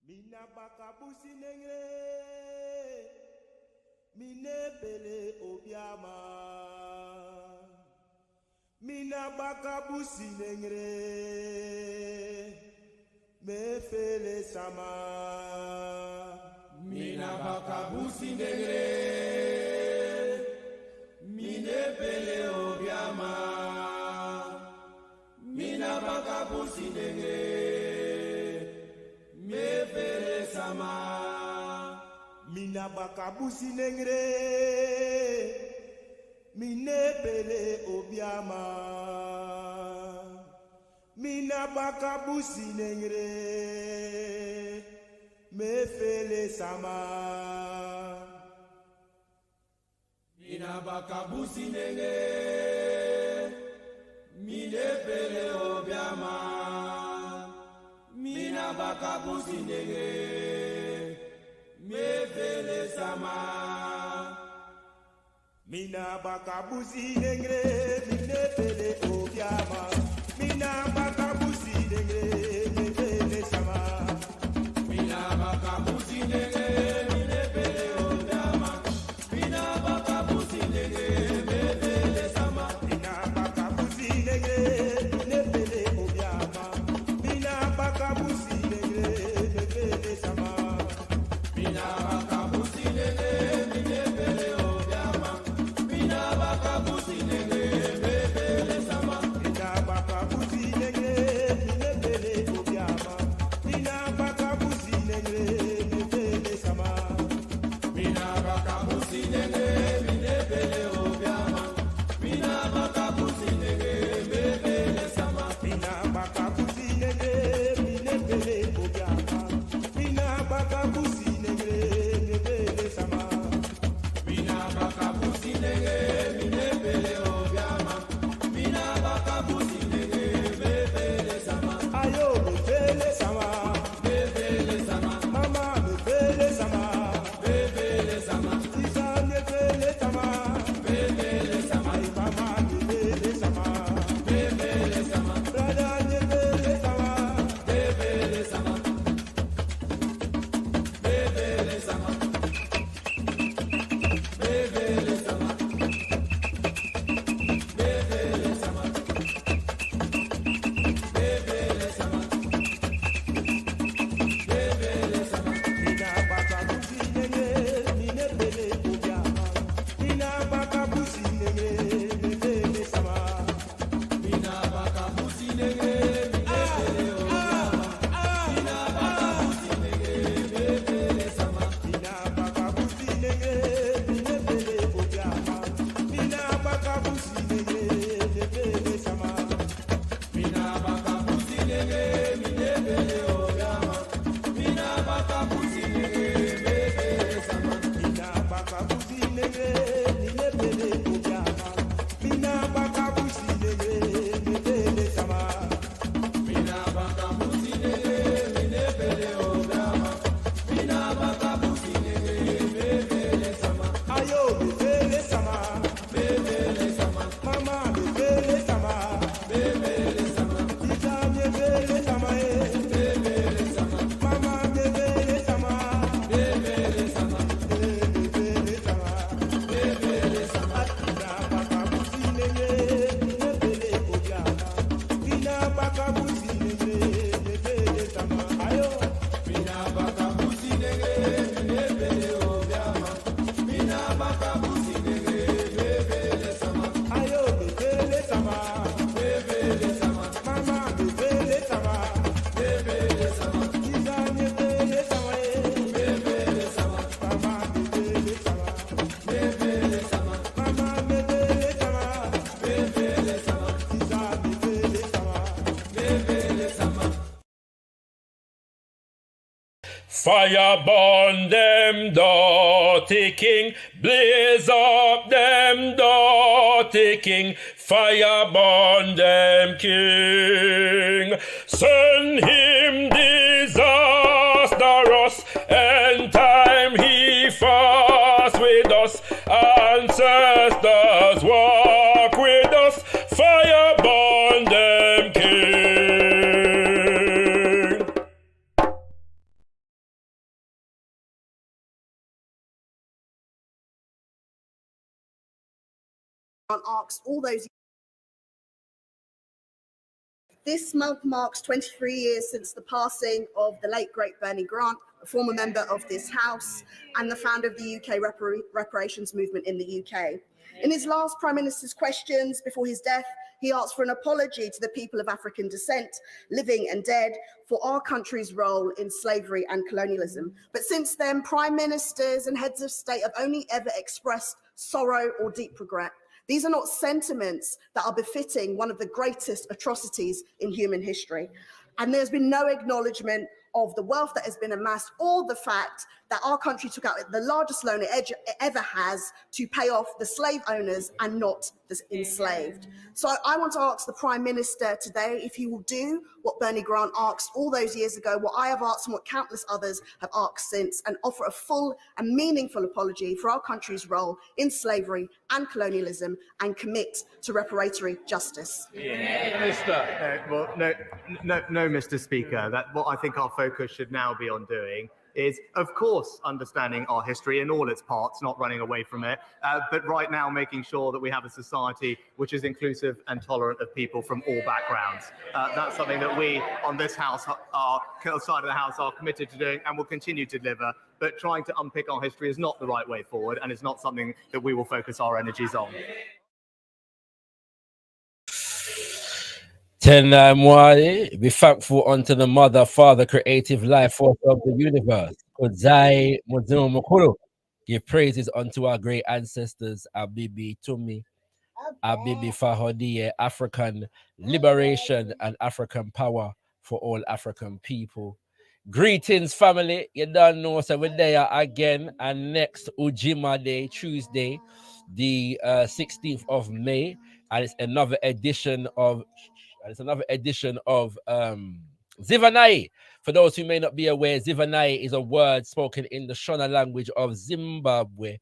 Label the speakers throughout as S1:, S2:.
S1: Mina bakabusi nengre, mine bele obiama. Mina bakabusi nengre, me fele sama.
S2: Mina bakabusi nengre, mine bele obiama. Mina bakabusi nengre, me fele sama.
S1: Mina bakabusi nengre, mine bele obiama. Mina bakabusi nengre, me fele sama.
S2: Mina bakabusi nengre, mine bele obiama. Mina bakabusi nengre, me fele sama.
S1: Mina bakabusi nengre, mine bele obiama. Mina bakabusi nengre, me fele sama.
S2: Mina bakabusi nengre, mine bele obiama. Mina bakabusi nengre, me fele sama.
S1: Mina bakabusi nengre, mine bele obiama. Mina bakabusi nengre, me fele sama.
S2: Mina bakabusi nengre, mine bele obiama. Mina bakabusi nengre, me fele sama.
S1: Mina bakabusi nengre, mine bele obiama. Mina bakabusi nengre, me fele sama.
S2: Mina bakabusi nengre, mine bele obiama. Mina bakabusi nengre, me fele sama.
S1: Mina bakabusi nengre, mine bele obiama. Mina bakabusi nengre, me fele sama.
S2: Mina bakabusi nengre, mine bele obiama. Mina bakabusi nengre, me fele sama.
S1: Ayo me fele sama,
S2: Me fele sama,
S1: mama me fele sama,
S2: me fele sama,
S1: Isa me fele sama,
S2: me fele sama,
S1: ay mama me fele sama,
S2: me fele sama,
S1: brada me fele sama,
S2: me fele sama, me fele sama, me fele sama, me fele sama, me fele sama, me fele sama.
S1: mina bakabusi nengre, mine bele obiama, mina bakabusi nengre, me fele sama.
S2: Mina bakabusi nengre, mine bele obiama. Mina bakabusi nengre, me fele sama.
S1: Mina bakabusi nengre, mine bele obiama, mina bakabusi nengre, me fele sama.
S2: Mina bakabusi nengre, mine bele obiama. Mina bakabusi nengre, me fele sama.
S1: Mina bakabusi nengre, mine bele obiama, mina bakabusi nengre, me fele sama.
S2: Mina bakabusi nengre, mine bele obiama. Mina bakabusi nengre, me fele sama.
S1: Ayo me fele sama,
S2: Me fele sama,
S1: mama me fele sama,
S2: me fele sama,
S1: Isa me fele sama,
S2: me fele sama,
S1: mama me fele sama,
S2: me fele sama,
S1: me fele sama.
S2: me fele sama.
S1: Mina bakabusi nengre, mine bele obiama, mina bakabusi nengre, me fele sama. Ayo.
S2: Mina bakabusi nengre, mine bele obiama. Mina bakabusi nengre, me fele sama,
S1: Ayo me fele sama,
S2: me fele sama,
S1: mama me fele sama,
S2: me fele sama,
S1: Isa me fele sama,
S2: me fele sama,
S1: mama me fele sama,
S2: me fele sama,
S1: mama me fele sama,
S2: me fele sama,
S1: Isa me fele sama.
S2: me fele sama.
S3: Fire burn them dirty king, blaze up them dirty king, fire burn them king, send him disastrous, and time he fast with us, ancestors walk with us, fire burn them king.
S4: asks all those. This month marks 23 years since the passing of the late, great Bernie Grant, a former member of this House and the founder of the UK reparations movement in the UK. In his last Prime Minister's questions before his death, he asked for an apology to the people of African descent, living and dead, for our country's role in slavery and colonialism. But since then, Prime Ministers and heads of state have only ever expressed sorrow or deep regret. These are not sentiments that are befitting one of the greatest atrocities in human history. And there's been no acknowledgement of the wealth that has been amassed, or the fact that our country took out the largest loan it ever has to pay off the slave owners and not the enslaved. So I want to ask the Prime Minister today if he will do what Bernie Grant asked all those years ago, what I have asked and what countless others have asked since, and offer a full and meaningful apology for our country's role in slavery and colonialism, and commit to reparatory justice.
S5: No, Mr. Speaker. What I think our focus should now be on doing is, of course, understanding our history in all its parts, not running away from it, but right now making sure that we have a society which is inclusive and tolerant of people from all backgrounds. That's something that we on this house, our side of the house, are committed to doing and will continue to deliver. But trying to unpick our history is not the right way forward, and it's not something that we will focus our energies on.
S6: Mwale, be thankful unto the Mother, Father, creative life force of the universe. Kudzai Muzimu Mukuru. Give praises unto our great ancestors, Abibi Tumi, Abibi Fahodiye, African liberation and African power for all African people. Greetings, family. You don't know, so we're there again, and next Ujima Day, Tuesday, the 16th of May, and it's another edition of ZIVANAYI. For those who may not be aware, ZIVANAYI is a word spoken in the Shona language of Zimbabwe,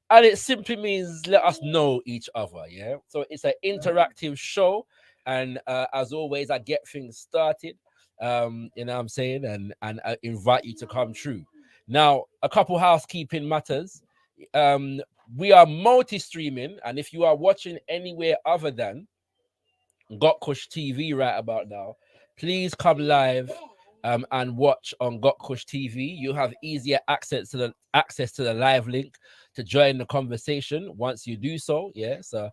S6: and it simply means let us know each other. Yeah, so it's an interactive show, and as always, I get things started. You know what I'm saying, and I invite you to come through. Now, a couple housekeeping matters. We are multi-streaming, and if you are watching anywhere other than gotkushTV right about now, please come live and watch on gotkushTV. You have easier access to the live link to join the conversation once you do so. Yeah, so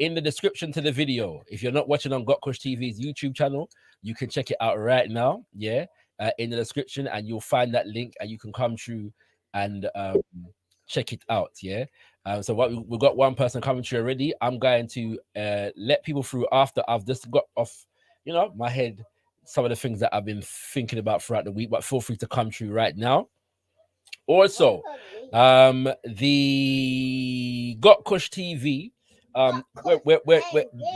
S6: in the description to the video, if you're not watching on gotkushTV's YouTube channel, you can check it out right now. Yeah, in the description, and you'll find that link, and you can come through and check it out. Yeah. So what we've got one person coming through already. I'm going to let people through after I've just got off, my head some of the things that I've been thinking about throughout the week. But feel free to come through right now. Also, the gotkushTV.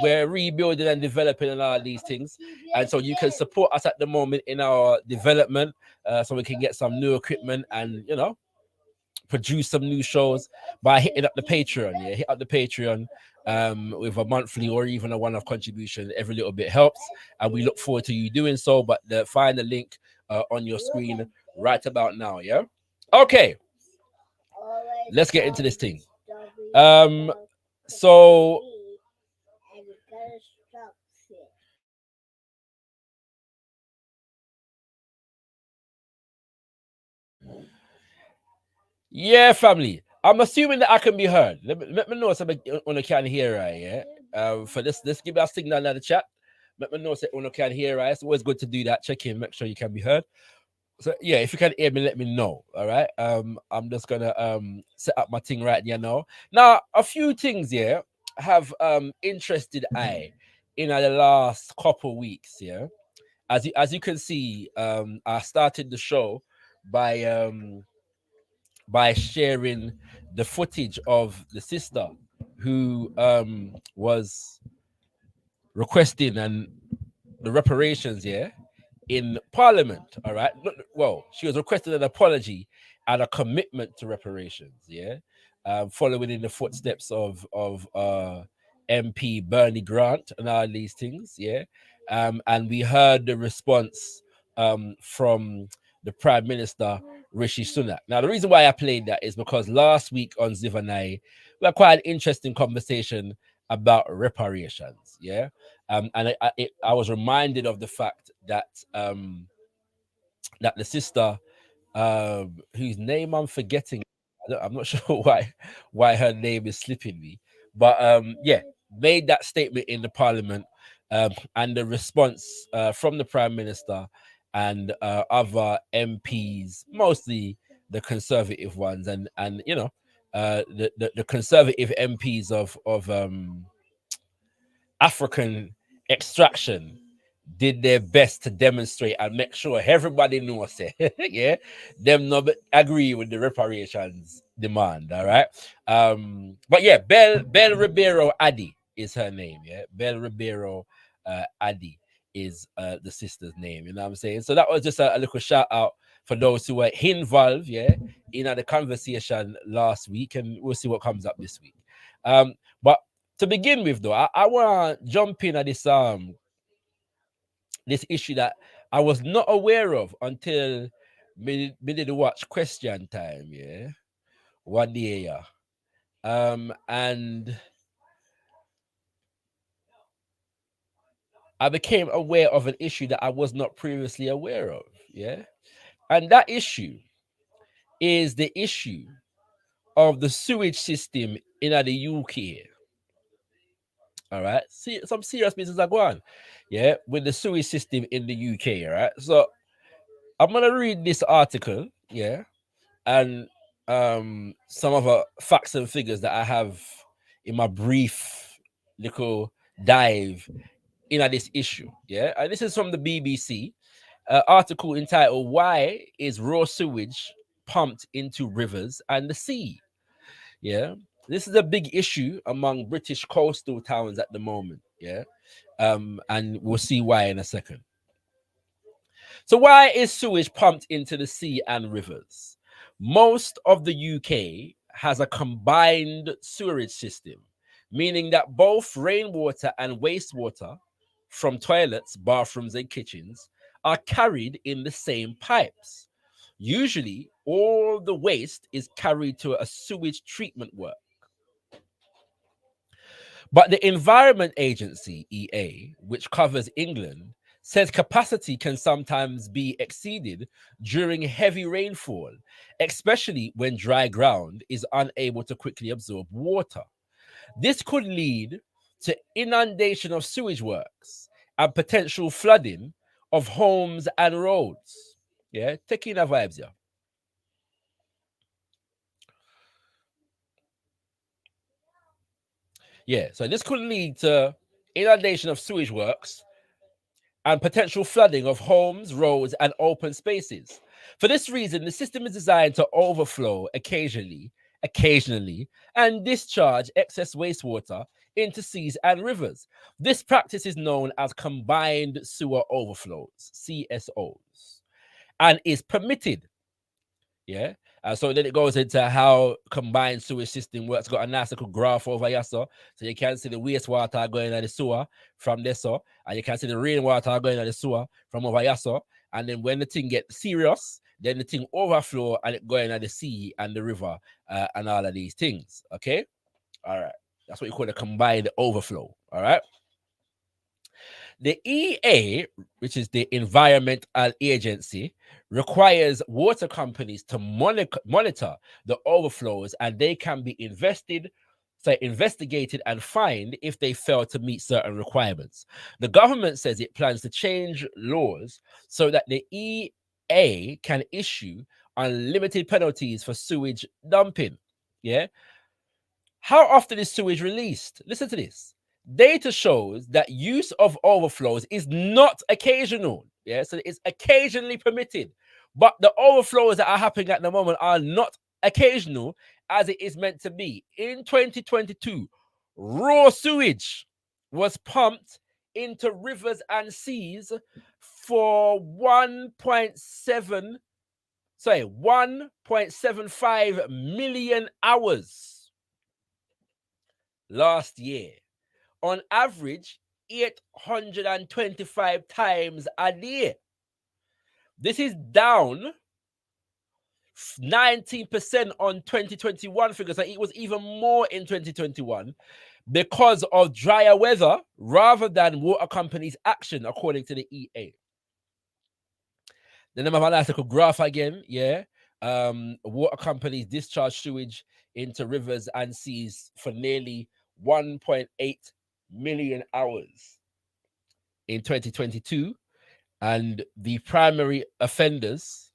S6: We're rebuilding and developing and all these things, and so you can support us at the moment in our development, so we can get some new equipment and produce some new shows by hitting up the Patreon. Yeah, hit up the Patreon with a monthly or even a one-off contribution. Every little bit helps, and we look forward to you doing so. But find the link on your screen right about now. Yeah. Okay. Let's get into this thing. So yeah, family. I'm assuming that I can be heard. Let me know if I can hear right. Yeah. For this give me a signal in the chat. Let me know if I can hear right. It's always good to do that. Check in, make sure you can be heard. So yeah, if you can hear me, let me know. All right. I'm just gonna set up my thing right now. Now, a few things here have interested I in the last couple weeks. Yeah. As you can see, I started the show by sharing the footage of the sister who was requesting and the reparations, in Parliament. All right. Well, she was requesting an apology and a commitment to reparations, following in the footsteps of MP Bernie Grant and all these things, and we heard the response from the Prime Minister Rishi Sunak. Now, the reason why I played that is because last week on ZIVANAYI, we had quite an interesting conversation about reparations. Yeah. And I was reminded of the fact that that the sister, whose name I'm forgetting, I'm not sure why her name is slipping me, but yeah, made that statement in the parliament, and the response from the prime minister and other MPs, mostly the conservative ones, and you know, the conservative MPs of African extraction did their best to demonstrate and make sure everybody knows it. Yeah, them not agree with the reparations demand. All right. But yeah, Bell Ribeiro Addy is her name. Yeah, Bell Ribeiro Addy is the sister's name. You know what I'm saying? So that was just a little shout out for those who were involved, yeah, in the conversation last week, and we'll see what comes up this week. But to begin with, though, I want to jump in at this issue that I was not aware of until me did watch Question Time, yeah, one day, yeah. And I became aware of an issue that I was not previously aware of, yeah. And that issue is the issue of the sewage system in the UK. All right, see, some serious business are going on, yeah, with the sewage system in the UK. All right, so I'm gonna read this article, yeah, and some of the facts and figures that I have in my brief little dive in this issue, yeah. And this is from the BBC, article entitled "Why is raw sewage pumped into rivers and the sea?" Yeah, this is a big issue among British coastal towns at the moment, yeah. And we'll see why in a second. So why is sewage pumped into the sea and rivers? Most of the UK has a combined sewerage system, meaning that both rainwater and wastewater from toilets, bathrooms, and kitchens are carried in the same pipes. Usually, all the waste is carried to a sewage treatment work. But the Environment Agency, EA, which covers England, says capacity can sometimes be exceeded during heavy rainfall, especially when dry ground is unable to quickly absorb water. This could lead to inundation of sewage works and potential flooding of homes and roads. Yeah, taking the vibes, yeah. Yeah, so this could lead to inundation of sewage works and potential flooding of homes, roads, and open spaces. For this reason, the system is designed to overflow occasionally, and discharge excess wastewater into seas and rivers. This practice is known as combined sewer overflows, CSOs, and is permitted. Yeah. So then it goes into how combined sewage system works. Got a nice little graph over here, so you can see the wastewater going into the sewer from this, so, and you can see the rainwater going into the sewer from over here, so. And then when the thing gets serious, then the thing overflow and it going into the sea and the river, and all of these things. Okay, all right. That's what you call a combined overflow. All right. The EA, which is the Environmental Agency, requires water companies to monitor the overflows, and they can be investigated and fined if they fail to meet certain requirements. The government says it plans to change laws so that the EA can issue unlimited penalties for sewage dumping. Yeah. How often is sewage released? Listen to this. Data shows that use of overflows is not occasional. Yeah, so it's occasionally permitted, but the overflows that are happening at the moment are not occasional as it is meant to be. In 2022, raw sewage was pumped into rivers and seas for 1.75 million hours last year. On average, 825 times a day. This is down 19% on 2021 figures. So it was even more in 2021. because of drier weather rather than water companies' action, according to the EA. Then I have an article graph again, yeah. Water companies discharge sewage into rivers and seas for nearly 1.8 million hours in 2022, and the primary offenders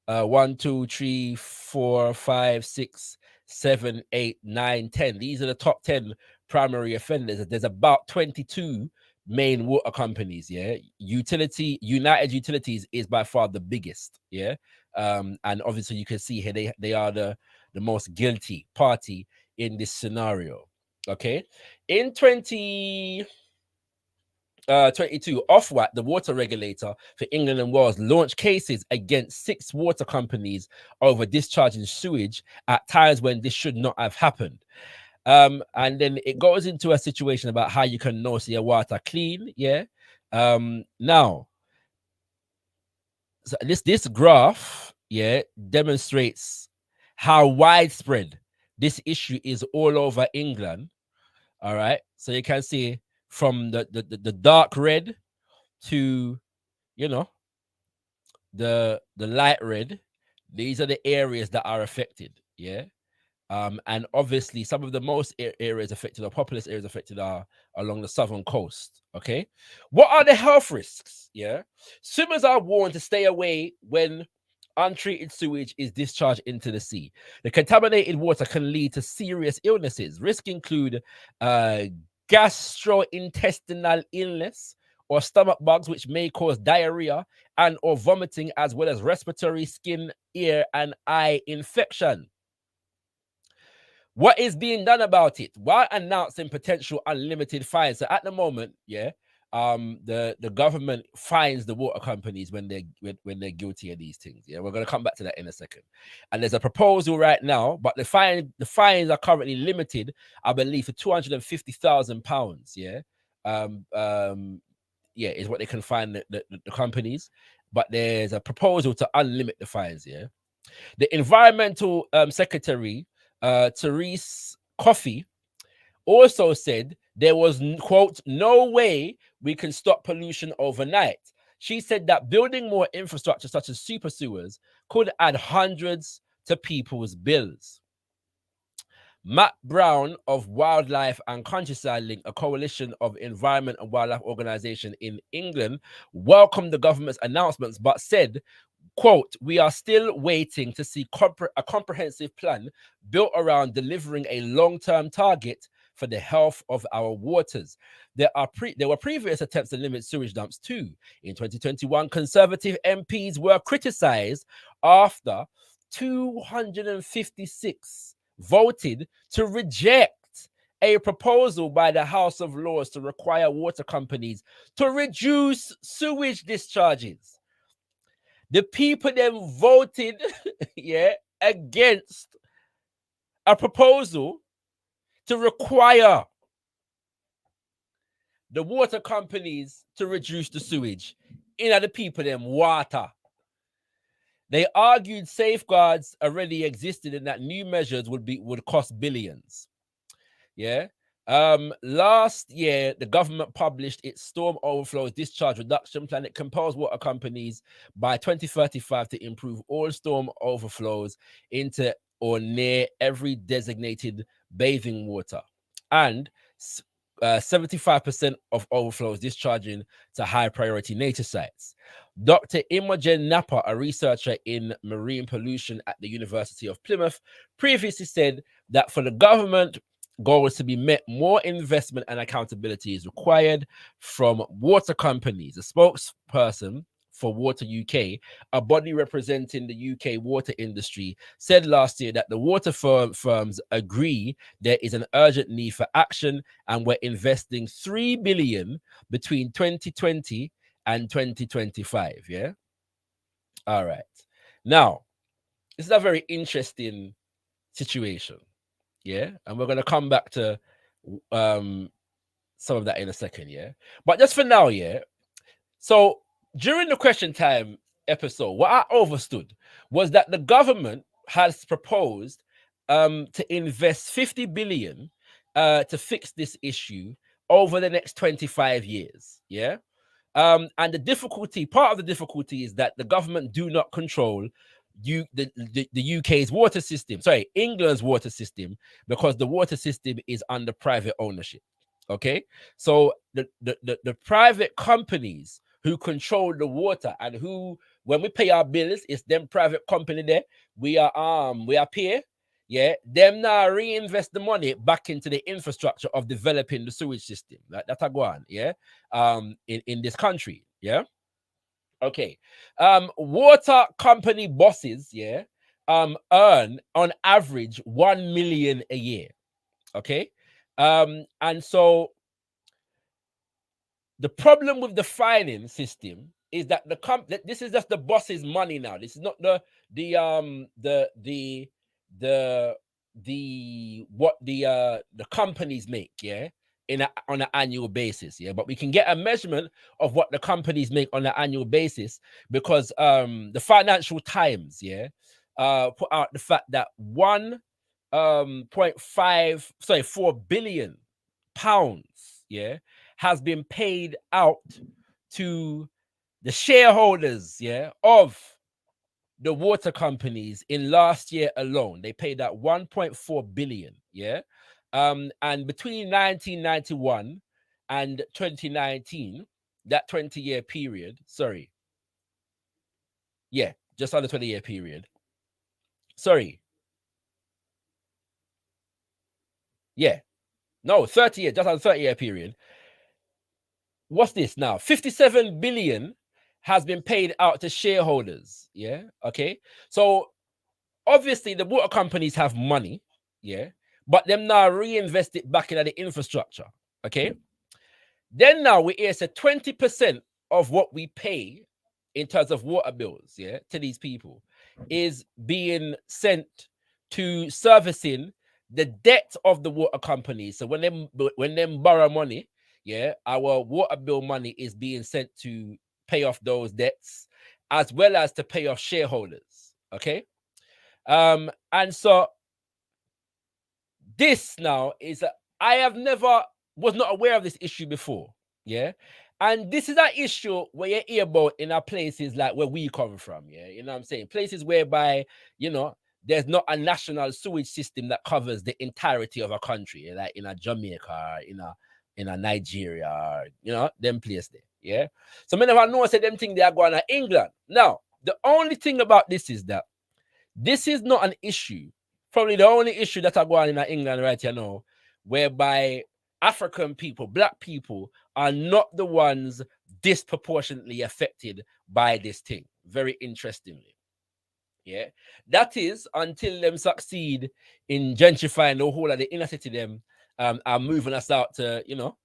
S6: 1, 2, 3, 4, 5, 6, 7, 8, 9, 10. These are the top 10 primary offenders. There's about 22 main water companies. Yeah, United Utilities is by far the biggest. Yeah, and obviously you can see here they are the most guilty party in this scenario. Okay, in 2022, Ofwat, the water regulator for England and Wales, launched cases against 6 water companies over discharging sewage at times when this should not have happened. And then it goes into a situation about how you can know so your water clean. Yeah. Now, so this graph, yeah, demonstrates how widespread this issue is all over England. All right. So you can see from the dark red to, you know, the light red. These are the areas that are affected. Yeah. And obviously some of the most areas affected, or populous areas affected, are along the southern coast. Okay. What are the health risks? Yeah. Swimmers are warned to stay away when untreated sewage is discharged into the sea. The contaminated water can lead to serious illnesses. Risks include gastrointestinal illness or stomach bugs, which may cause diarrhea and or vomiting, as well as respiratory, skin, ear, and eye infection. What is being done about it? While announcing potential unlimited fines, so at the moment, yeah, the government fines the water companies when they're guilty of these things. Yeah, we're gonna come back to that in a second. And there's a proposal right now, but the fines are currently limited, I believe, for £250,000. Yeah, yeah, is what they can fine the companies. But there's a proposal to unlimit the fines. Yeah, the environmental secretary, Therese Coffey, also said there was, quote, no way we can stop pollution overnight. She said that building more infrastructure such as super sewers could add hundreds to people's bills. Matt Brown of Wildlife and Countryside Link, a coalition of environment and wildlife organizations in England, welcomed the government's announcements, but said, quote, we are still waiting to see a comprehensive plan built around delivering a long-term target for the health of our waters. There were previous attempts to limit sewage dumps too. In 2021, Conservative MPs were criticized after 256 voted to reject a proposal by the House of Lords to require water companies to reduce sewage discharges. The people then voted, yeah, against a proposal to require the water companies to reduce the sewage in the people them water. They argued safeguards already existed and that new measures would cost billions. Yeah. Last year, the government published its storm overflow discharge reduction plan. It compels water companies by 2035 to improve all storm overflows into or near every designated bathing water, and 75% of overflows discharging to high priority nature sites. Dr. Imogen Napa, a researcher in marine pollution at the University of Plymouth, previously said that for the government goals to be met, more investment and accountability is required from water companies. A spokesperson for Water UK, a body representing the UK water industry, said last year that the water firms agree there is an urgent need for action, and we're investing $3 billion between 2020 and 2025. Yeah. All right. Now, this is a very interesting situation. Yeah, and we're going to come back to some of that in a second. Yeah, but just for now, yeah. So during the question time episode, what I understood was that the government has proposed to invest 50 billion to fix this issue over the next 25 years. Yeah. And part of the difficulty is that the government do not control the UK's water system, England's water system, because the water system is under private ownership. Okay, so the private companies who control the water and who, when we pay our bills, it's them private company there. We are pay, yeah, them now reinvest the money back into the infrastructure of developing the sewage system. That's a go on, yeah, in this country, yeah. Okay. Water company bosses, yeah, earn on average 1 million a year. Okay. And so the problem with the fining system is that this is just the boss's money now. This is not what the companies make, yeah, on an annual basis, yeah. But we can get a measurement of what the companies make on an annual basis because the Financial Times, yeah, put out the fact that 4 billion pounds, yeah, has been paid out to the shareholders, yeah, of the water companies in last year alone. They paid out 1.4 billion, yeah. And between 1991 and 2019, that 20-year period, just under 20-year period. 30 years, just on 30-year period. What's this now? 57 billion has been paid out to shareholders. Yeah. Okay. So obviously the water companies have money. Yeah. But them now reinvest it back into the infrastructure. Okay. Then now we hear 20% of what we pay in terms of water bills, yeah, to these people is being sent to servicing the debt of the water companies. So when them borrow money, yeah, our water bill money is being sent to pay off those debts as well as to pay off shareholders. Okay. And so this now is I was not aware of this issue before. Yeah. And this is an issue where you hear about in our places like where we come from. Yeah. You know what I'm saying? Places whereby, you know, there's not a national sewage system that covers the entirety of a country, like in a Jamaica, in a Nigeria, you know, them place there. Yeah. So many of us know them things they are going to England. Now, the only thing about this is that this is not an issue. Probably the only issue that are going in England right here now, whereby African people, black people, are not the ones disproportionately affected by this thing. Very interestingly. Yeah. That is until them succeed in gentrifying the whole of the inner city, them are moving us out to, you know,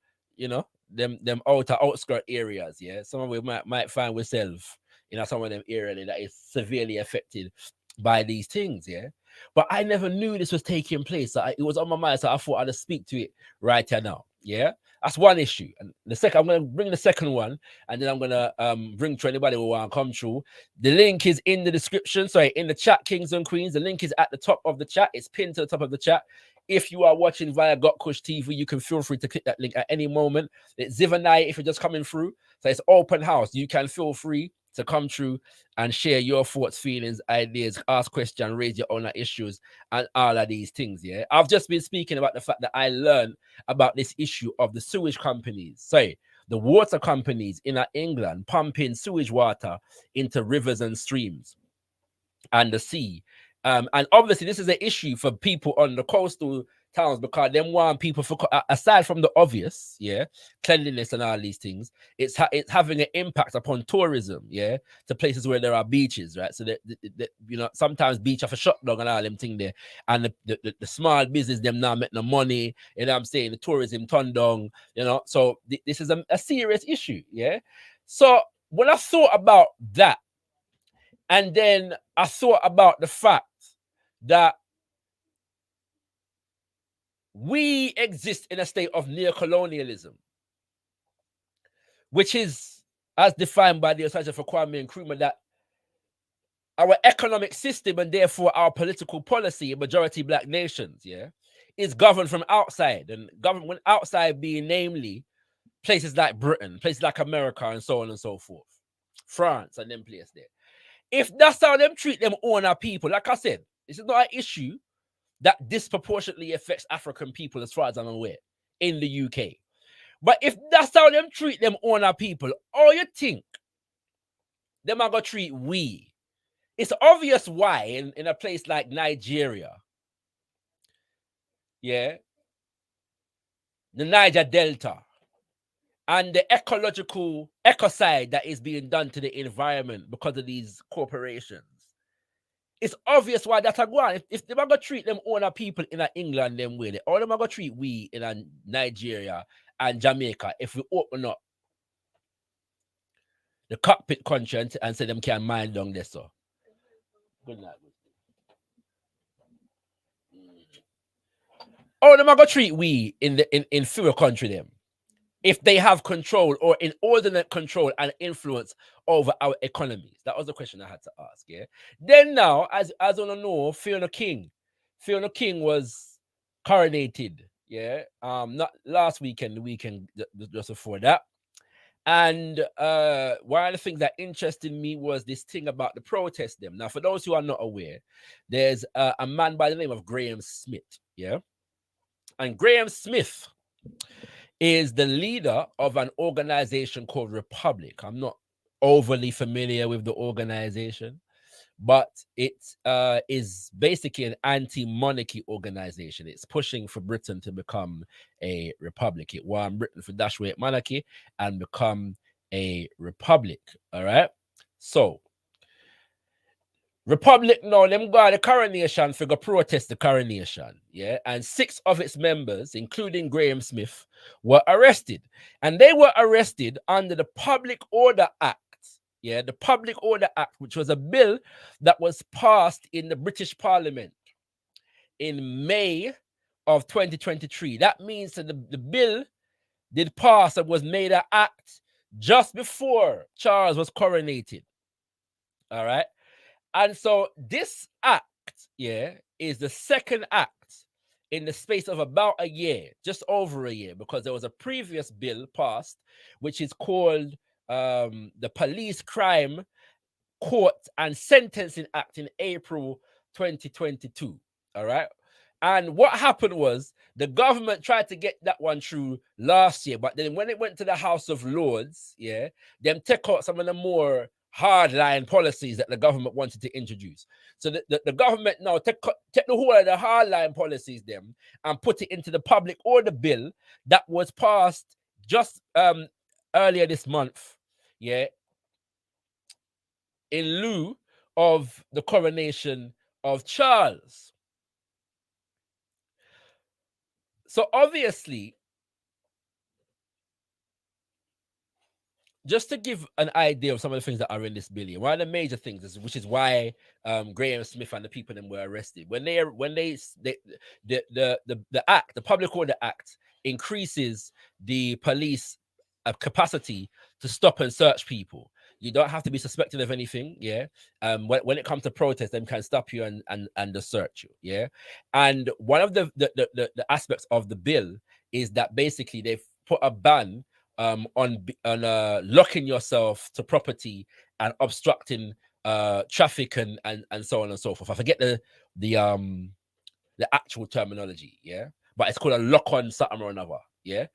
S6: them outskirt areas. Yeah. Some of we might find ourselves in some of them areas that is severely affected by these things. Yeah. But I never knew this was taking place. So it was on my mind, so I thought I'd speak to it right here now. Yeah, that's one issue. And the second, I'm going to bring the second one, and then I'm going to bring to anybody who want to come through. The link is in the description. Sorry, in the chat, Kings and Queens. The link is at the top of the chat. It's pinned to the top of the chat. If you are watching via gotkushTV, you can feel free to click that link at any moment. It's ZIVANAYI if you're just coming through. So it's open house. You can feel free to come through and share your thoughts, feelings, ideas, ask questions, raise your own issues, and all of these things. Yeah, I've just been speaking about the fact that I learned about this issue of the sewage companies, the water companies in England pumping sewage water into rivers and streams and the sea. And obviously, this is an issue for people on the coastal towns because them want people for, aside from the obvious, yeah, cleanliness and all these things, it's having an impact upon tourism, yeah, to places where there are beaches, right? So that you know, sometimes beach have a shut down and all them thing there, and the small business them now make no money, you know what I'm saying? The tourism turned down, you know. So this is a serious issue, yeah. So when I thought about that, and then I thought about the fact that we exist in a state of neocolonialism, which is, as defined by the Association for Kwame Nkrumah, that our economic system and therefore our political policy in majority black nations, yeah, is governed from outside, and government outside being namely places like Britain, places like America, and so on and so forth, France, and them places there. If that's how them treat them own people, like I said, this is not an issue that disproportionately affects African people, as far as I'm aware, in the UK. But if that's how them treat them own people, all you think them are gonna treat we? It's obvious why in a place like Nigeria, yeah, the Niger Delta, and the ecological ecocide that is being done to the environment because of these corporations. It's obvious why that's a go on. If they're gonna treat them owner people in England them way, or they're gonna treat we in Nigeria and Jamaica if we open up the cockpit country and say them can mine down there. So good night. Or they're gonna treat we in fewer country them, if they have control or inordinate control and influence over our economies? That was the question I had to ask. Yeah. Then now, as on know, Fiona King was coronated. Yeah. Not last weekend, the weekend just before that. And one of the things that interested me was this thing about the protest them. Now, for those who are not aware, there's a man by the name of Graham Smith. Yeah. And Graham Smith is the leader of an organization called Republic. I'm not overly familiar with the organization, but it is basically an anti-monarchy organization. It's pushing for Britain to become a republic. It wants Britain for dash away monarchy and become a republic. All right. So Republic now, them got the coronation figure protest the coronation, yeah, and 6 of its members, including Graham Smith, were arrested, and they were arrested under the Public Order Act, yeah, the Public Order Act, which was a bill that was passed in the British Parliament in May of 2023. That means that the bill did pass and was made an act just before Charles was coronated. All right. And so this act, yeah, is the second act in the space of about a year, just over a year, because there was a previous bill passed, which is called the Police Crime Court and Sentencing Act in April 2022. All right. And what happened was the government tried to get that one through last year, but then when it went to the House of Lords, yeah, them take out some of the more hardline policies that the government wanted to introduce. So the government now take the whole of the hardline policies them and put it into the public order bill that was passed just earlier this month, yeah, in lieu of the coronation of Charles. So obviously, just to give an idea of some of the things that are in this bill, one of the major things is, which is why Graham Smith and the people them were arrested. The act, the Public Order Act, increases the police capacity to stop and search people. You don't have to be suspected of anything, yeah. When it comes to protest, them can stop you and search you, yeah. And one of the aspects of the bill is that basically they've put a ban on locking yourself to property and obstructing traffic and so on and so forth. I forget the actual terminology, yeah, but it's called a lock on something or another, yeah.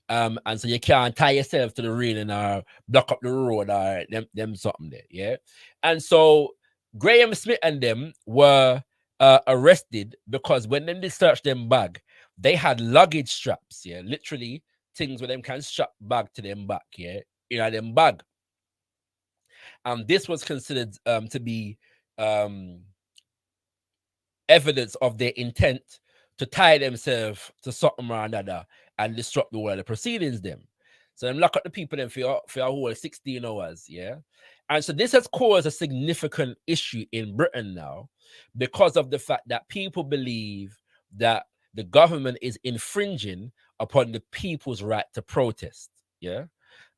S6: And so you can't tie yourself to the railing or block up the road or them something there, yeah. And so Graham Smith and them were arrested because when they searched them bag, they had luggage straps, yeah, literally things where them can strap bag to them back, yeah, them bag. And this was considered to be evidence of their intent to tie themselves to something or another and disrupt the world of proceedings them. So them lock up the people them for a whole 16 hours, yeah. And so this has caused a significant issue in Britain now because of the fact that people believe that the government is infringing upon the people's right to protest, yeah,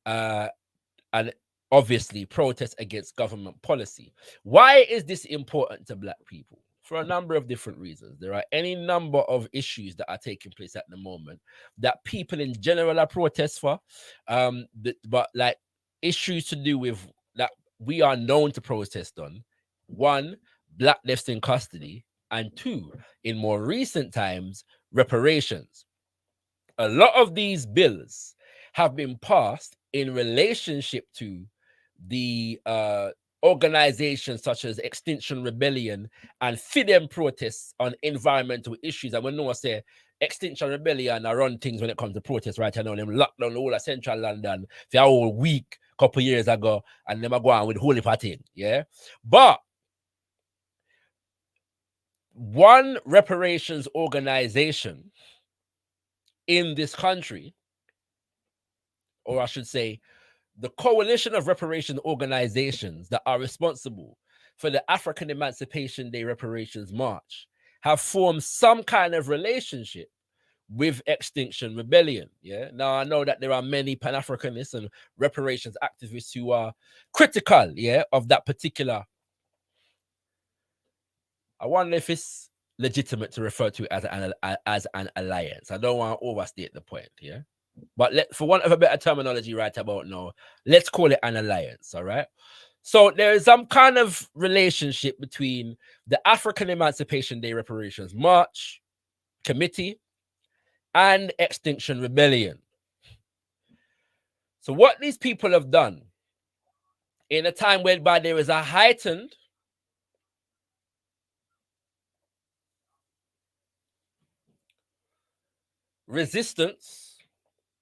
S6: and obviously protest against government policy. Why is this important to Black people? for a number of different reasons. There are any number of issues that are taking place at the moment that people in general are protest for, but like issues to do with that we are known to protest on. One, black left in custody, and two, in more recent times, reparations. A lot of these bills have been passed in relationship to the organizations such as Extinction Rebellion and FIDEM protests on environmental issues. And when no one say Extinction Rebellion are run things when it comes to protests, right? I know them locked down the whole of central London for a whole week a couple years ago, and them are going with holy party, yeah. But one reparations organization in this country, or I should say, the coalition of reparation organizations that are responsible for the African Emancipation Day Reparations March, have formed some kind of relationship with Extinction Rebellion. Yeah. Now I know that there are many Pan-Africanists and reparations activists who are critical, yeah, of that particular. I wonder if it's legitimate to refer to it as an alliance. I don't want to overstate the point, yeah. But for want of a better terminology right about now, let's call it an alliance, all right? So there is some kind of relationship between the African Emancipation Day Reparations March Committee and Extinction Rebellion. So what these people have done in a time whereby there is a heightened resistance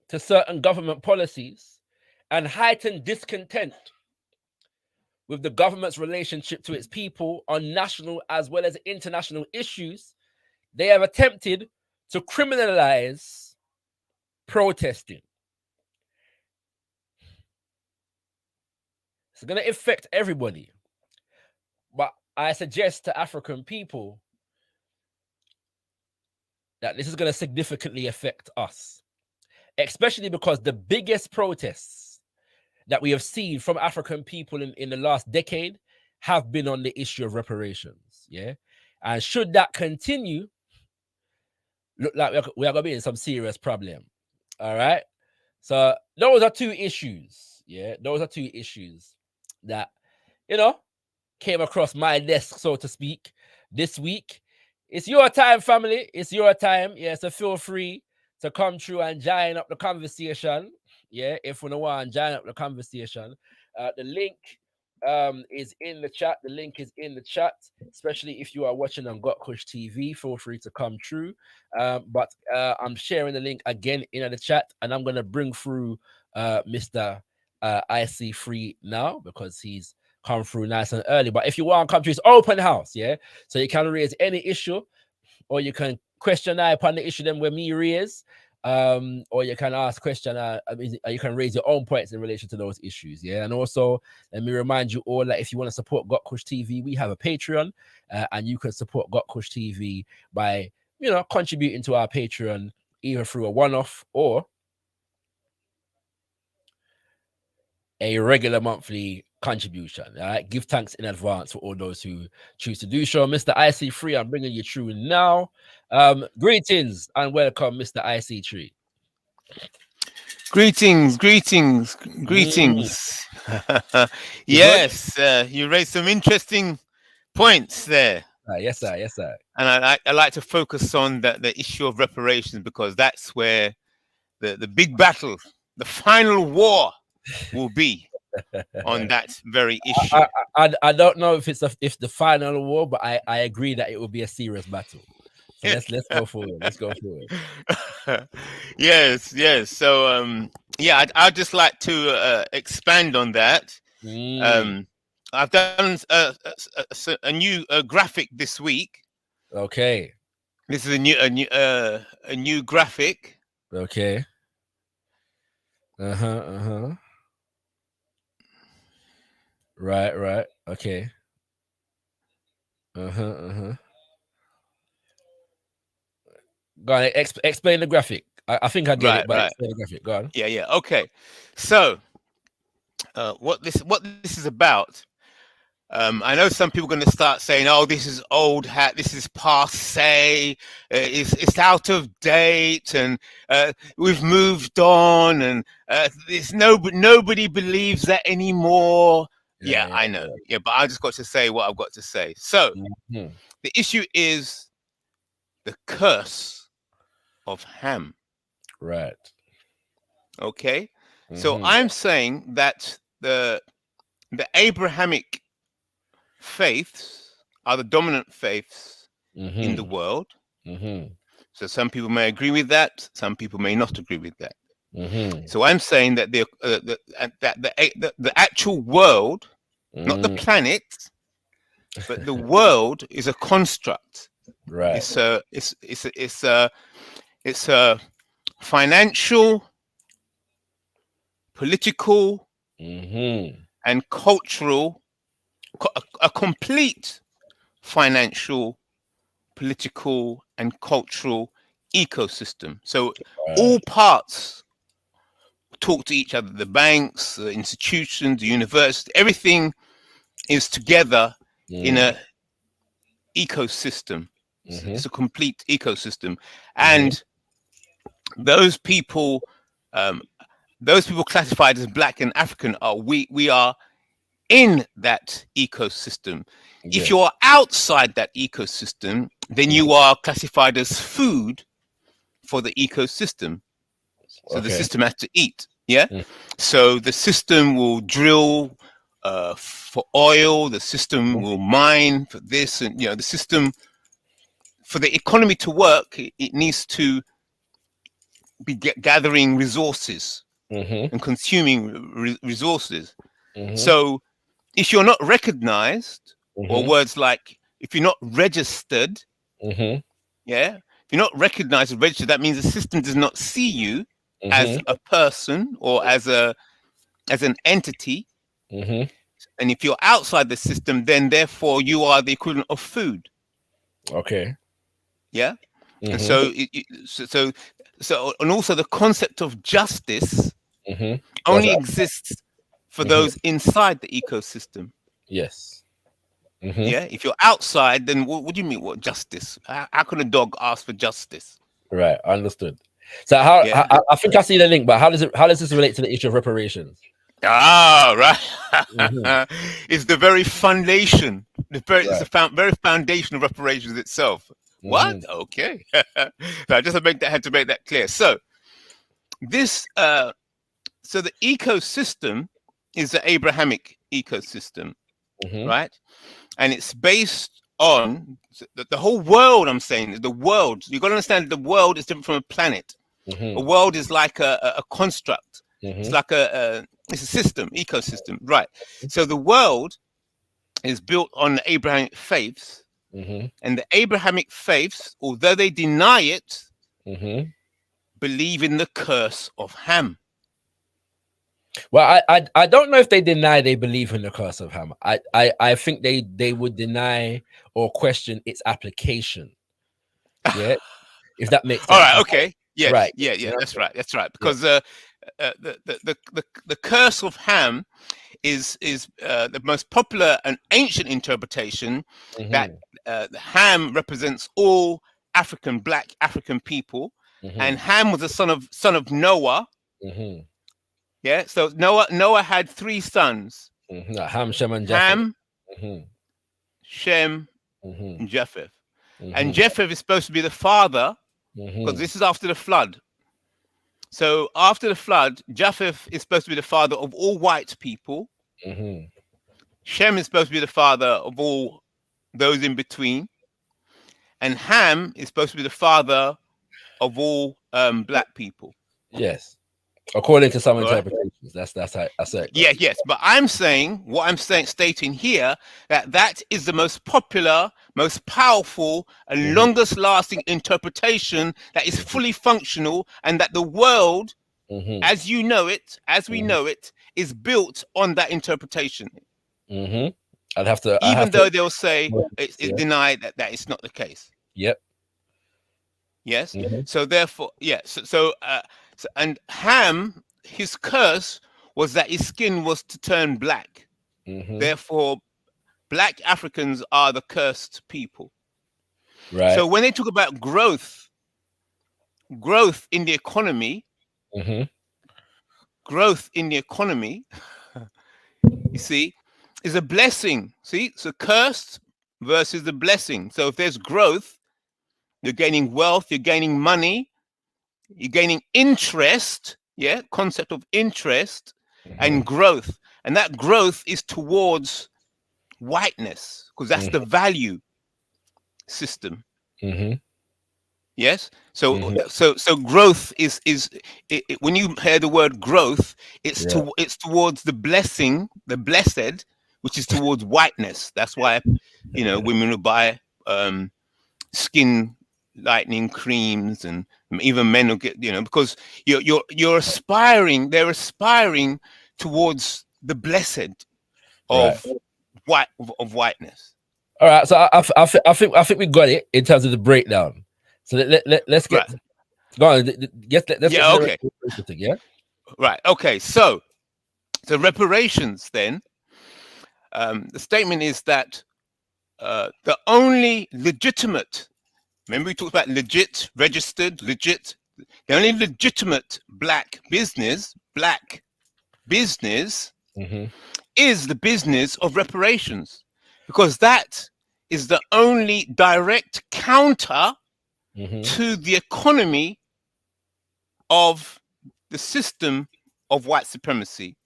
S6: to certain government policies and heightened discontent with the government's relationship to its people on national as well as international issues, they have attempted to criminalize protesting. It's going to affect everybody. But I suggest to African people that this is going to significantly affect us, especially because the biggest protests that we have seen from African people in the last decade have been on the issue of reparations. Yeah. And should that continue, look like we are going to be in some serious problem. All right. So those are two issues. Yeah. Those are two issues that, you know, came across my desk, so to speak, this week. It's your time, family. It's your time. Yeah. So feel free to come through and join up the conversation. Yeah, if we don't want to join up the conversation, the link is in the chat. The link is in the chat, especially if you are watching on gotkushTV. Feel free to come through. But I'm sharing the link again in the chat, and I'm going to bring through Mr. IC Free now because he's come through nice and early. But if you want to come to his open house, yeah, so you can raise any issue, or you can question upon the issue them where me raise, or you can ask question, you can raise your own points in relation to those issues, yeah. And also, let me remind you all that if you want to support gotkushTV, we have a Patreon, and you can support gotkushTV by, you know, contributing to our Patreon either through a one-off or a regular monthly contribution. All right, give thanks in advance for all those who choose to do so. Mr. IC3, I'm bringing you through now. Greetings and welcome, Mr. IC3.
S7: Greetings. Yes, you raised some interesting points there.
S6: Yes, sir.
S7: And I like to focus on the issue of reparations because that's where the big battle, the final war will be on that very issue.
S6: I don't know if it's the final war, but I agree that it will be a serious battle. So let's go forward. Let's go forward.
S7: Yes. So I'd just like to expand on that. I've done a new graphic this week.
S6: Okay.
S7: This is a new graphic.
S6: Okay. Right. Okay. Go on, explain the graphic. I think I get it, but explain the graphic. Go on.
S7: Yeah. Okay. So, what this is about? I know some people are going to start saying, "Oh, this is old hat. This is passe. It's out of date, and we've moved on, and nobody believes that anymore." Yeah, I know. Yeah, but I just got to say what I've got to say. So the issue is the curse of Ham.
S6: Right.
S7: Okay. So I'm saying that the Abrahamic faiths are the dominant faiths in the world. So some people may agree with that. Some people may not agree with that. So I'm saying that the actual world, not the planet, but the world is a construct.
S6: Right.
S7: It's a financial, political, and cultural, a complete financial, political, and cultural ecosystem. So all parts talk to each other. The banks, the institutions, the university, everything is together in a ecosystem. It's a complete ecosystem, and those people classified as Black and African we are in that ecosystem. If you're outside that ecosystem, then you are classified as food for the ecosystem. So the system has to eat. Yeah. So the system will drill for oil. The system will mine for this, and the system, for the economy to work, it needs to be gathering resources and consuming resources. So if you're not recognized, or words like if you're not registered, if you're not recognized or registered, that means the system does not see you as a person or as an entity. And if you're outside the system, then therefore you are the equivalent of food.
S6: Okay.
S7: Yeah. And so and also the concept of justice only exists for those inside the ecosystem.
S6: Yes.
S7: Yeah. If you're outside, then what do you mean? What justice? How can a dog ask for justice?
S6: Right. Understood. So I think I see the link, but how does this relate to the issue of reparations?
S7: Right. It's the very foundation. It's the very foundation of reparations itself. What? Okay. So I just had to make that clear. So this, so the ecosystem is the Abrahamic ecosystem, right? And it's based on the whole world. I'm saying the world. You've got to understand the world is different from a planet. A world is like a construct. It's like it's a system, ecosystem, right? So the world is built on the Abrahamic faiths. And the Abrahamic faiths, although they deny it, believe in the curse of Ham.
S6: Well, I don't know if they deny they believe in the curse of Ham. I think they would deny or question its application. Yeah, if that makes sense.
S7: All right. Okay. Yeah.
S6: Right.
S7: Yeah. That's right. Because the curse of Ham is the most popular and ancient interpretation that Ham represents all Black African people, and Ham was the son of Noah. Yeah, so Noah had 3 sons:
S6: Ham, Shem, and Japheth.
S7: Shem, and Japheth. And Japheth is supposed to be the father, because this is after the flood. So after the flood, Japheth is supposed to be the father of all white people. Shem is supposed to be the father of all those in between, and Ham is supposed to be the father of all Black people.
S6: Yes, according to some interpretations, that's how I say it.
S7: Yeah, yes, but stating here that is the most popular, most powerful, and longest lasting interpretation that is fully functional, and that the world, as you know it, as we know it, is built on that interpretation.
S6: I'd have to,
S7: even though they'll say it's denied that it's not the case.
S6: Yep.
S7: Yes. So therefore, and Ham, his curse was that his skin was to turn black. Therefore, Black Africans are the cursed people.
S6: Right.
S7: So when they talk about growth in the economy, growth in the economy, you see, is a blessing. See, so cursed versus the blessing. So if there's growth, you're gaining wealth, you're gaining money, you're gaining interest, yeah, concept of interest and growth. And that growth is towards whiteness, because that's the value system. Yes. So growth is when you hear the word growth, it's towards the blessing, the blessed, which is towards whiteness. That's why, you know, women will buy skin lightening creams, and even men will get, you know, because you're aspiring, they're aspiring towards the blessed of whiteness.
S6: All right, so I think we got it in terms of the breakdown. So let's get go on. Let's
S7: okay.
S6: Yeah.
S7: Right. Okay. So reparations. Then the statement is that the only legitimate. Remember, we talked about legit, registered, legit. The only legitimate black business is the business of reparations, because that is the only direct counter to the economy of the system of white supremacy,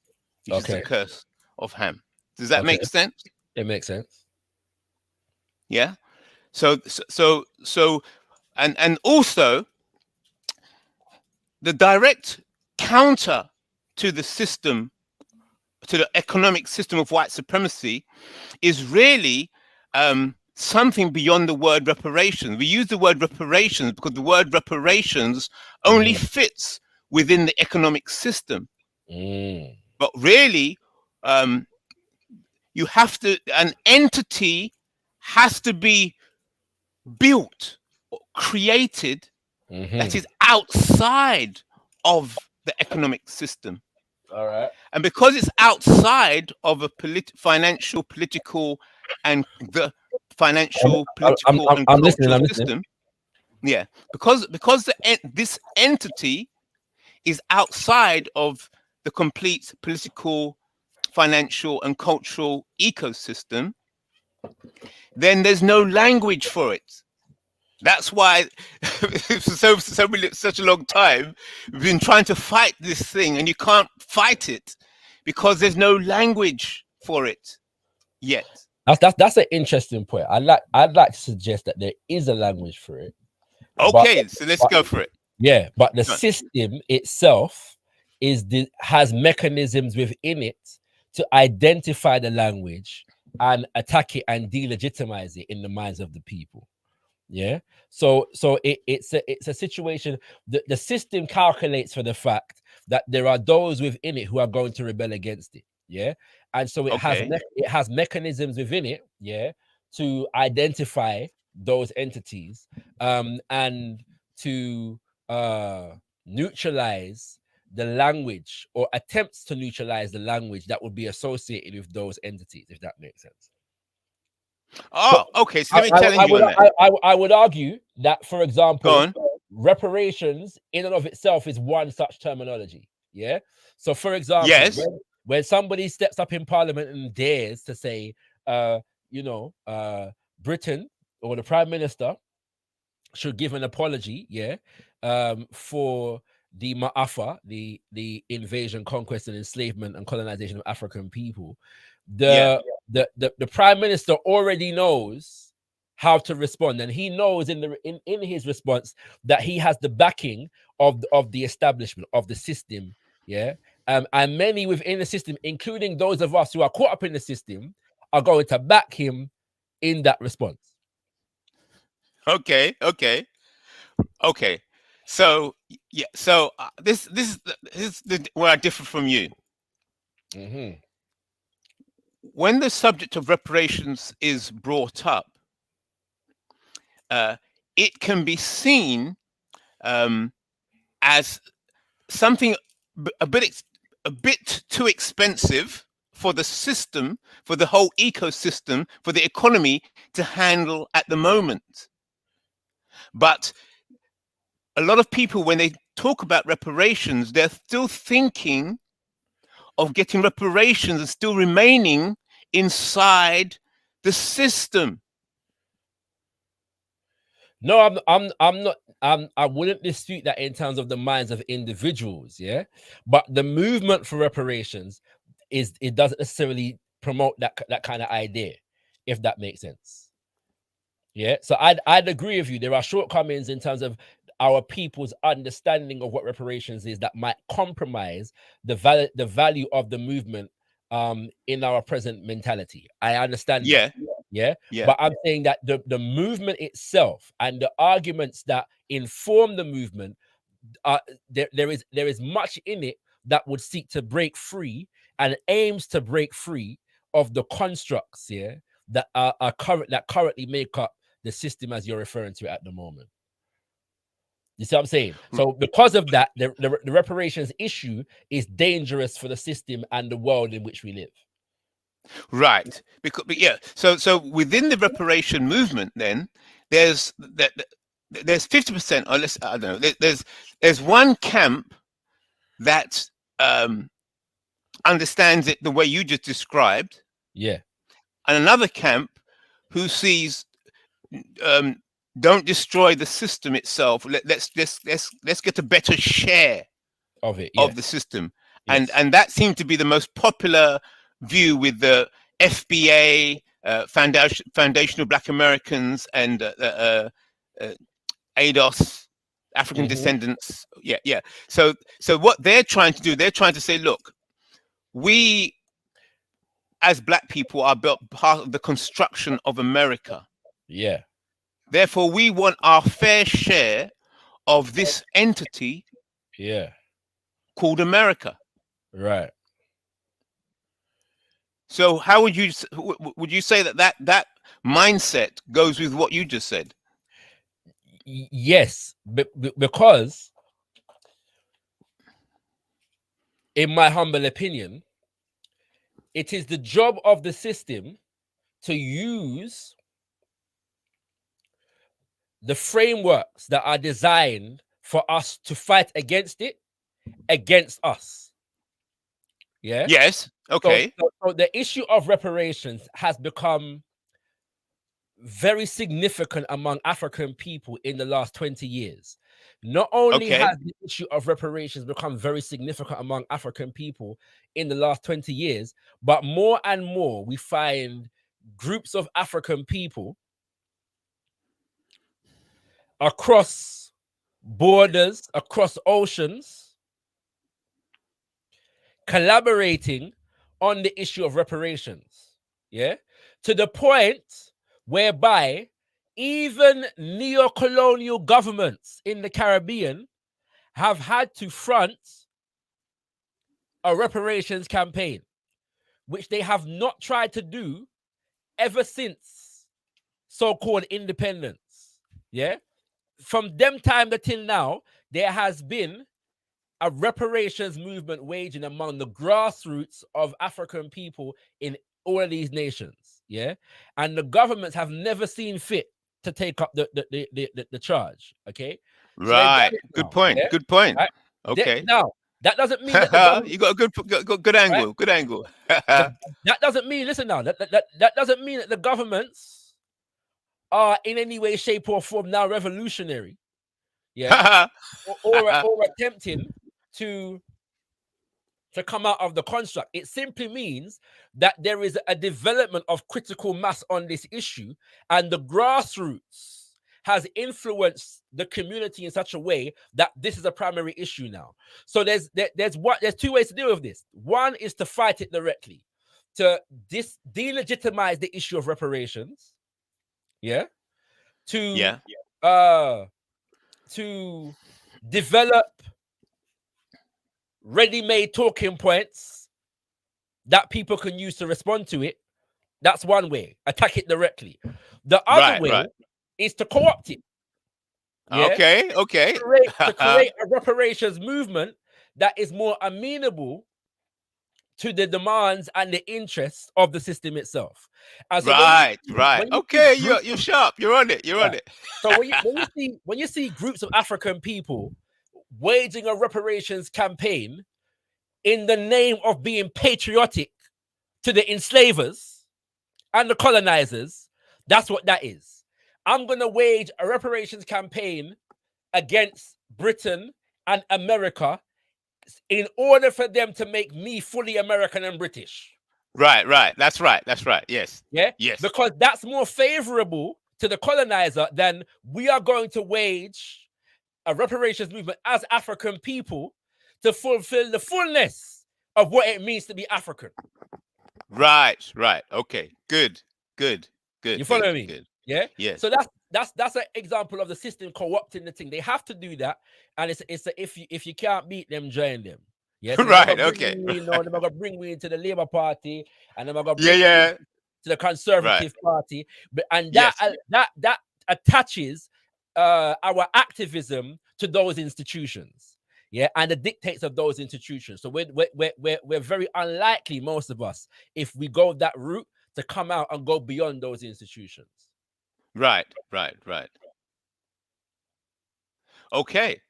S7: which is the curse of Ham. Does that make sense?
S6: It makes sense.
S7: Yeah. So and also the direct counter to the system, to the economic system of white supremacy, is really something beyond the word reparations. We use the word reparations because the word reparations only fits within the economic system. But really, you have to, an entity has to be built or created that is outside of the economic system.
S6: All right.
S7: And because it's outside of a financial, political, and the financial, political, and cultural system, yeah, because this entity is outside of the complete political, financial, and cultural ecosystem, then there's no language for it. That's why for such a long time we've been trying to fight this thing, and you can't fight it because there's no language for it yet.
S6: That's an interesting point. I'd like to suggest that there is a language for it.
S7: Okay, so let's go for it.
S6: Yeah, but the system itself has mechanisms within it to identify the language and attack it and delegitimize it in the minds of the people. Yeah, so it's a situation that the system calculates for the fact that there are those within it who are going to rebel against it. Yeah, and so it has mechanisms within it, yeah, to identify those entities and to neutralize the language, or attempts to neutralize the language that would be associated with those entities, if that makes sense.
S7: Oh, okay. So let me challenge you on that.
S6: I would argue that, for example, reparations in and of itself is one such terminology. Yeah. So, for example, when somebody steps up in Parliament and dares to say, Britain or the Prime Minister should give an apology, for the Ma'afa, the invasion, conquest, and enslavement and colonization of African people, the Prime Minister already knows how to respond, and he knows in his response that he has the backing of the establishment, of the system, and many within the system, including those of us who are caught up in the system, are going to back him in that response.
S7: Okay. So this is where I differ from you. When the subject of reparations is brought up, it can be seen as something a bit too expensive for the system, for the whole ecosystem, for the economy to handle at the moment. But a lot of people, when they talk about reparations, they're still thinking of getting reparations and still remaining inside the system.
S6: No, I'm not. I wouldn't dispute that in terms of the minds of individuals, yeah. But the movement for reparations it doesn't necessarily promote that kind of idea, if that makes sense. Yeah. So I'd agree with you. There are shortcomings in terms of our people's understanding of what reparations is that might compromise the value of the movement in our present mentality. I understand that. Yeah. But I'm saying that the movement itself and the arguments that inform the movement, there is much in it that would seek to break free and aims to break free of the constructs, yeah, that are currently make up the system as you're referring to at the moment. You see what I'm saying? So because of that, the reparations issue is dangerous for the system and the world in which we live.
S7: Right. Because So within the reparation movement, then there's 50%, or less. I don't know. There's one camp that understands it the way you just described.
S6: Yeah.
S7: And another camp who sees don't destroy the system itself. Let's get a better share
S6: of it,
S7: of the system. Yes. And that seemed to be the most popular view with the FBA, Foundation of Black Americans, and ADOS, African Descendants. Yeah. So what they're trying to do, they're trying to say, look, we as Black people are built part of the construction of America.
S6: Yeah.
S7: Therefore, we want our fair share of this entity.
S6: Yeah.
S7: Called America.
S6: Right.
S7: So how would you say that mindset goes with what you just said?
S6: Yes, because in my humble opinion, it is the job of the system to use the frameworks that are designed for us to fight against it, against us. Yeah.
S7: Yes. Okay.
S6: So the issue of reparations has become very significant among African people in the last 20 years. Not only has the issue of reparations become very significant among African people in the last 20 years, but more and more we find groups of African people across borders, across oceans, collaborating on the issue of reparations, yeah, to the point whereby even neo-colonial governments in the Caribbean have had to front a reparations campaign, which they have not tried to do ever since so-called independence. Yeah, from them time till now, there has been a reparations movement waging among the grassroots of African people in all of these nations. Yeah, and the governments have never seen fit to take up the charge. Okay,
S7: right. So good point. Yeah? Good point. Right? Okay.
S6: Now that doesn't mean that
S7: you got a good angle. Right? Good angle.
S6: That doesn't mean. Listen now. That doesn't mean that the governments are in any way, shape, or form now revolutionary. Yeah, or attempting to come out of the construct. It simply means that there is a development of critical mass on this issue, and the grassroots has influenced the community in such a way that this is a primary issue now. So there's two ways to deal with this. One is to fight it directly, to delegitimize the issue of reparations. Yeah. To develop ready-made talking points that people can use to respond to it. That's one way. Attack it directly. The other way is to co-opt it.
S7: Yeah? Okay.
S6: To create a reparations movement that is more amenable to the demands and the interests of the system itself. And so
S7: Right.
S6: when you see
S7: Okay,
S6: groups
S7: you're sharp. You're on it. You're on it.
S6: So when you see groups of African people waging a reparations campaign in the name of being patriotic to the enslavers and the colonizers, that's what that is. I'm going to wage a reparations campaign against Britain and America in order for them to make me fully American and British.
S7: Right. That's right. Yes.
S6: Yeah.
S7: Yes.
S6: Because that's more favorable to the colonizer than we are going to wage a reparations movement as African people to fulfill the fullness of what it means to be African.
S7: Right. Okay. Good.
S6: You follow me?
S7: Good.
S6: Yeah.
S7: Yes.
S6: So that's an example of the system co-opting the thing. They have to do that, and if you can't beat them, join them. Yeah. So
S7: Right. Okay.
S6: They're gonna bring me into the Labour Party, and they're gonna bring me
S7: Yeah.
S6: to the Conservative Party, and that attaches our activism to those institutions. Yeah, and the dictates of those institutions. So we're very unlikely, most of us, if we go that route, to come out and go beyond those institutions.
S7: Right. Okay.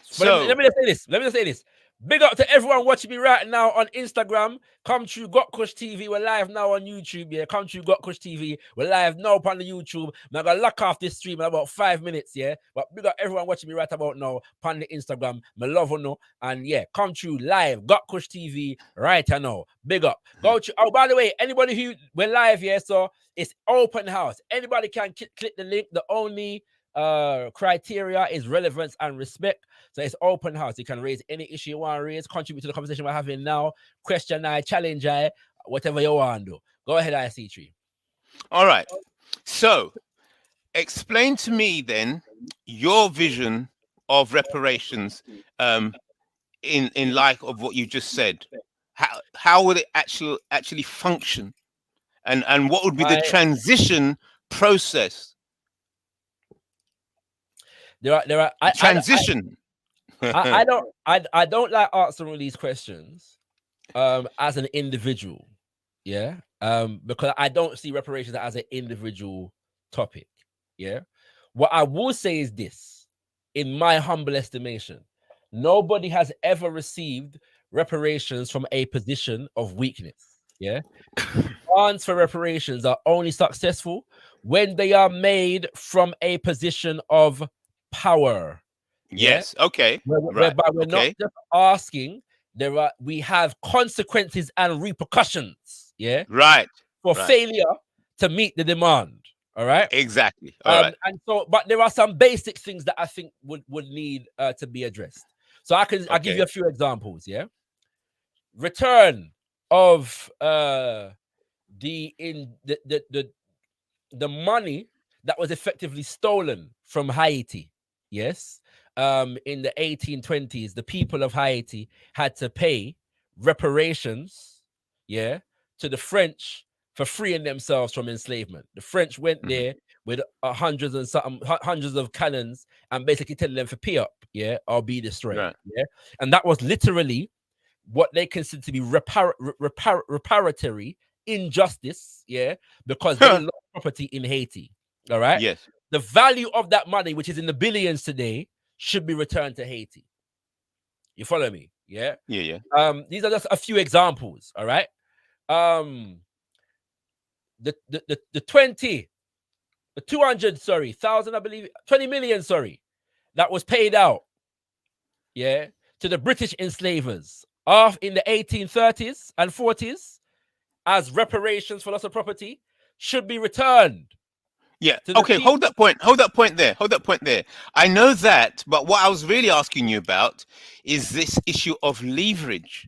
S6: So let me just say this. Big up to everyone watching me right now on Instagram. Come through gotkushTV. We're live now on YouTube. Yeah, come through gotkushTV. We're live now on the YouTube. I'm gonna lock off this stream in about 5 minutes. Yeah, but big up everyone watching me right about now on the Instagram. My love or no, and yeah, come through live gotkushTV right now. Big up. Go to. Oh, by the way, anybody who we're live here, so it's open house. Anybody can click the link. The only criteria is relevance and respect. So it's open house. You can raise any issue you want to raise, contribute to the conversation we're having now, question I, challenge I, whatever you want to do. Go ahead, IC3.
S7: All right. So explain to me then your vision of reparations in light of what you just said. How would it actually function? And what would be the transition process? Transition.
S6: I don't like answering these questions as an individual, yeah, because I don't see reparations as an individual topic. Yeah, what I will say is this: in my humble estimation, nobody has ever received reparations from a position of weakness. Yeah, plans for reparations are only successful when they are made from a position of power.
S7: Yes. Yeah? Okay.
S6: Whereby we're not just asking. We have consequences and repercussions. Yeah.
S7: Right.
S6: For failure to meet the demand. All right.
S7: Exactly. All right.
S6: And so, but there are some basic things that I think would need to be addressed. So I'll give you a few examples. Yeah. Return of the money that was effectively stolen from Haiti. Yes. In the 1820s, the people of Haiti had to pay reparations, yeah, to the French for freeing themselves from enslavement. The French went there with hundreds of cannons and basically telling them to pay up, yeah, or be destroyed. Right. Yeah, and that was literally what they considered to be reparatory injustice, yeah, because they lost property in Haiti. All right.
S7: Yes.
S6: The value of that money, which is in the billions today, should be returned to Haiti. You follow me? Yeah.
S7: Yeah.
S6: These are just a few examples. All right. The 200,000, I believe, 20 million, that was paid out. Yeah, to the British enslavers in the 1830s and 40s as reparations for loss of property should be returned.
S7: Yeah. Okay. Hold that point there. I know that, but what I was really asking you about is this issue of leverage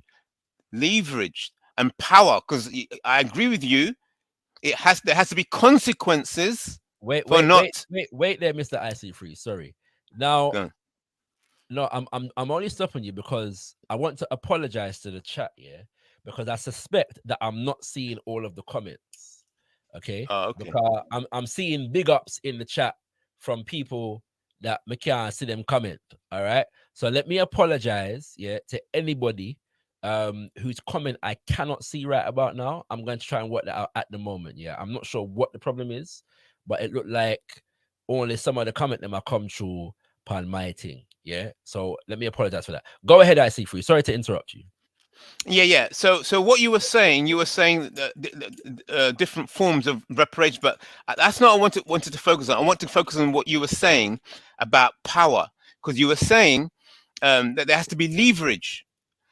S7: and power. Because I agree with you. There has to be consequences.
S6: Wait there, Mr. IC3. Sorry. Now, no, I'm only stopping you because I want to apologize to the chat. Yeah, because I suspect that I'm not seeing all of the comments. Okay. Because I'm seeing big ups in the chat from people that I can't see them comment. All right. So let me apologize, yeah, to anybody whose comment I cannot see right about now. I'm going to try and work that out at the moment. Yeah, I'm not sure what the problem is, but it looked like only some of the comment them are come through upon my thing. Yeah, so let me apologize for that. Go ahead, IC3. Sorry to interrupt you.
S7: Yeah. So what you were saying the different forms of reparation, but that's not what I wanted to focus on. I want to focus on what you were saying about power, because you were saying that there has to be leverage.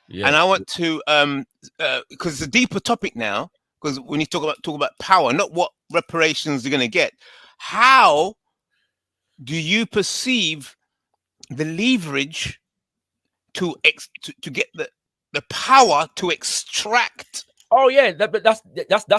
S6: Yeah.
S7: And I want to because it's a deeper topic now, because when you talk about power, not what reparations you're going to get, how do you perceive the leverage to get the power to extract?
S6: Oh yeah, but that's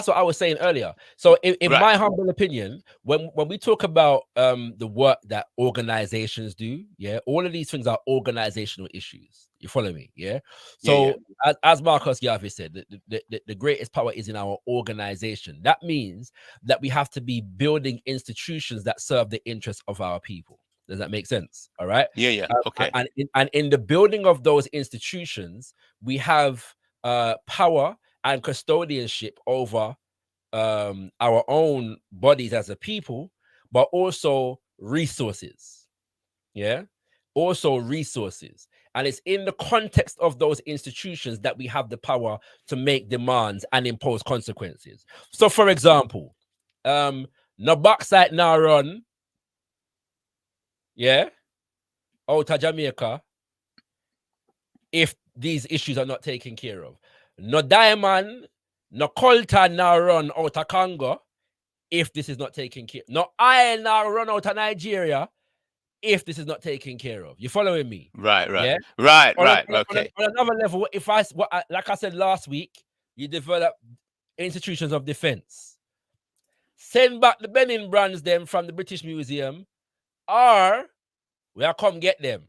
S6: what I was saying earlier. So in
S7: Right.
S6: my humble opinion, when we talk about the work that organizations do, yeah, all of these things are organizational issues. You follow me? Yeah. So as Marcus Garvey said, the greatest power is in our organization. That means that we have to be building institutions that serve the interests of our people. Does that make sense? All right.
S7: Yeah. Okay.
S6: And in the building of those institutions, we have power and custodianship over our own bodies as a people, but also resources. Yeah, also resources. And it's in the context of those institutions that we have the power to make demands and impose consequences. So, for example, no bauxite now run, yeah, out of Jamaica, if these issues are not taken care of. No diamond, no coltan now run out of Congo if this is not taken care of. No iron now run out of Nigeria if this is not taken care of. You following me?
S7: Right.
S6: Yeah?
S7: Okay.
S6: On another level, like I said last week, you develop institutions of defense. Send back the Benin brands them from the British Museum, or we'll come get them.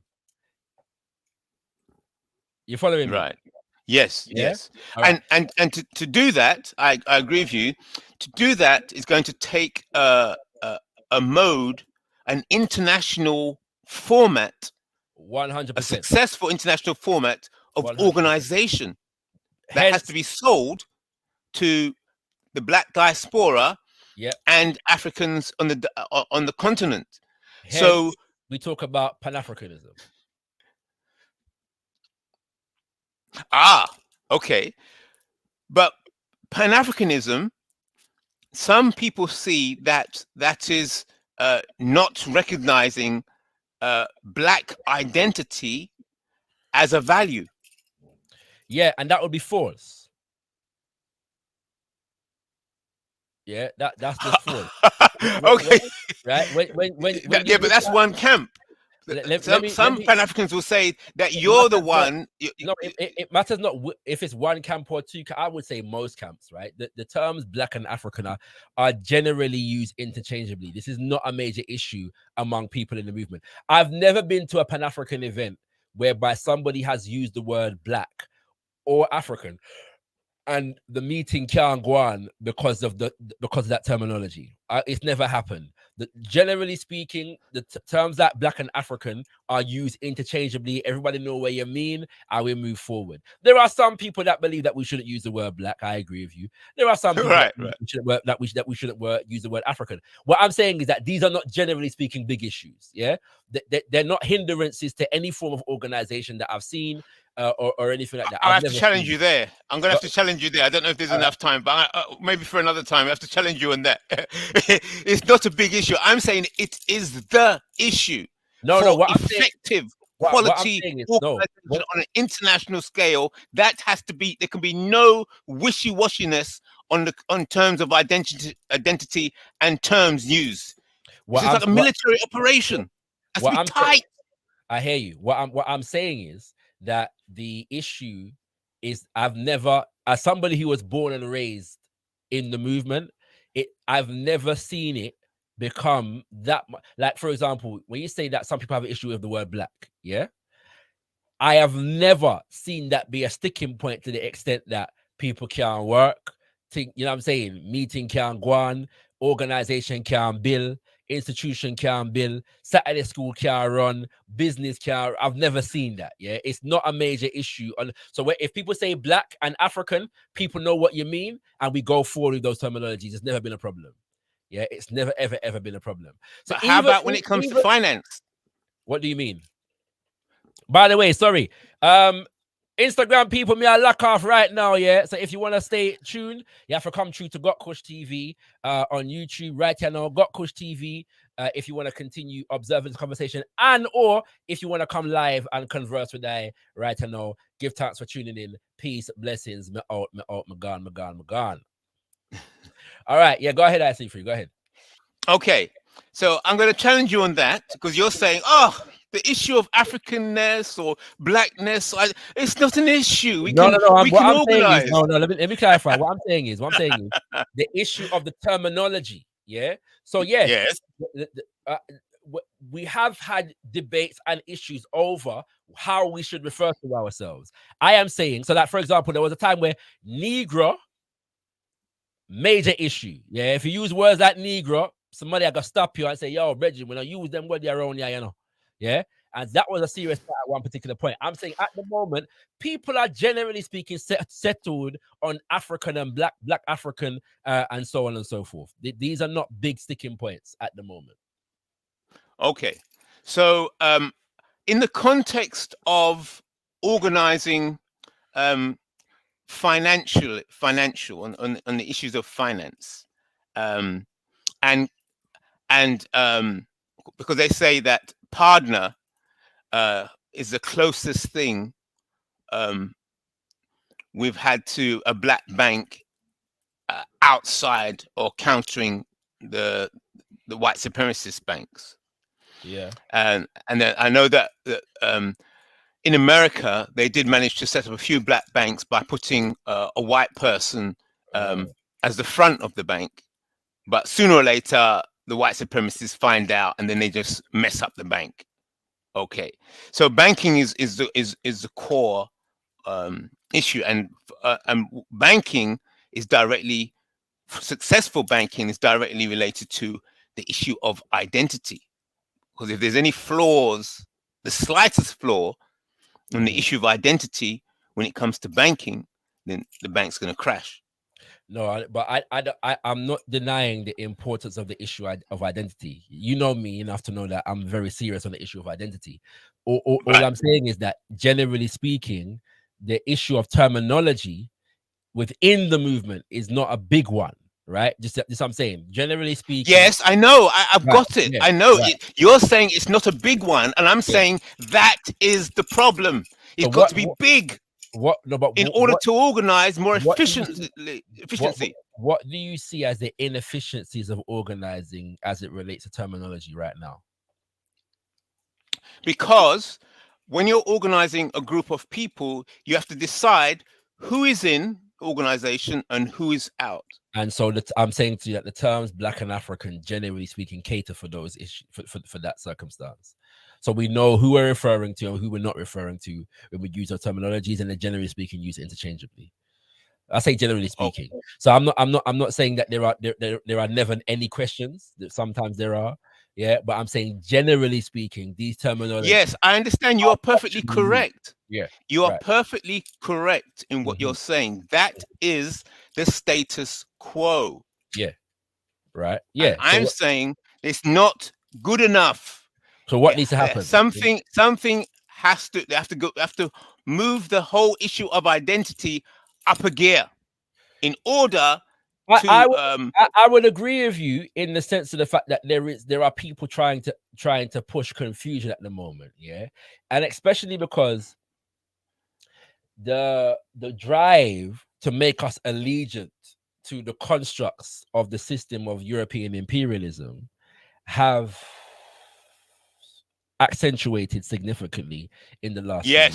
S6: You following me?
S7: Right. Yes.
S6: Yeah?
S7: Yes.
S6: Right.
S7: And to do that, I agree with you. To do that is going to take a mode, an international format,
S6: 100%.
S7: a successful international format of
S6: 100%.
S7: organization that has to be sold to the Black diaspora and Africans on the continent.
S6: Hence,
S7: so
S6: we talk about Pan-Africanism.
S7: Okay. But Pan-Africanism, some people see that is not recognizing Black identity as a value.
S6: Yeah, and that would be false. Yeah, that's just false.
S7: Okay.
S6: Right? When
S7: but that's one camp. Some Pan-Africans will say that you're the one.
S6: It matters not if it's one camp or two. I would say most camps, right? The terms Black and African are generally used interchangeably. This is not a major issue among people in the movement. I've never been to a Pan-African event whereby somebody has used the word Black or African, and the meeting can't go on because of that terminology. It's never happened. Generally speaking, the terms like Black and African are used interchangeably. Everybody know what you mean, and we move forward. There are some people that believe that we shouldn't use the word Black. I agree with you. There are some people that we shouldn't use the word African. What I'm saying is that these are not, generally speaking, big issues. Yeah, they're not hindrances to any form of organization that I've seen. Or anything like that.
S7: I have to challenge you there. I'm going to have to challenge you there. I don't know if there's enough time, but maybe for another time, I have to challenge you on that. It's not a big issue. I'm saying it is the issue.
S6: What
S7: effective quality organization on an international scale, that has to be. There can be no wishy-washiness on terms of identity and terms used. It's like a military operation. It has to be tight.
S6: I hear you. What I'm saying is that the issue is, I've never, as somebody who was born and raised in the movement, I've never seen it become that much. Like, for example, when you say that some people have an issue with the word Black, yeah, I have never seen that be a sticking point to the extent that people can't work, you know what I'm saying, meeting can't go on, organization can't build, institution can't build, Saturday school can't run, business can't. I've never seen that. Yeah, it's not a major issue. So if people say black and African, people know what you mean, and we go forward with those terminologies. It's never been a problem. Yeah, it's never ever been a problem. So
S7: but how about when it comes to finance?
S6: What do you mean? By the way, sorry. Instagram people, me I lock off right now, yeah. So if you want to stay tuned, you have to come through to gotkushTV on YouTube right here now, gotkushTV. If you want to continue observing the conversation, and or if you want to come live and converse with I right here now, give thanks for tuning in. Peace, blessings. Me out, me gone. All right, yeah, go ahead, I see free. Go ahead.
S7: Okay, so I'm going to challenge you on that because you're saying, oh, the issue of Africanness or blackness, it's not an issue. We can organize.
S6: Let me clarify. What I'm saying is the issue of the terminology. Yeah. So yes. We have had debates and issues over how we should refer to ourselves. I am saying so that, for example, there was a time where Negro, major issue. Yeah. If you use words like Negro, somebody I got stop you and say, yo, Reggie, when I use them words around here, you know. Yeah. And that was a serious part at one particular point. I'm saying at the moment, people are generally speaking settled on African and black African and so on and so forth. These are not big sticking points at the moment. Okay.
S7: So in the context of organizing financial on the issues of finance, and because they say that partner is the closest thing we've had to a black bank outside or countering the white supremacist banks.
S6: Yeah,
S7: and then I know that in America they did manage to set up a few black banks by putting a white person as the front of the bank, but sooner or later the white supremacists find out and then they just mess up the bank. Okay, so banking is the core issue, and banking is directly, successful banking is directly related to the issue of identity. Because if there's any flaws, the slightest flaw in the issue of identity when it comes to banking, then the bank's going to crash.
S6: No, but I'm not denying the importance of the issue of identity. You know me enough to know that I'm very serious on the issue of identity. All I'm saying is that, generally speaking, the issue of terminology within the movement is not a big one, right? Just I'm saying, generally speaking.
S7: Yes, I know. I've got it. Yeah, I know. Right. You're saying it's not a big one, and I'm saying that is the problem. It's got to be big. In order to organize more efficiency.
S6: What do you see as the inefficiencies of organizing as it relates to terminology right now?
S7: Because when you're organizing a group of people, you have to decide who is in organization and who is out.
S6: And so I'm saying to you that the terms black and African, generally speaking, cater for those issues, for that circumstance. So we know who we're referring to and who we're not referring to when we use our terminologies, and then generally speaking, use it interchangeably. I say generally speaking. Okay. So I'm not saying that there are never any questions. Sometimes there are, yeah. But I'm saying generally speaking, these terminologies.
S7: Yes, I understand. You are perfectly correct.
S6: Yeah,
S7: you are perfectly correct in what you're saying. That is the status quo.
S6: Yeah, right. Yeah,
S7: and I'm saying it's not good enough.
S6: So what needs to happen?
S7: Something has to. They have to move the whole issue of identity up a gear in order to.
S6: I would agree with you in the sense of the fact that there are people trying to push confusion at the moment, yeah, and especially because the drive to make us allegiant to the constructs of the system of European imperialism have accentuated significantly in the last year,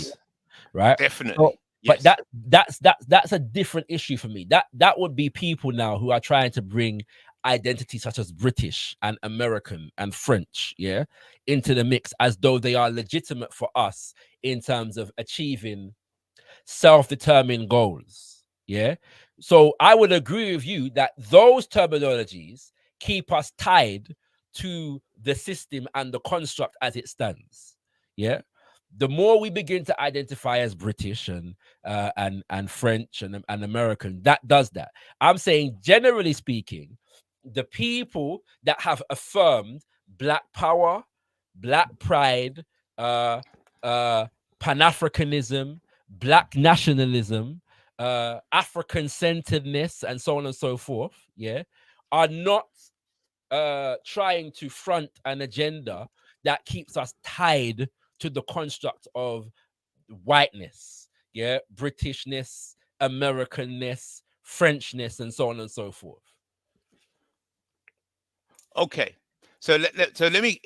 S6: right?
S7: Definitely.
S6: So, yes. But that's a different issue for me. That would be people now who are trying to bring identities such as British and American and French, yeah, into the mix as though they are legitimate for us in terms of achieving self-determined goals, yeah. So I would agree with you that those terminologies keep us tied to the system and the construct as it stands. Yeah. The more we begin to identify as British and French and American, that does that. I'm saying, generally speaking, the people that have affirmed Black power, Black pride, Pan-Africanism, Black nationalism, African-centeredness, and so on and so forth, yeah, are not trying to front an agenda that keeps us tied to the construct of whiteness, yeah, Britishness, Americanness, Frenchness, and so on and so forth.
S7: Okay, so let me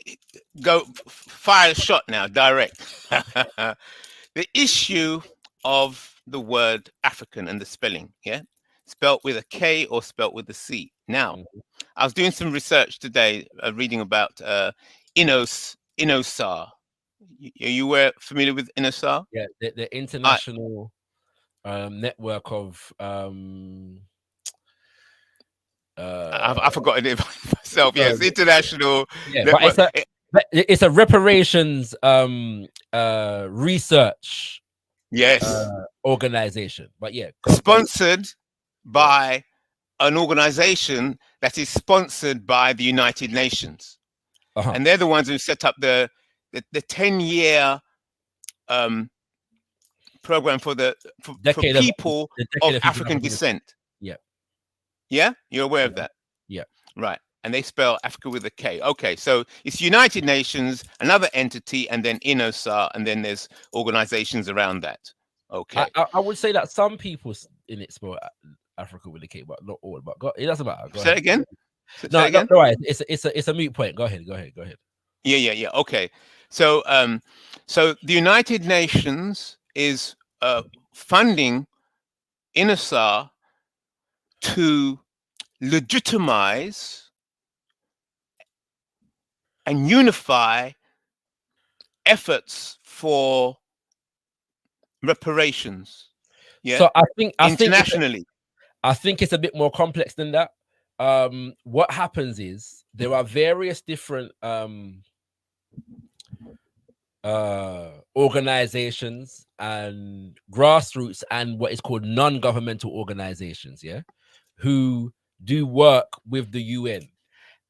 S7: go fire a shot now, direct. The issue of the word African and the spelling, yeah, spelt with a K or spelt with a C. Now, I was doing some research today, reading about INOSAR. You were familiar with INOSAR?
S6: Yeah, the international network of
S7: I forgot it myself. Yes, international.
S6: Yeah,
S7: network.
S6: but it's a reparations research organization. But yeah,
S7: sponsored by an organization that is sponsored by the United Nations, and they're the ones who set up the 10-year program for people of African descent. Yeah, you're aware of that?
S6: Yeah.
S7: Right. And they spell Africa with a K. Okay, so it's United Nations, another entity, and then INOSAR, and then there's organizations around that. Okay.
S6: I would say that some people in it spell Africa with a K, but not all. But it doesn't matter.
S7: Say it again.
S6: No, it's a moot point. Go ahead.
S7: Yeah. Okay. So so the United Nations is funding INOSAR to legitimize and unify efforts for reparations. Yeah.
S6: So I think
S7: internationally,
S6: I think it's a bit more complex than that. What happens is there are various different organizations and grassroots and what is called non-governmental organizations, yeah, who do work with the UN,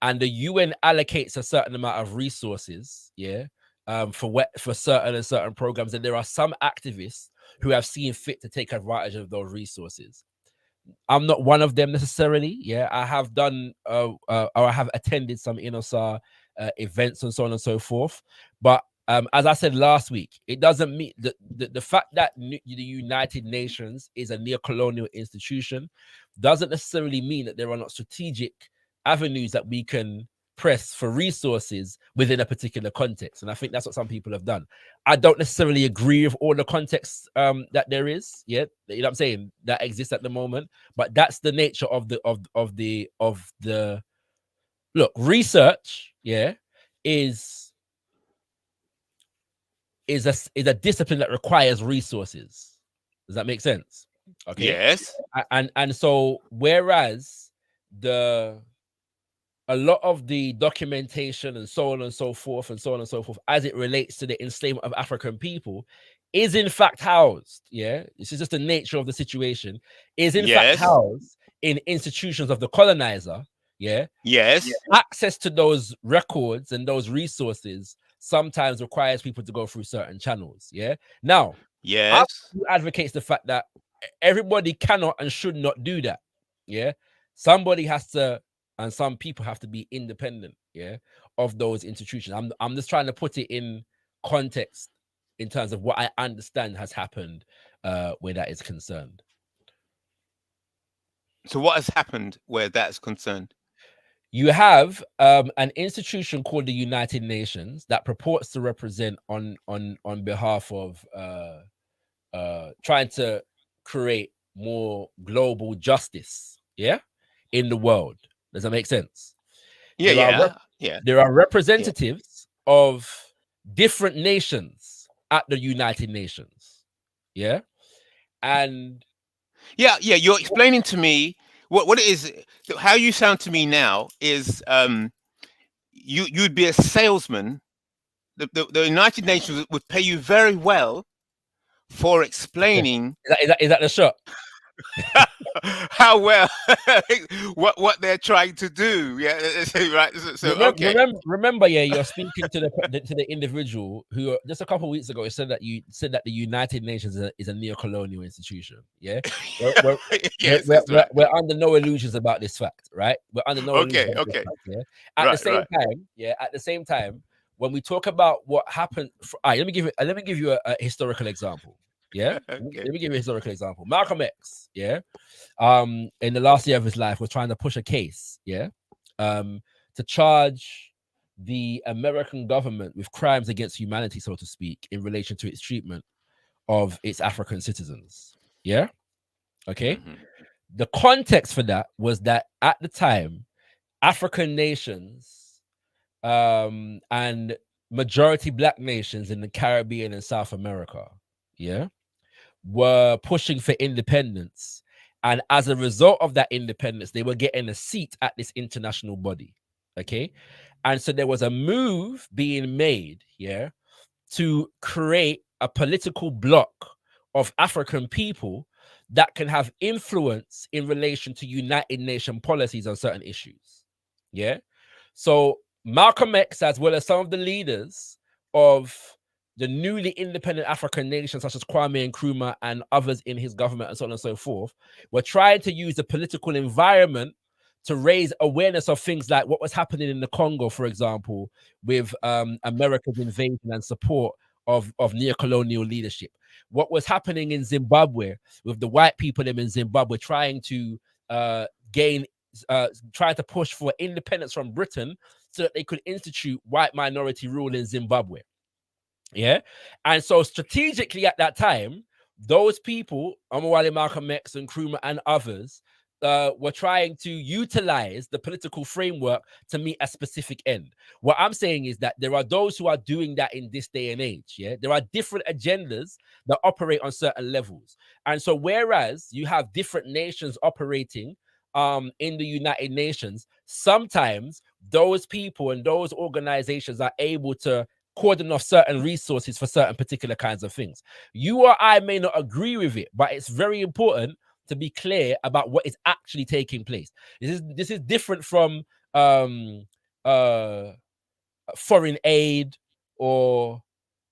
S6: and the UN allocates a certain amount of resources, yeah, for certain programs, and there are some activists who have seen fit to take advantage of those resources. I'm not one of them necessarily. Yeah, I have done or I have attended some INOSAR events and so on and so forth. But as I said last week, it doesn't mean the fact that the United Nations is a neo-colonial institution doesn't necessarily mean that there are not strategic avenues that we can press for resources within a particular context. And I think that's what some people have done. I don't necessarily agree with all the contexts that there is, yeah, you know what I'm saying, that exists at the moment, but that's the nature of the look, research, yeah, is a discipline that requires resources. Does that make sense? Okay.
S7: Yes.
S6: And so whereas a lot of the documentation and so on and so forth as it relates to the enslavement of African people is in fact housed, yeah, this is just the nature of the situation, is in fact housed in institutions of the colonizer, yeah.
S7: Yes.
S6: Access to those records and those resources sometimes requires people to go through certain channels, yeah. Now,
S7: yes,
S6: advocates the fact that everybody cannot and should not do that, yeah. Somebody has to, and some people have to be independent, yeah, of those institutions. I'm just trying to put it in context in terms of what I understand has happened where that is concerned.
S7: So what has happened where that is concerned?
S6: You have an institution called the United Nations that purports to represent on behalf of trying to create more global justice, yeah, in the world. Does that make sense?
S7: Yeah.
S6: There are representatives of different nations at the United Nations, yeah, and
S7: yeah. You're explaining to me what it is. How you sound to me now is you'd be a salesman. The United Nations would pay you very well for explaining
S6: Is that the shot?
S7: how well what they're trying to do. Yeah, right. So okay.
S6: Remember, yeah, you're speaking to the individual who just a couple of weeks ago said that the United Nations is a neo-colonial institution. Yeah,
S7: Yes, that's right.
S6: we're under no illusions about this fact, right? We're under no illusions about
S7: Okay.
S6: this fact, yeah. At the same time, when we talk about what happened, let me give you a historical example. Yeah,
S7: Okay.
S6: let me give you a historical example. Malcolm X, yeah, in the last year of his life was trying to push a case, yeah, to charge the American government with crimes against humanity, so to speak, in relation to its treatment of its African citizens. Yeah, okay.
S7: Mm-hmm.
S6: The context for that was that at the time, African nations and majority black nations in the Caribbean and South America, yeah, were pushing for independence. And as a result of that independence, they were getting a seat at this international body. Okay. And so there was a move being made, yeah, to create a political bloc of African people that can have influence in relation to United Nations policies on certain issues. Yeah. So Malcolm X, as well as some of the leaders of the newly independent African nations, such as Kwame Nkrumah and others in his government and so on and so forth, were trying to use the political environment to raise awareness of things like what was happening in the Congo, for example, with America's invasion and support of neo-colonial leadership. What was happening in Zimbabwe with the white people in Zimbabwe trying to trying to push for independence from Britain so that they could institute white minority rule in Zimbabwe. Yeah. And so strategically at that time, those people, Omowale, Malcolm X and Nkrumah and others, were trying to utilize the political framework to meet a specific end. What I'm saying is that there are those who are doing that in this day and age. Yeah, there are different agendas that operate on certain levels. And so whereas you have different nations operating in the United Nations, sometimes those people and those organizations are able to cordon off certain resources for certain particular kinds of things. You or I may not agree with it, but it's very important to be clear about what is actually taking place. This is different from foreign aid or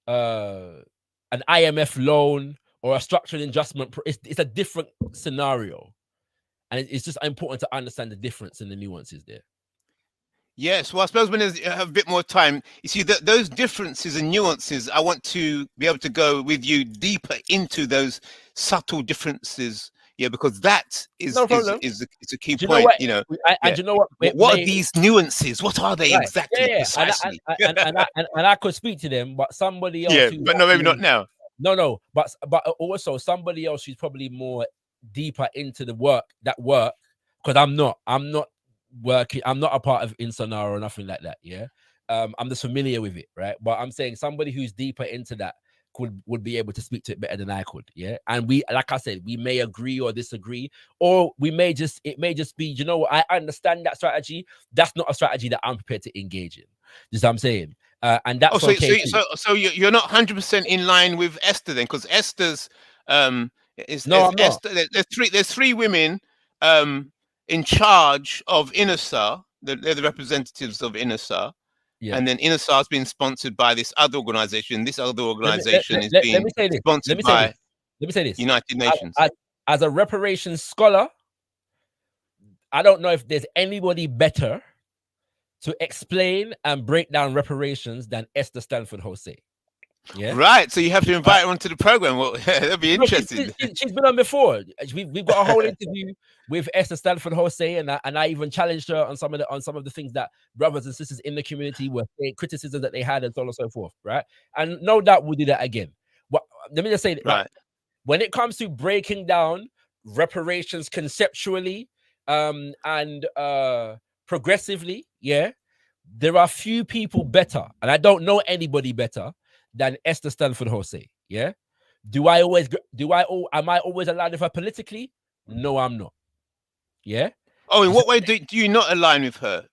S6: an IMF loan or a structural adjustment. It's a different scenario, and it's just important to understand the difference and the nuances there.
S7: Yes, well, I suppose when you have a bit more time, you see that those differences and nuances, I want to be able to go with you deeper into those subtle differences. Yeah, because that is a key point.
S6: You know
S7: what are these nuances? What are they exactly?
S6: Yeah.
S7: Precisely.
S6: And I could speak to them, but somebody else.
S7: Yeah, but no, maybe not now.
S6: No, but also somebody else who's probably more deeper into the work, because I'm not working. I'm not a part of Insonara or nothing like that. Yeah, I'm just familiar with it, right? But I'm saying somebody who's deeper into that would be able to speak to it better than I could. Yeah, and we, like I said, we may agree or disagree, or it may just be, you know what, I understand that strategy. That's not a strategy that I'm prepared to engage in. Just what I'm saying. And that's
S7: so you're not 100% in line with Esther then, because Esther's
S6: I'm not.
S7: There's three women in charge of INASAR. They're the representatives of INASAR. Yeah. And then INASAR has been sponsored by this other organization. This other organization is being sponsored by United Nations.
S6: As a reparations scholar, I don't know if there's anybody better to explain and break down reparations than Esther Stanford Jose. Yeah.
S7: Right. So you have to invite her onto the program. Well, that'll be interesting.
S6: She's been on before. We've got a whole interview with Esther Stanford Jose, and I even challenged her on some of the things that brothers and sisters in the community were saying, criticisms that they had, and so on and so forth. Right. And no doubt we'll do that again. But let me just say that, right, when it comes to breaking down reparations conceptually and progressively, yeah, there are few people better, and I don't know anybody better than Esther Stanford Jose. Yeah. Am I always aligned with her politically? No, I'm not. Yeah.
S7: Oh, in what way do you not align with her?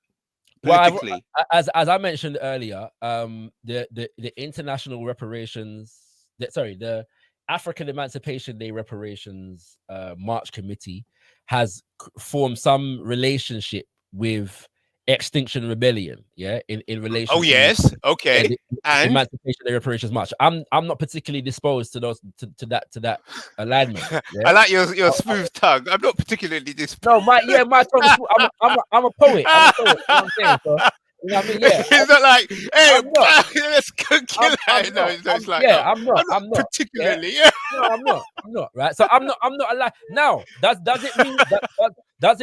S7: politically?
S6: Well, as I mentioned earlier, the international reparations, the African Emancipation Day reparations March Committee has formed some relationship with Extinction Rebellion, in relation
S7: Oh
S6: to
S7: yes, okay.
S6: the
S7: And
S6: Emancipation Day reparations march. I'm not particularly disposed to that alignment.
S7: I like your smooth tongue. I'm not particularly disposed.
S6: No, my tongue is. I'm a poet. I'm a poet. You know what I'm saying? So, you know what I mean? Yeah.
S7: It's not like, hey,
S6: I'm not.
S7: let's kill
S6: I'm
S7: it. No,
S6: not.
S7: it's like,
S6: Yeah,
S7: no,
S6: I'm not.
S7: I'm not
S6: Yeah.
S7: particularly.
S6: No, I'm not. Right. So I'm not alive. Now, does it mean does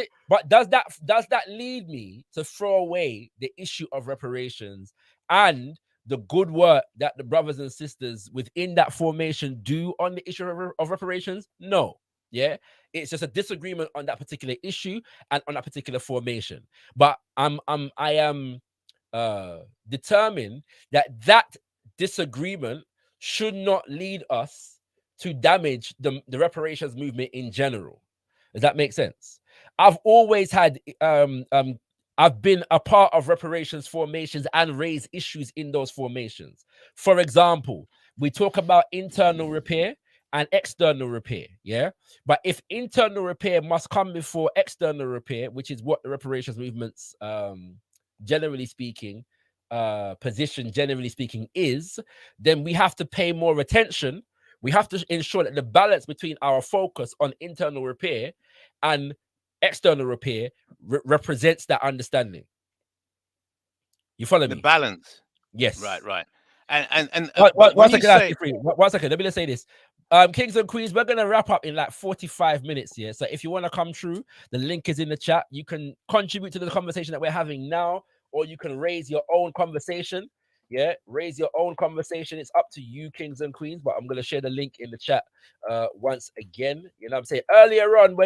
S6: that lead me to throw away the issue of reparations and the good work that the brothers and sisters within that formation do on the issue of reparations? No. Yeah, it's just a disagreement on that particular issue and on that particular formation. But I am determined that disagreement should not lead us to damage the reparations movement in general. Does that make sense? I've always had I've been a part of reparations formations and raised issues in those formations. For example, we talk about internal repair and external repair, but if internal repair must come before external repair, which is what the reparations movements generally speaking position generally speaking is, then we have to pay more attention. We have to ensure that the balance between our focus on internal repair and external repair represents that understanding. You follow me?
S7: The balance.
S6: Yes.
S7: Right. And
S6: one second. Let me just say this. Kings and Queens, we're gonna wrap up in like 45 minutes here. So if you want to come through, the link is in the chat. You can contribute to the conversation that we're having now, or you can raise your own conversation. Raise your own conversation. It's up to you, Kings and Queens. But I'm gonna share the link in the chat once again. You know what I'm saying? Earlier on,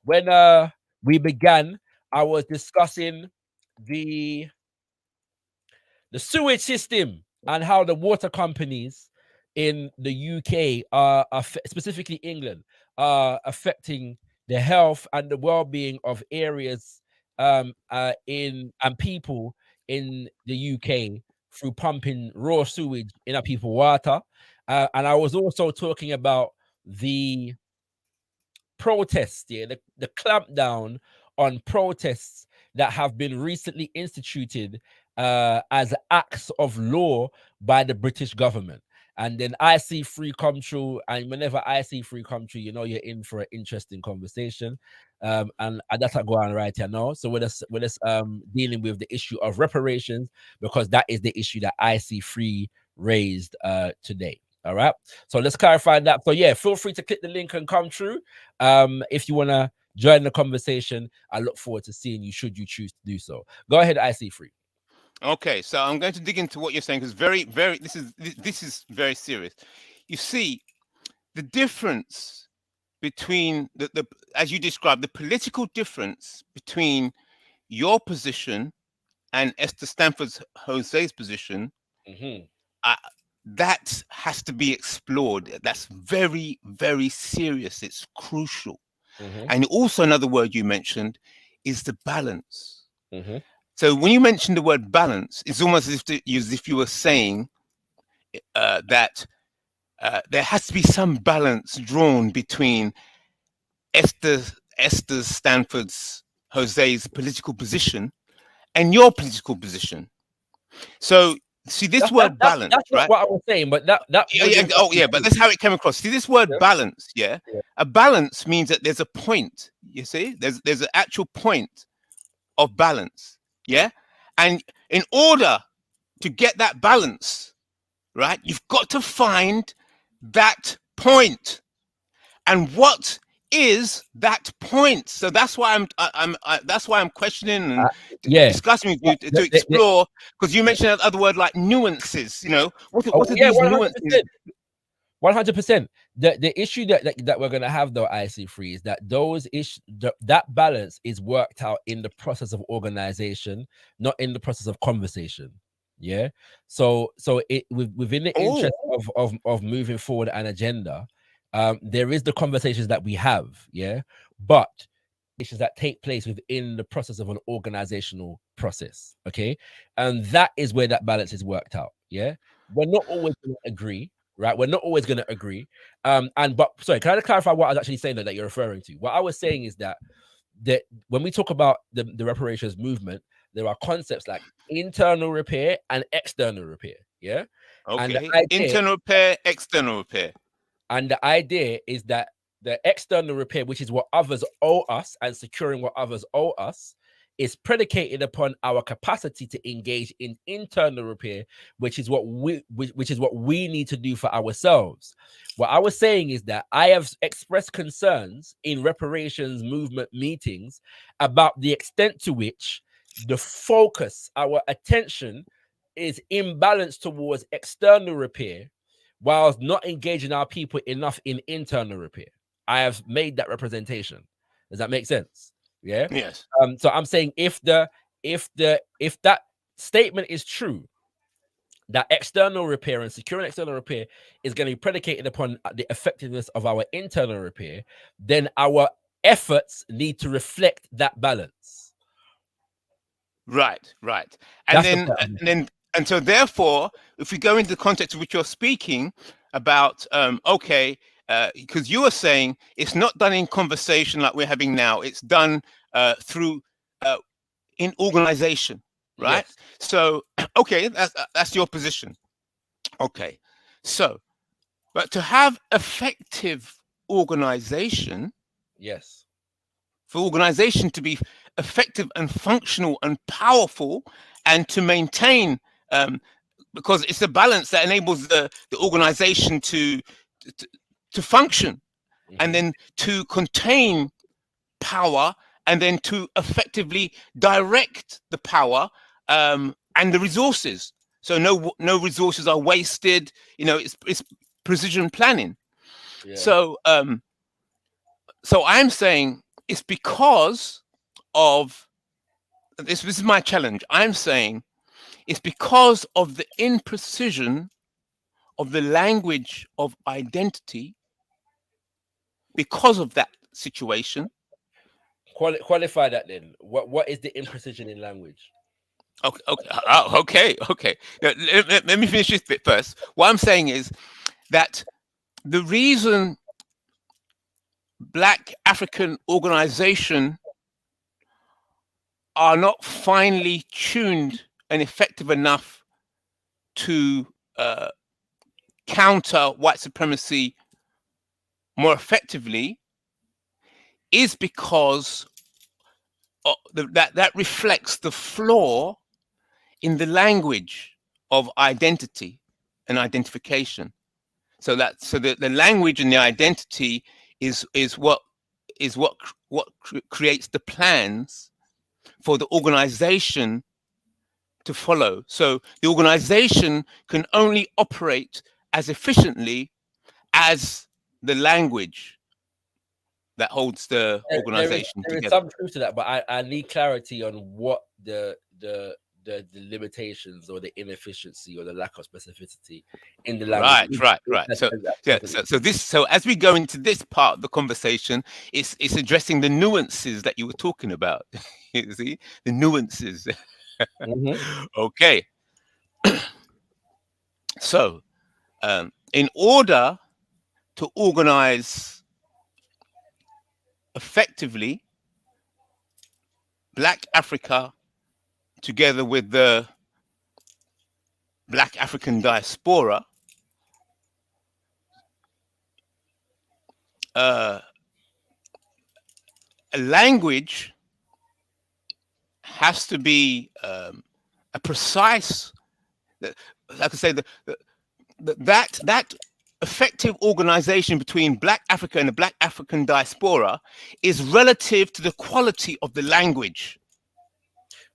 S6: when we began, I was discussing the sewage system and how the water companies in the UK are specifically England are affecting the health and the well-being of areas and people in the UK through pumping raw sewage in our people water. And I was also talking about the protests, the clampdown on protests that have been recently instituted as acts of law by the British government. And then IC3 come true, and whenever IC3 come true, you know you're in for an interesting conversation. And that's what go on right here now. So we're just dealing with the issue of reparations, because that is the issue that IC3 raised today. All right. So let's clarify that. So yeah, feel free to click the link and come through. If you want to join the conversation, I look forward to seeing you should you choose to do so. Go ahead, IC3.
S7: Okay, so I'm going to dig into what you're saying, because this is very serious. You see, the difference between the as you described, the political difference between your position and Esther Stanford's Jose's position, that has to be explored. That's very, very serious. It's crucial. And also another word you mentioned is the balance. So when you mention the word balance, it's almost as if you were saying that there has to be some balance drawn between Esther Stanford's Jose's political position and your political position. So see this word balance,
S6: that's
S7: right?
S6: What I was saying, but that
S7: but that's how it came across. See this word balance, A balance means that there's a point. You see, there's an actual point of balance. And in order to get that balance, right, you've got to find that point. And what is that point? So that's why I'm questioning and discussing with you to explore, because you mentioned that other word like nuances. You know, what are these nuances?
S6: 100%. The issue that we're gonna have though, IC3, is that that balance is worked out in the process of organization, not in the process of conversation. So it within the interest of moving forward an agenda, there is the conversations that we have, but that take place within the process of an organizational process. Okay. And that is where that balance is worked out. Yeah. We're not always going to agree, right? We're not always going to agree. But sorry, can I clarify what I was actually saying that you're referring to? What I was saying is that when we talk about the reparations movement, there are concepts like internal repair and external repair. Yeah. And
S7: Okay. Internal repair, external repair.
S6: And the idea is that the external repair, which is what others owe us, and securing what others owe us, is predicated upon our capacity to engage in internal repair, which is what we need to do for ourselves. What I was saying is that I have expressed concerns in reparations movement meetings about the extent to which the focus, our attention, is imbalanced towards external repair, whilst not engaging our people enough in internal repair. I have made that representation. Does that make sense? Yeah.
S7: Yes.
S6: So I'm saying if that statement is true, that external repair and securing external repair is going to be predicated upon the effectiveness of our internal repair, then our efforts need to reflect that balance.
S7: Right. And so therefore, if we go into the context of which you're speaking about, because you are saying it's not done in conversation like we're having now, it's done through in organization, right?
S6: Yes.
S7: So, okay, that's your position. Okay, so, but to have effective organization,
S6: yes,
S7: for organization to be effective and functional and powerful, and to maintain, because it's a balance that enables the organization to function, and then to contain power, and then to effectively direct the power and the resources. So no resources are wasted. It's precision planning. Yeah. So I'm saying it's because of this. This is my challenge. I'm saying it's because of the imprecision of the language of identity. Because of that situation.
S6: Qualify that then. What is the imprecision in language?
S7: Okay. Let me finish this bit first. What I'm saying is that the reason Black African organization are not finely tuned and effective enough to counter white supremacy more effectively is because that reflects the flaw in the language of identity and identification. So the language and the identity is what creates the plans for the organization to follow. So the organization can only operate as efficiently as the language that holds the organization
S6: there
S7: together.
S6: Is some truth to that, but I need clarity on what the limitations or the inefficiency or the lack of specificity in the language.
S7: Right. So as we go into this part of the conversation, it's addressing the nuances that you were talking about. You see the nuances. Mm-hmm. Okay. So, in order to organize effectively, Black Africa, together with the Black African diaspora, a language has to be a precise, like I say, that effective organization between Black Africa and the Black African diaspora is relative to the quality of the language.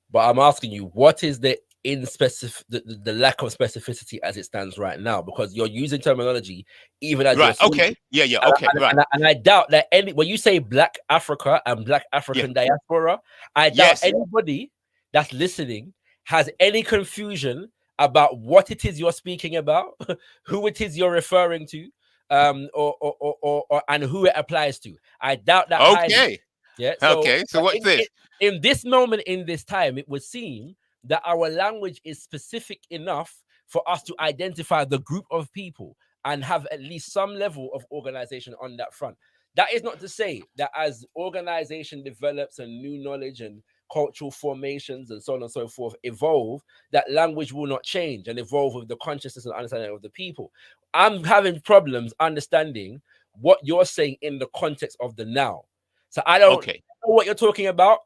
S6: But I'm asking you, what is the lack of specificity as it stands right now? Because you're using terminology even as
S7: right.
S6: You're
S7: okay. Yeah. Okay.
S6: Right. And I doubt that when you say Black Africa and Black African diaspora, I doubt anybody that's listening has any confusion about what it is you're speaking about, who it is you're referring to, or and who it applies to. I doubt that.
S7: Okay.
S6: Yeah. So,
S7: Okay, so what's this?
S6: in this moment, in this time, it would seem that our language is specific enough for us to identify the group of people and have at least some level of organization on that front. That is not to say that as organization develops and new knowledge and cultural formations and so on and so forth evolve, that language will not change and evolve with the consciousness and understanding of the people. I'm having problems understanding what you're saying in the context of the now. So I don't
S7: Okay.
S6: know what you're talking about.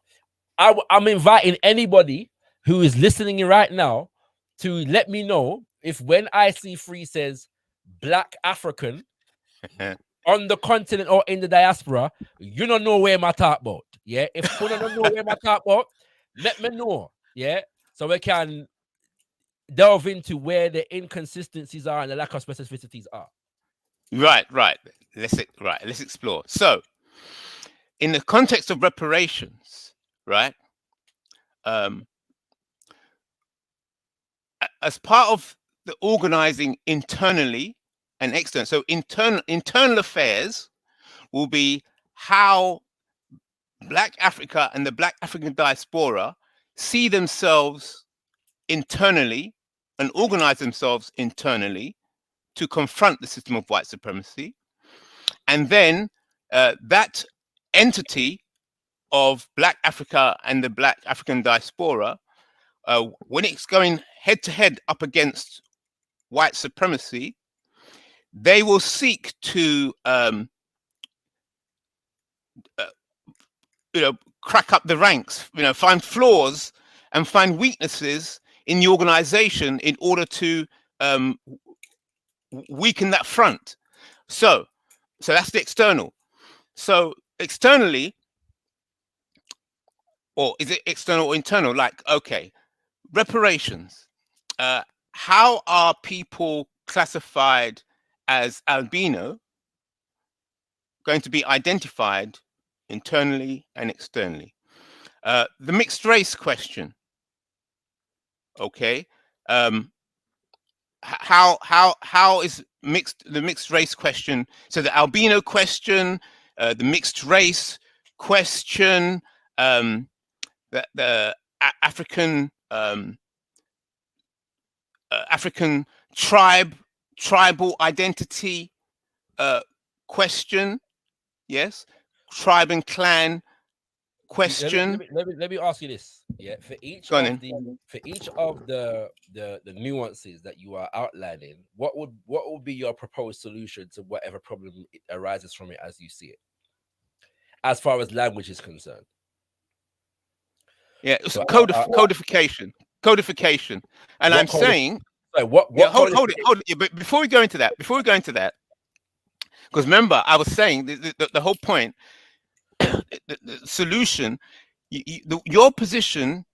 S6: I'm inviting anybody who is listening right now to let me know if when I see free says Black African on the continent or in the diaspora, you don't know where my talk about. Yeah. If you don't know where my talk about, let me know. Yeah. So we can delve into where the inconsistencies are and the lack of specificities are.
S7: Right. Let's explore. So, in the context of reparations, right? As part of the organizing internally and external. So internal affairs will be how Black Africa and the Black African diaspora see themselves internally and organize themselves internally to confront the system of white supremacy. And then that entity of Black Africa and the Black African diaspora, when it's going head to head up against white supremacy, they will seek to crack up the ranks, find flaws and find weaknesses in the organization in order to weaken that front. So that's the external. So externally, or is it external or internal? Like, okay, reparations. How are people classified as albino going to be identified internally and externally? The mixed race question. Okay. How is the mixed race question? So the albino question, the mixed race question, the African African tribal identity question. Yes, tribe and clan question.
S6: Let me ask you this. Yeah, for each of the nuances that you are outlining, what would be your proposed solution to whatever problem arises from it as you see it, as far as language is concerned?
S7: Yeah, so codification, and I'm saying,
S6: hold
S7: it. Yeah, but before we go into that, because remember, I was saying the whole point, the solution, your position,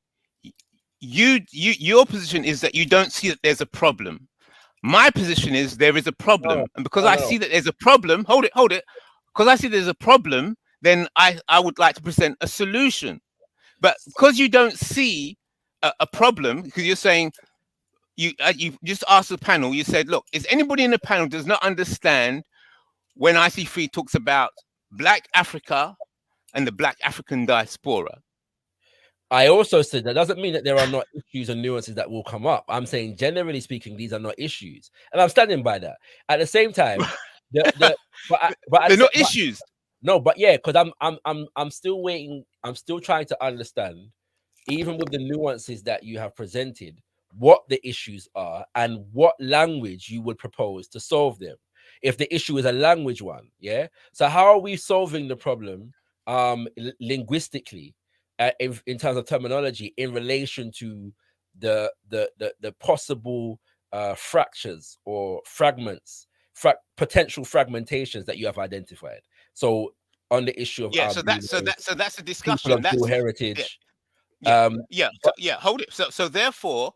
S7: your position is that you don't see that there's a problem. My position is there is a problem, and because I see that there's a problem, hold it, because I see there's a problem, then I would like to present a solution. But because you don't see a problem, because you're saying you just asked the panel, you said, look, is anybody in the panel does not understand when IC3 talks about Black Africa and the Black African diaspora?
S6: I also said that doesn't mean that there are not issues and nuances that will come up. I'm saying, generally speaking, these are not issues, and I'm standing by that. At the same time, but
S7: they're not issues.
S6: No, but yeah, because I'm still waiting. I'm still trying to understand, even with the nuances that you have presented, what the issues are and what language you would propose to solve them. If the issue is a language one, yeah. So how are we solving the problem linguistically, in terms of terminology, in relation to the possible fractures or fragments, potential fragmentations that you have identified? So on the issue of
S7: so that's a discussion. That's
S6: heritage.
S7: Hold it. So therefore,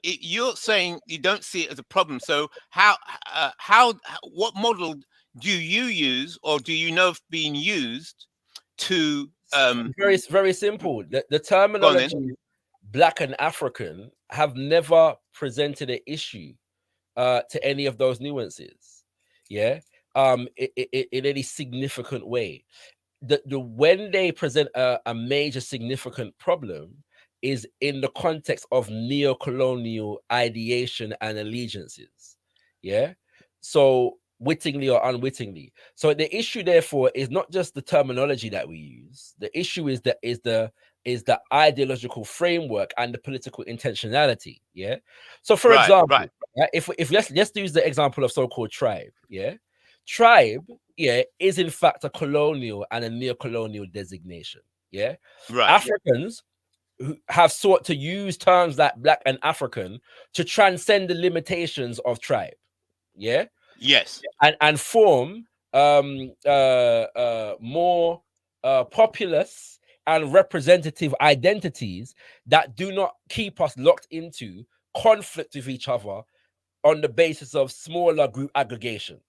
S7: you're saying you don't see it as a problem. So what model do you use, or do you know of being used to?
S6: Very, very simple. The terminology Black and African have never presented an issue to any of those nuances. Yeah. In any significant way. when they present a major significant problem is in the context of neo-colonial ideation and allegiances. Yeah. So wittingly or unwittingly. So the issue, therefore, is not just the terminology that we use. The issue is the ideological framework and the political intentionality. Yeah. So, for example, right, if let's use the example of so-called tribe. Yeah. Tribe, yeah, is in fact a colonial and a neo-colonial designation. Yeah.
S7: Right.
S6: Africans who have sought to use terms like Black and African to transcend the limitations of tribe. Yeah.
S7: Yes.
S6: And form more populous and representative identities that do not keep us locked into conflict with each other on the basis of smaller group aggregations,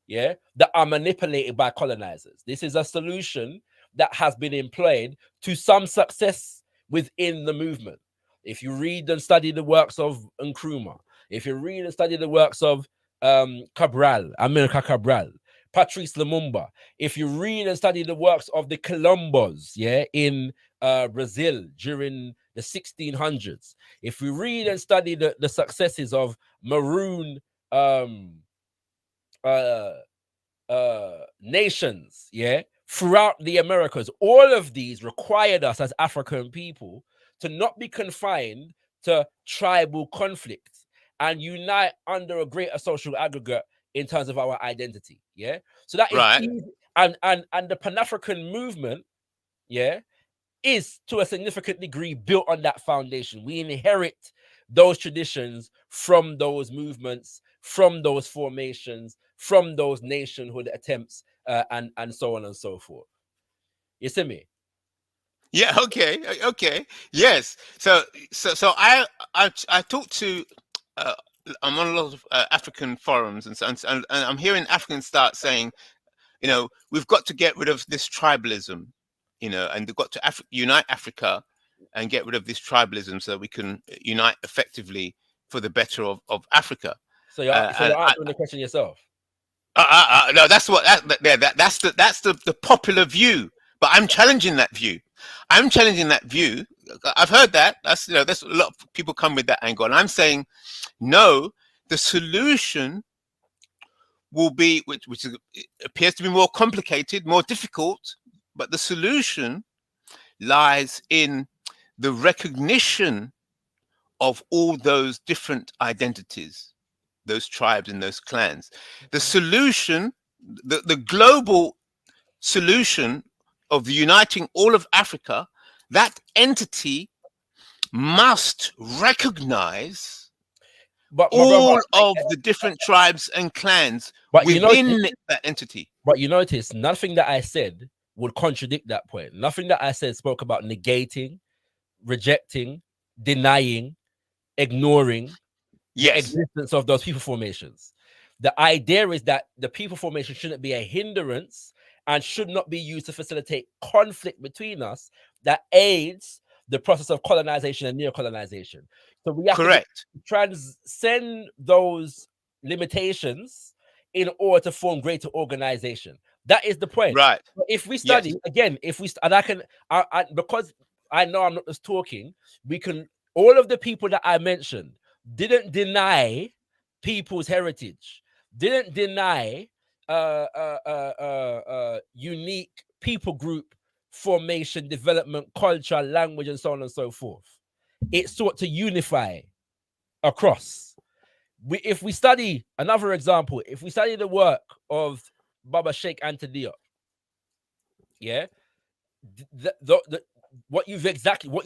S6: yeah, that are manipulated by colonizers. This is a solution that has been employed to some success within the movement. If you read and study the works of Nkrumah, if you read and study the works of Amilcar Cabral, Patrice Lumumba, if you read and study the works of the Quilombos, yeah, in Brazil during the 1600s, if we read and study the successes of Maroon nations, yeah, throughout the Americas, all of these required us as African people to not be confined to tribal conflict and unite under a greater social aggregate in terms of our identity. Yeah. So that is easy. And the Pan-African movement, yeah, is to a significant degree built on that foundation. We inherit those traditions from those movements, from those formations, from those nationhood attempts, and so on and so forth. You see me?
S7: Yeah. Okay. Yes. So I talked to I'm on a lot of African forums, and I'm hearing Africans start saying, you know, we've got to get rid of this tribalism, you know, and we've got to unite Africa and get rid of this tribalism so that we can unite effectively for the better of Africa.
S6: So you're answering the question yourself.
S7: No, that's the popular view, but I'm challenging that view. I've heard that. That's there's a lot of people come with that angle, and I'm saying, no, the solution will be, which appears to be more complicated, more difficult, but the solution lies in the recognition of all those different identities, those tribes and those clans. The solution, the global solution of uniting all of Africa, that entity must recognize all of the different tribes and clans within that entity.
S6: But you notice nothing that I said would contradict that point. Nothing that I said spoke about negating, rejecting, denying, ignoring the existence of those people formations. The idea is that the people formation shouldn't be a hindrance and should not be used to facilitate conflict between us that aids the process of colonization and neocolonization. So we have to transcend those limitations in order to form greater organization. That is the point.
S7: Right.
S6: If we study again, because I know I'm not just talking, we can, all of the people that I mentioned didn't deny people's heritage, didn't deny unique people group formation, development, culture, language, and so on and so forth. It sought to unify across. If we study another example, if we study the work of Baba Sheikh Anta Diop, yeah, what you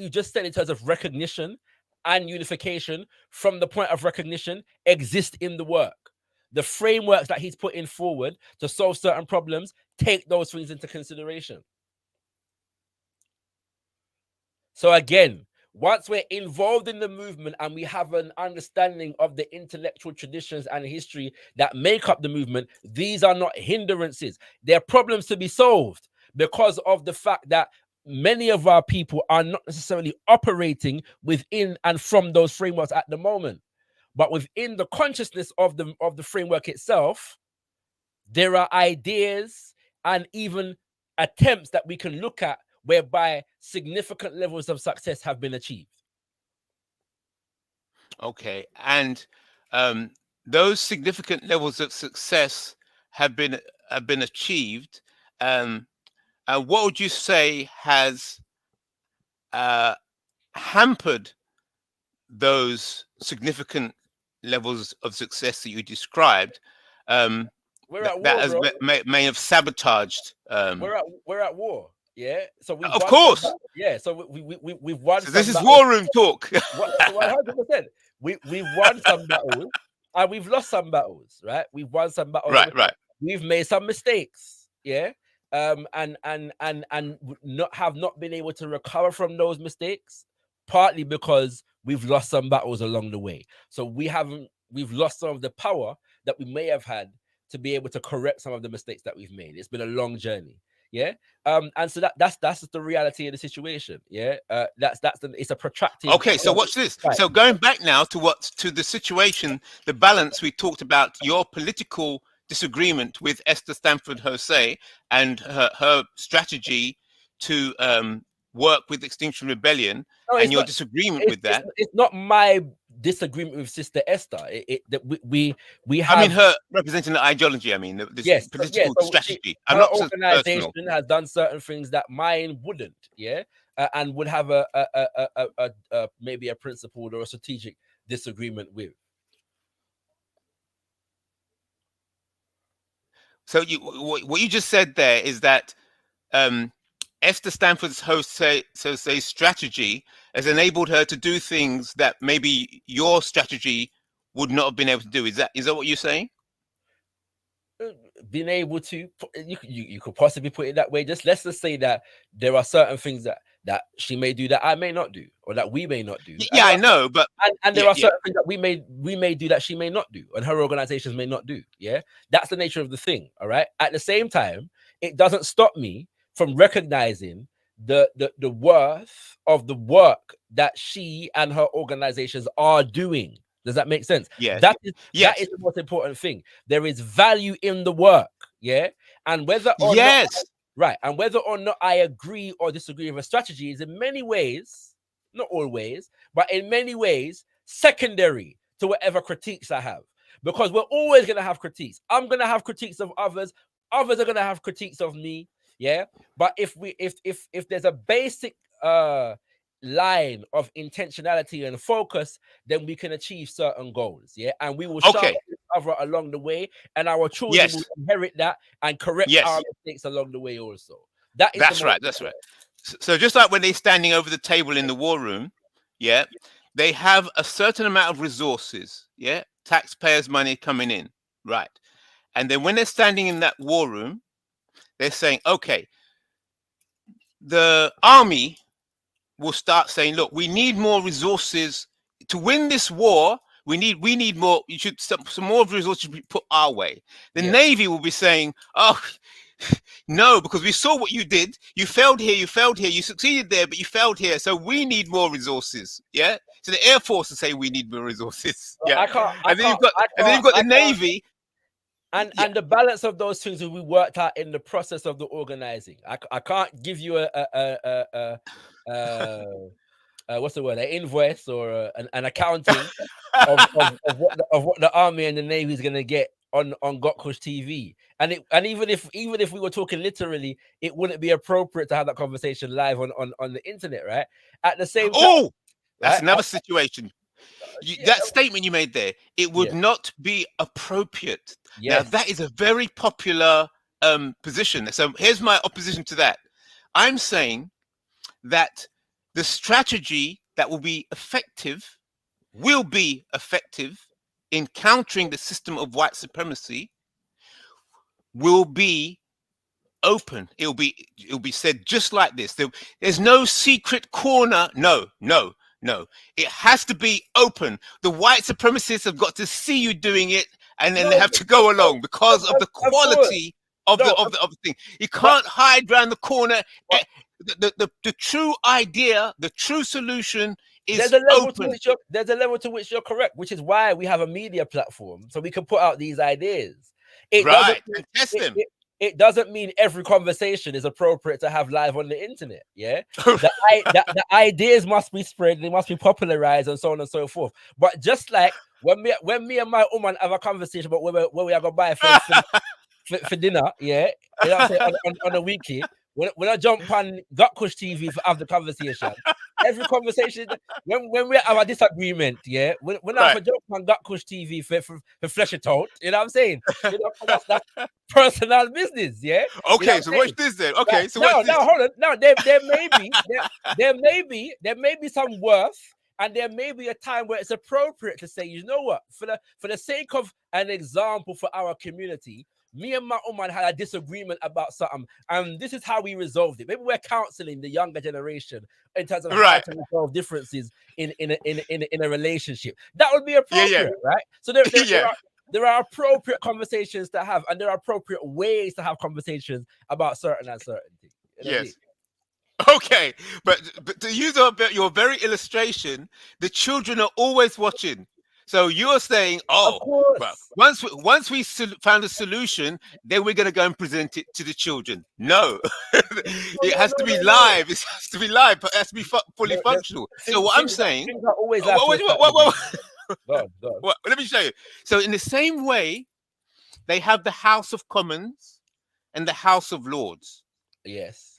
S6: just said in terms of recognition and unification from the point of recognition exist in the work. The frameworks that he's putting forward to solve certain problems take those things into consideration. So again, once we're involved in the movement and we have an understanding of the intellectual traditions and history that make up the movement, these are not hindrances. They're problems to be solved because of the fact that many of our people are not necessarily operating within and from those frameworks at the moment. But within the consciousness of the framework itself, there are ideas and even attempts that we can look at whereby significant levels of success have been achieved.
S7: Okay, and those significant levels of success have been achieved. What would you say has hampered those significant levels of success that you described?
S6: We're at war,
S7: that has
S6: bro.
S7: may have sabotaged.
S6: We're at war. Yeah. So we.
S7: Of course.
S6: Yeah. So we've won.
S7: So this is war room talk.
S6: 100%. We've won some battles and we've lost some battles. Right. We've won some battles.
S7: Right.
S6: We've made some mistakes. Yeah. And not been able to recover from those mistakes, partly because we've lost some battles along the way. So we've lost some of the power that we may have had to be able to correct some of the mistakes that we've made. It's been a long journey. Yeah. And so that's the reality of the situation. Yeah. It's a protracted.
S7: Okay, so watch this.
S6: Right.
S7: So going back now to the situation, the balance we talked about, your political disagreement with Esther Stanford Jose and her strategy to work with Extinction Rebellion, and your disagreement with that.
S6: It's not my disagreement with Sister Esther. We have.
S7: I mean, her representing the ideology. I mean, this political strategy.
S6: Her
S7: I'm not
S6: organization
S7: personal.
S6: has done certain things that mine wouldn't. Yeah, and would have a maybe a principled or a strategic disagreement with.
S7: So what you just said there is that Esther Stanford's Jose's strategy has enabled her to do things that maybe your strategy would not have been able to do. Is that what you're saying?
S6: Being able to, you could possibly put it that way. Let's just say that there are certain things that she may do that I may not do, or that we may not do.
S7: Yeah, I know, but
S6: there are certain things that we may do that she may not do, and her organizations may not do. Yeah, that's the nature of the thing. All right. At the same time, it doesn't stop me from recognizing the worth of the work that she and her organizations are doing. Does that make sense?
S7: Yeah.
S6: That is the most important thing. There is value in the work. Yeah. And whether or not, right. And whether or not I agree or disagree with a strategy is in many ways, not always, but in many ways, secondary to whatever critiques I have. Because we're always going to have critiques. I'm going to have critiques of others. Others are going to have critiques of me. Yeah. But if there's a basic line of intentionality and focus, then we can achieve certain goals. Yeah. And we will sharpen each other along the way, and our children will inherit that and correct our mistakes along the way also. That's right.
S7: So just like when they're standing over the table in the war room, yeah, they have a certain amount of resources, yeah, taxpayers' money coming in, right? And then when they're standing in that war room, they're saying, okay, the army will start saying, look, we need more resources to win this war. We need more. You should some more resources should be put our way. The Navy will be saying, oh, no, because we saw what you did. You failed here. You succeeded there, but you failed here. So we need more resources. Yeah. So the Air Force will say we need more resources. Yeah. And then you've got the Navy.
S6: And the balance of those things will be worked out in the process of the organizing. I can't give you what's the word? An invoice or an accounting of what the army and the Navy is gonna get on gotkushTV. And even if we were talking literally, it wouldn't be appropriate to have that conversation live on the internet, right? At the same time,
S7: that's another situation. That statement you made there, it would not be appropriate. Now that is a very popular position. So here's my opposition to that. I'm saying that the strategy that will be effective in countering the system of white supremacy will be open. It'll be said just like this. There's no secret corner. No. It has to be open. The white supremacists have got to see you doing it, and then they have to go along because of the quality of the thing. You can't hide around the corner. The true idea, the true solution is
S6: there's a level
S7: to
S6: which you're correct, which is why we have a media platform, so we can put out these ideas.
S7: And test them.
S6: it doesn't mean every conversation is appropriate to have live on the internet. Yeah, the ideas must be spread, they must be popularized, and so on and so forth. But just like when me and my woman have a conversation about where we are gonna buy for dinner, yeah, you know what I'm saying, on a weekly, when I jump on gotkushTV for have the conversation, every conversation when we have a disagreement, yeah, when I have a jump on gotkushTV for flesh it out, you know what I'm saying? You know, that's personal business, yeah.
S7: Okay,
S6: you know
S7: so watch this then. Okay, so
S6: now,
S7: watch this.
S6: now hold on. Now there may be some worth, and there may be a time where it's appropriate to say, you know what, for the sake of an example for our community, me and my woman had a disagreement about something, and this is how we resolved it. Maybe we're counseling the younger generation in terms of how to resolve differences in a relationship. That would be appropriate, right? So there are appropriate conversations to have, and there are appropriate ways to have conversations about certain things. You know
S7: Yes. Okay, but to use your very illustration, the children are always watching. So you're saying, oh, well, once we found a solution, then we're going to go and present it to the children. No, it has to be live. It has to be live, but it has to be fully functional. So what I'm saying, let me show you. So in the same way, they have the House of Commons and the House of Lords.
S6: Yes.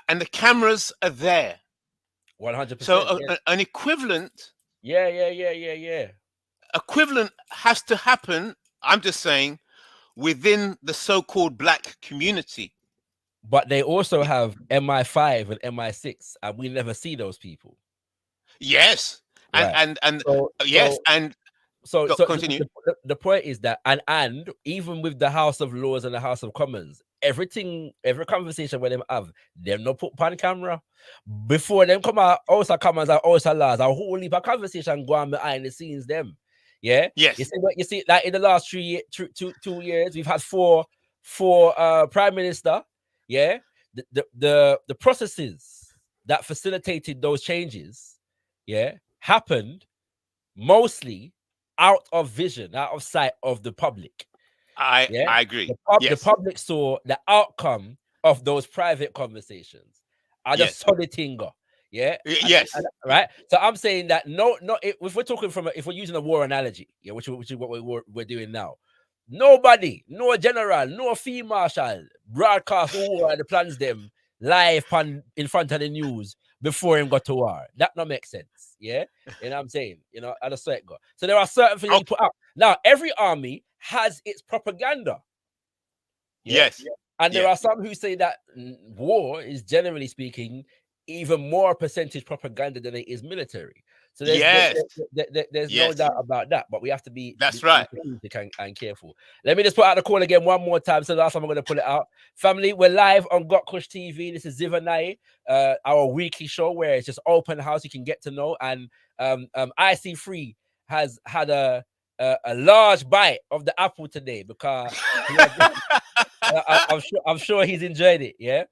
S7: And the cameras are there.
S6: 100%.
S7: So an equivalent.
S6: Yeah.
S7: Equivalent has to happen, I'm just saying, within the so-called black community.
S6: But they also have MI5 and MI6, and we never see those people.
S7: Yes. And
S6: so
S7: continue.
S6: The point is that and even with the House of Lords and the House of Commons, every conversation where them have, them no put on camera. Before them come out, also Commons and also laws, a whole heap of conversation going behind the scenes them. Yeah.
S7: Yes.
S6: You see that in the last 2 years, we've had four prime minister. Yeah. The processes that facilitated those changes, yeah, happened mostly out of vision, out of sight of the public.
S7: I agree.
S6: The public saw the outcome of those private conversations. I just saw the tingo. Yeah.
S7: Yes.
S6: Right. So I'm saying that if we're talking if we're using a war analogy, yeah, which is what we're doing now. Nobody, no general, no field marshal broadcast war and the plans them live in front of the news before him got to war. That not make sense. Yeah. You know what I'm saying? You know, I just say it go. So there are certain things you put up. Now, every army has its propaganda.
S7: Yes.
S6: And there are some who say that war is, generally speaking, even more percentage propaganda than it is military. So there's no doubt about that, but we have to be strategic and careful. Let me just put out the call again one more time. So last time I'm going to pull it out. Family, we're live on gotkushTV. This is ZIVANAYI, our weekly show where it's just open house. You can get to know. And IC3 has had a large bite of the apple today because I'm sure he's enjoyed it. Yeah.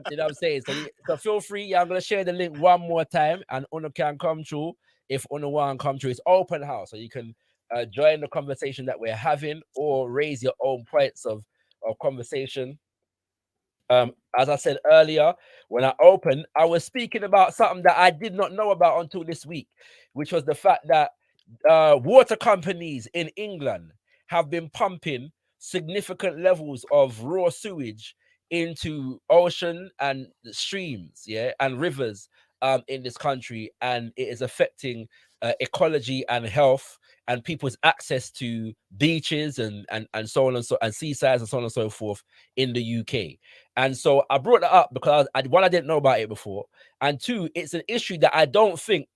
S6: You know what I'm saying? So feel free. Yeah, I'm going to share the link one more time, and Uno can come through. If Uno want to come through, it's open house. So you can join the conversation that we're having or raise your own points of conversation. As I said earlier, when I opened, I was speaking about something that I did not know about until this week, which was the fact that water companies in England have been pumping significant levels of raw sewage into ocean and streams, and rivers in this country, and it is affecting ecology and health and people's access to beaches and so on and seasides and so on and so forth in the UK. And so I brought that up because I didn't know about it before, and two, it's an issue that I don't think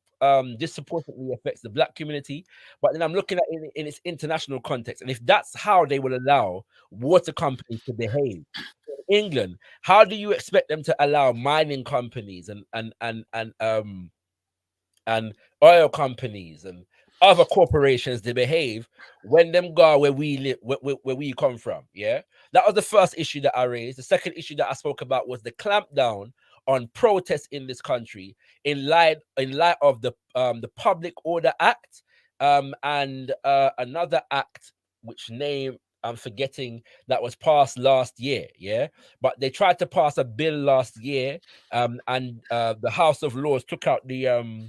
S6: disproportionately affects the black community, but then I'm looking at it in its international context. And if that's how they will allow water companies to behave in England, how do you expect them to allow mining companies and oil companies and other corporations to behave when them go where we live, where we come from? Yeah, that was the first issue that I raised. The second issue that I spoke about was the clampdown on protests in this country in light of the Public Order Act and another act which I'm forgetting, that was passed last year. Yeah, but they tried to pass a bill last year, and the House of Lords took out the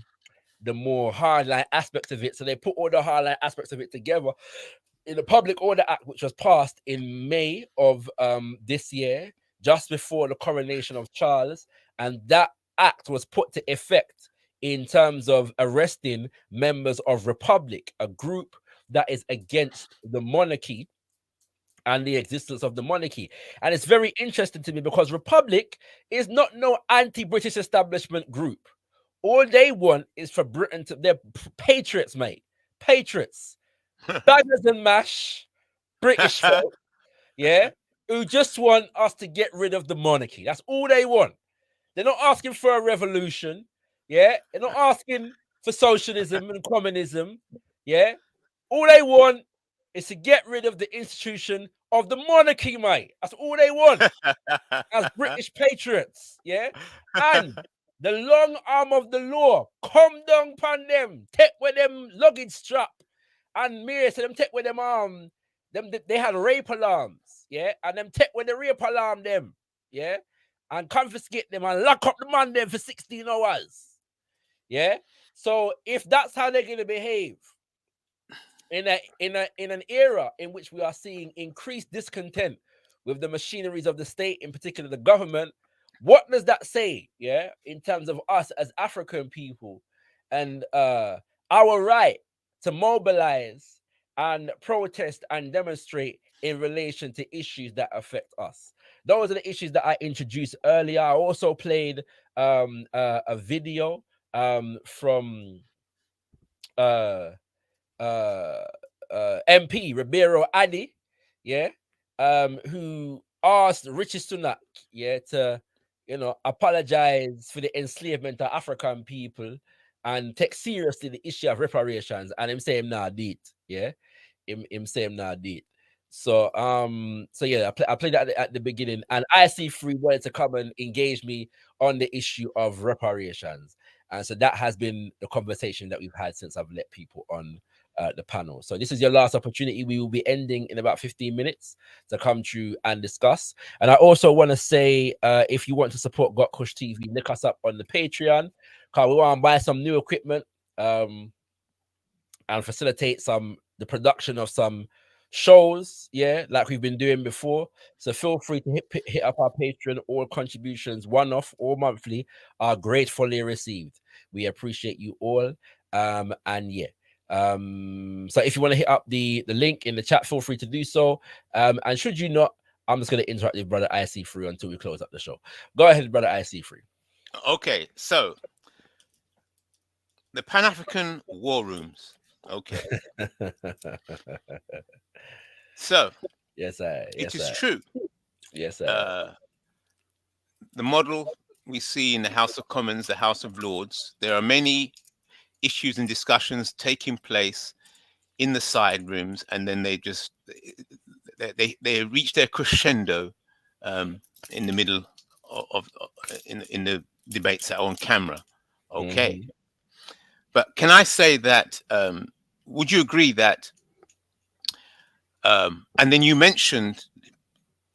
S6: more hardline aspects of it. So they put all the hardline aspects of it together in the Public Order Act, which was passed in May of this year, just before the coronation of Charles, and that act was put to effect in terms of arresting members of Republic, a group that is against the monarchy and the existence of the monarchy. And it's very interesting to me because Republic is not no anti-British establishment group. All they want is for Britain to, they're patriots, mate. Patriots. Baggers and mash, British folk, yeah, who just want us to get rid of the monarchy. That's all they want. They're not asking for a revolution, yeah. They're not asking for socialism and communism, yeah. All they want is to get rid of the institution of the monarchy, mate. That's all they want as British patriots, yeah. And the long arm of the law come down upon them, take with them luggage strap. And me, so them take with them they had rape alarms, yeah, and them take with the rape alarm them, yeah, and confiscate them and lock up the man them for 16 hours, yeah. So if that's how they're gonna behave in an era in which we are seeing increased discontent with the machineries of the state, in particular the government, what does that say, yeah, in terms of us as African people and our right to mobilize and protest and demonstrate in relation to issues that affect us? Those are the issues that I introduced earlier. I also played a video from MP Ribeiro Adi, yeah, who asked Richie Sunak, yeah, to, you know, apologize for the enslavement of African people and take seriously the issue of reparations. And him say him nah did, yeah, him say him nah did. So yeah, I played that at the beginning, and IC3 wanted to come and engage me on the issue of reparations, and so that has been the conversation that we've had since I've let people on the panel. So this is your last opportunity. We will be ending in about 15 minutes to come through and discuss. And I also want to say, if you want to support gotkushTV, look us up on the Patreon, because we want to buy some new equipment and facilitate the production of some shows, yeah, like we've been doing before. So feel free to hit up our Patreon. All contributions, one-off or monthly, are gratefully received. We appreciate you all. And yeah, so if you want to hit up the link in the chat, feel free to do so. And should you not, I'm just going to interact with Brother IC3 until we close up the show. Go ahead, Brother IC3.
S7: Okay, so the Pan-African war rooms. Okay. So
S6: yes, sir.
S7: It is true.
S6: Yes, sir.
S7: The model we see in the House of Commons, the House of Lords, there are many issues and discussions taking place in the side rooms, and then they just they reach their crescendo in the middle of in the debates that are on camera. Okay. Mm-hmm. But can I say that would you agree that and then you mentioned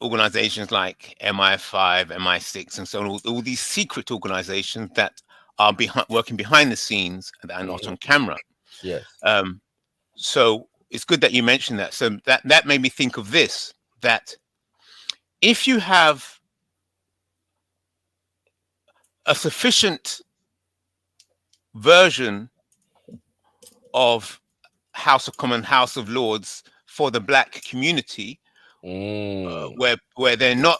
S7: organizations like MI5, MI6, and so on, all these secret organizations that are working behind the scenes that are not on camera.
S6: Yes.
S7: So it's good that you mentioned that. So that made me think of this, that if you have a sufficient version of House of Commons, House of Lords for the Black community, where they're not,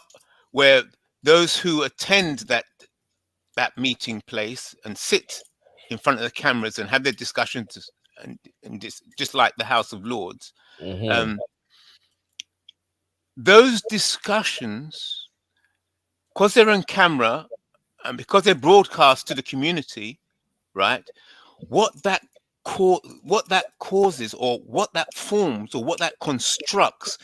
S7: where those who attend that meeting place and sit in front of the cameras and have their discussions and just like the House of Lords, those discussions, because they're on camera and because they're broadcast to the community, right? What that causes, or what that forms, or what that constructs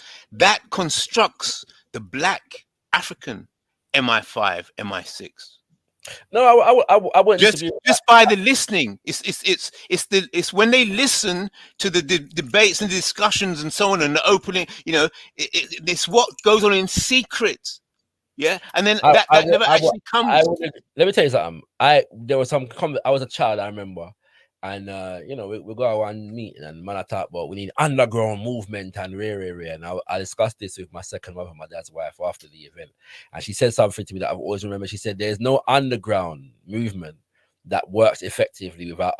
S7: the Black African MI5, MI6.
S6: No, I wouldn't
S7: Just
S6: disagree with
S7: just by the listening, it's when they listen to the debates and discussions and so on, and the opening, it's what goes on in secret. Yeah, and then
S6: that.
S7: that never actually comes.
S6: Let me tell you something. There was some I was a child, I remember, and we go out one meeting and man I talk about we need underground movement and rare, and I discussed this with my second mother, my dad's wife, after the event, and she said something to me that I've always remembered. She said, "There's no underground movement that works effectively without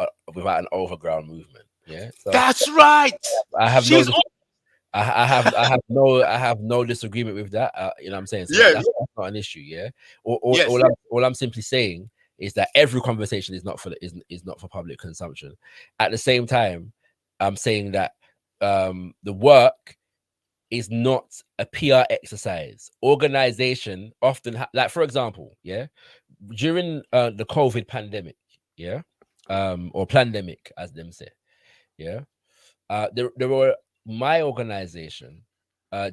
S6: an overground movement." Yeah, so
S7: That's right.
S6: I have I have no disagreement with that. You know what I'm saying? So
S7: Yes.
S6: that's not an issue. Yeah.
S7: Yes.
S6: All I'm simply saying is that every conversation is not for public consumption. At the same time, I'm saying that the work is not a PR exercise. Organization often, like for example, yeah, during the COVID pandemic, yeah, or pandemic as them say, yeah, there were my organization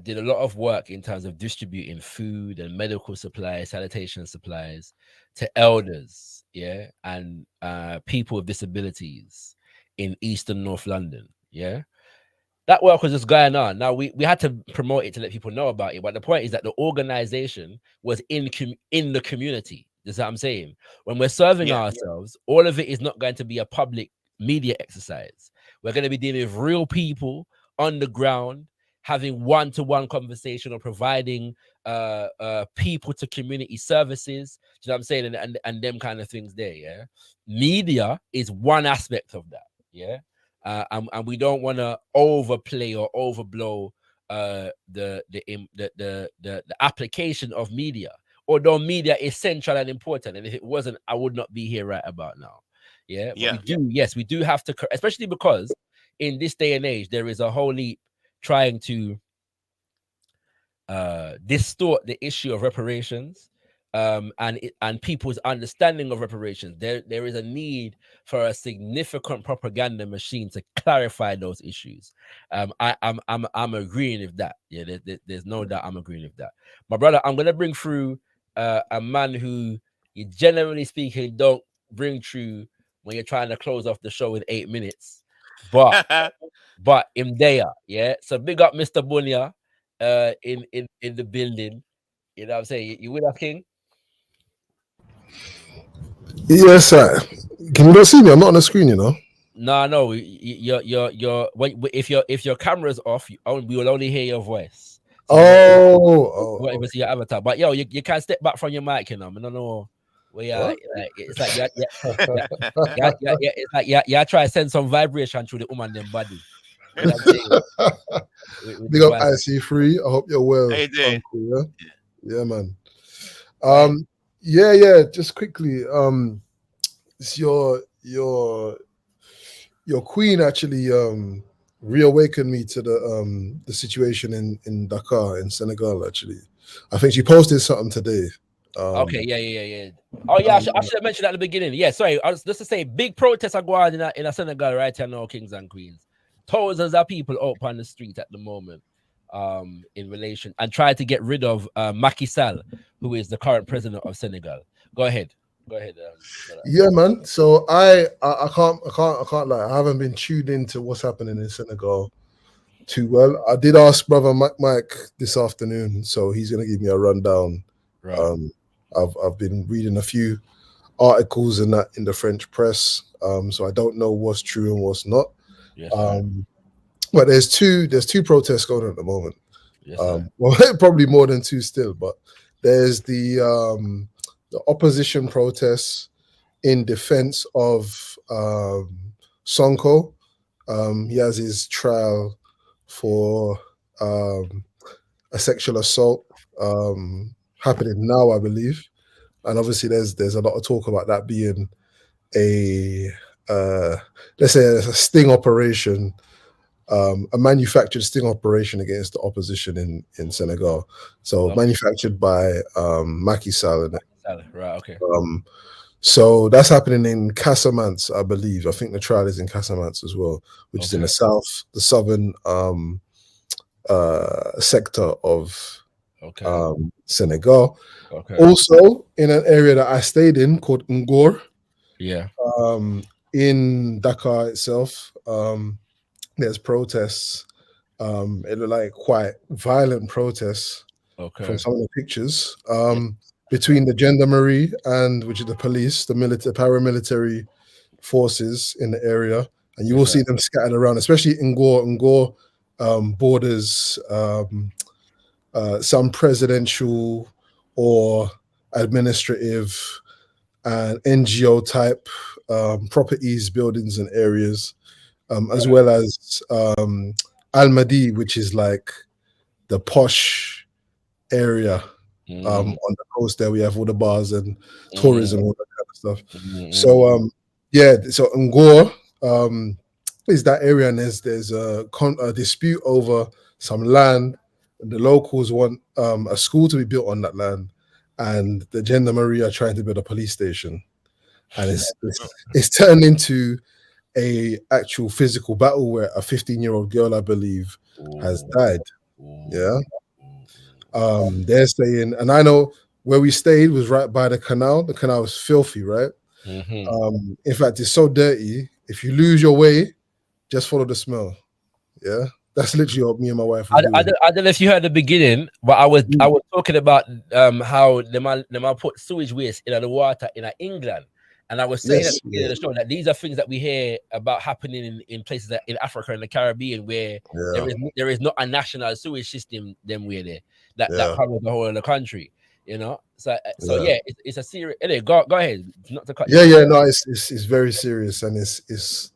S6: did a lot of work in terms of distributing food and medical supplies, sanitation supplies to elders, yeah, and people with disabilities in Eastern North London, yeah. That work was just going on. Now we had to promote it to let people know about it, but the point is that the organization was in the community. That's what I'm saying. When we're serving ourselves, all of it is not going to be a public media exercise. We're going to be dealing with real people on the ground, having one-to-one conversation or providing people to community services. Do you know what I'm saying? And them kind of things there. Yeah, media is one aspect of that. Yeah. And we don't want to overplay or overblow the application of media, although media is central and important. And if it wasn't, I would not be here right about now. Yeah, but we do have to, especially because in this day and age, there is a whole heap trying to distort the issue of reparations. And people's understanding of reparations. There is a need for a significant propaganda machine to clarify those issues. I'm agreeing with that. Yeah, there's no doubt I'm agreeing with that. My brother, I'm gonna bring through a man who you generally speaking don't bring through when you're trying to close off the show in 8 minutes, but him there, yeah. So big up Mr. Bunya in the building. You know what I'm saying? You with us, King?
S8: Yes, sir. Can you not see me? I'm not on the screen, you know.
S6: No. If your camera's off, we will only hear your voice. So you won't even see your avatar. But yo, you can step back from your mic, you know. I don't know where you are. It's like you try to send some vibration through the woman them body. You know
S8: Big up IC3. I hope you're well.
S7: How you doing?
S8: Uncle, yeah, man. Yeah. Just quickly, it's your queen actually reawakened me to the situation in Dakar in Senegal. Actually, I think she posted something today.
S6: Okay, yeah. Oh yeah, I should have mentioned at the beginning. Yeah, sorry. I was just to say, big protests are going on in Senegal right here now, kings and queens. Thousands of people out on the street at the moment. In relation and try to get rid of Macky Sall, who is the current president of Senegal. Go ahead.
S8: Yeah, man. So I can't lie. I haven't been tuned into what's happening in Senegal too well. I did ask brother Mike this afternoon, so he's gonna give me a rundown. Right. I've been reading a few articles in the French press, so I don't know what's true and what's not. Yes, but there's two protests going on at the moment. Yes, well, probably more than two still, but there's the opposition protests in defense of Sonko. He has his trial for a sexual assault happening now, I believe, and obviously there's a lot of talk about that being a let's say a sting operation. A manufactured sting operation against the opposition in Senegal. So manufactured by Macky Sall.
S6: Right, okay.
S8: So that's happening in Casamance, I believe. I think the trial is in Casamance as well, which is in the southern sector of
S6: Okay.
S8: Senegal.
S6: Okay.
S8: Also, in an area that I stayed in called Ngor,
S6: Yeah.
S8: in Dakar itself, there's protests. It looked like quite violent protests
S6: Okay.
S8: from some of the pictures. Between the gendarmerie and which is the police, the military, paramilitary forces in the area, and you will see them scattered around, especially in Ngor. Ngor borders some presidential or administrative and NGO type properties, buildings, and areas, as well as Al Madi, which is like the posh area. On the coast there, we have all the bars and tourism, all that kind of stuff. So so Ngor is that area, and there's a dispute over some land. The locals want a school to be built on that land, and the gendarmerie are trying to build a police station, and it's turned into a actual physical battle where a 15-year-old girl, I believe, has died. Yeah. They're saying, and I know where we stayed was right by the canal. The canal was filthy, right? In fact, it's so dirty. If you lose your way, just follow the smell. Yeah, that's literally what me and my wife were doing.
S6: I don't know if you heard the beginning, but I was talking about how the man put sewage waste in the water in England, and I was saying at the beginning of the show that these are things that we hear about happening in places in Africa and the Caribbean where there is not a national sewage system them way there that covers the whole of the country. You know, so yeah, it's a serious. Anyway, go ahead. Not to cut.
S8: No, it's very serious, and it's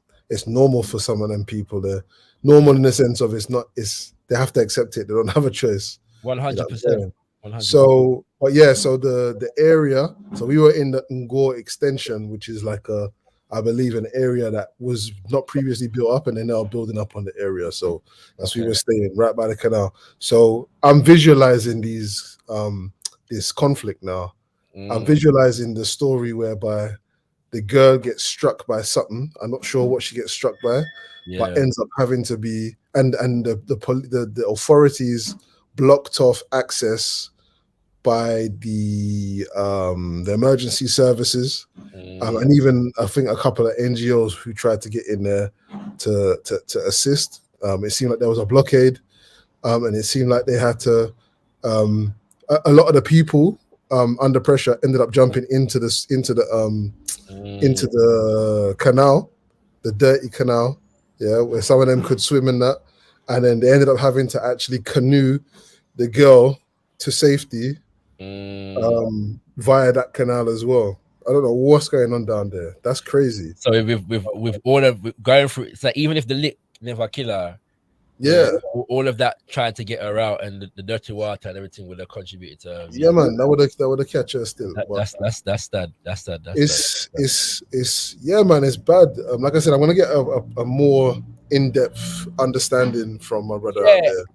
S8: normal for some of them people. They're normal in the sense of they have to accept it. They don't have a choice.
S6: 100%.
S8: So, but yeah, so the area. So we were in the Ngor extension, which is like I believe an area that was not previously built up, and they're now building up on the area. So that's we were staying right by the canal. So I'm visualizing this conflict now. I'm visualizing the story whereby the girl gets struck by something. I'm not sure what she gets struck by, but ends up having to be and the authorities blocked off access by the emergency services, and even I think a couple of NGOs who tried to get in there to assist. It seemed like there was a blockade, and it seemed like they had to. A lot of the people under pressure ended up jumping into the canal, the dirty canal, where some of them could swim in that, and then they ended up having to actually canoe the girl to safety via that canal as well. I don't know what's going on down there. That's crazy.
S6: So with all of going through, so even if the lick never kill her, all of that trying to get her out and the dirty water and everything would have contributed to
S8: man, that would have catch her still.
S6: That's
S8: man, it's bad. Like I said, I'm gonna get a more in-depth understanding from my brother out there.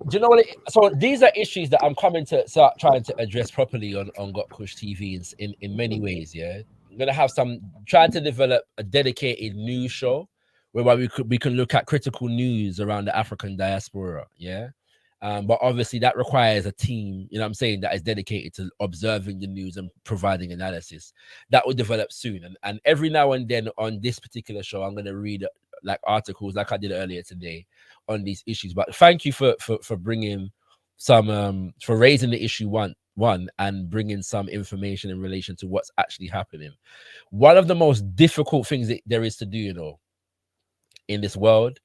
S6: Do you know what? So these are issues that I'm coming to start trying to address properly on gotkushTV in many ways. Yeah, I'm gonna have trying to develop a dedicated news show whereby we can look at critical news around the African diaspora. Yeah, but obviously that requires a team. You know what I'm saying, that is dedicated to observing the news and providing analysis. That will develop soon. And every now and then on this particular show, I'm gonna read like articles like I did earlier today on these issues. But thank you for bringing some for raising the issue one and bringing some information in relation to what's actually happening. One of the most difficult things that there is to do, you know, in this world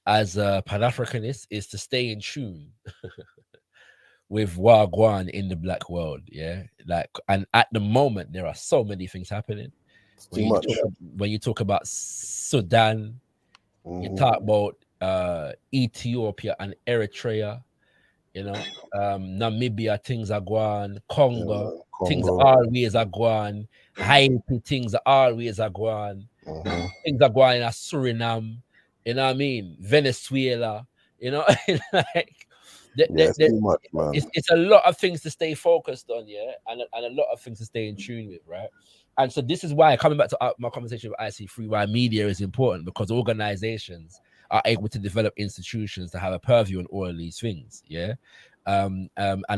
S6: as a Pan-Africanist is to stay in tune with Wagwan in the black world. And at the moment there are so many things happening. When you talk about Sudan, you talk about Ethiopia and Eritrea, you know, Namibia, things are going, Congo, things always are going, Haiti, things always are going, things are going in Suriname, you know what I mean, Venezuela, you know, like
S8: too much, man.
S6: It's a lot of things to stay focused on, and a lot of things to stay in tune with, right? And so this is why, coming back to my conversation with IC3, why media is important, because organizations are able to develop institutions to have a purview on all of these things, And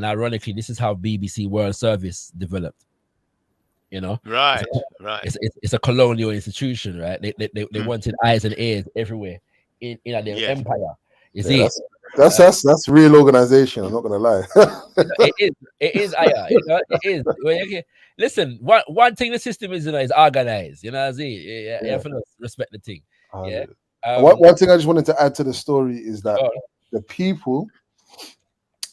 S6: ironically, this is how BBC World Service developed. You know,
S7: Right, right.
S6: it's a colonial institution, right? They wanted eyes and ears everywhere in their
S7: Yes.
S6: empire. You
S8: Yeah,
S6: see,
S8: that's real organization. I'm not gonna lie.
S6: it is Aya, you know, it is. Well, okay. Listen, one thing the system is, you know, is organized. You know what I see? Yeah, you have to respect the thing. Yeah.
S8: One thing I just wanted to add to the story is that the people.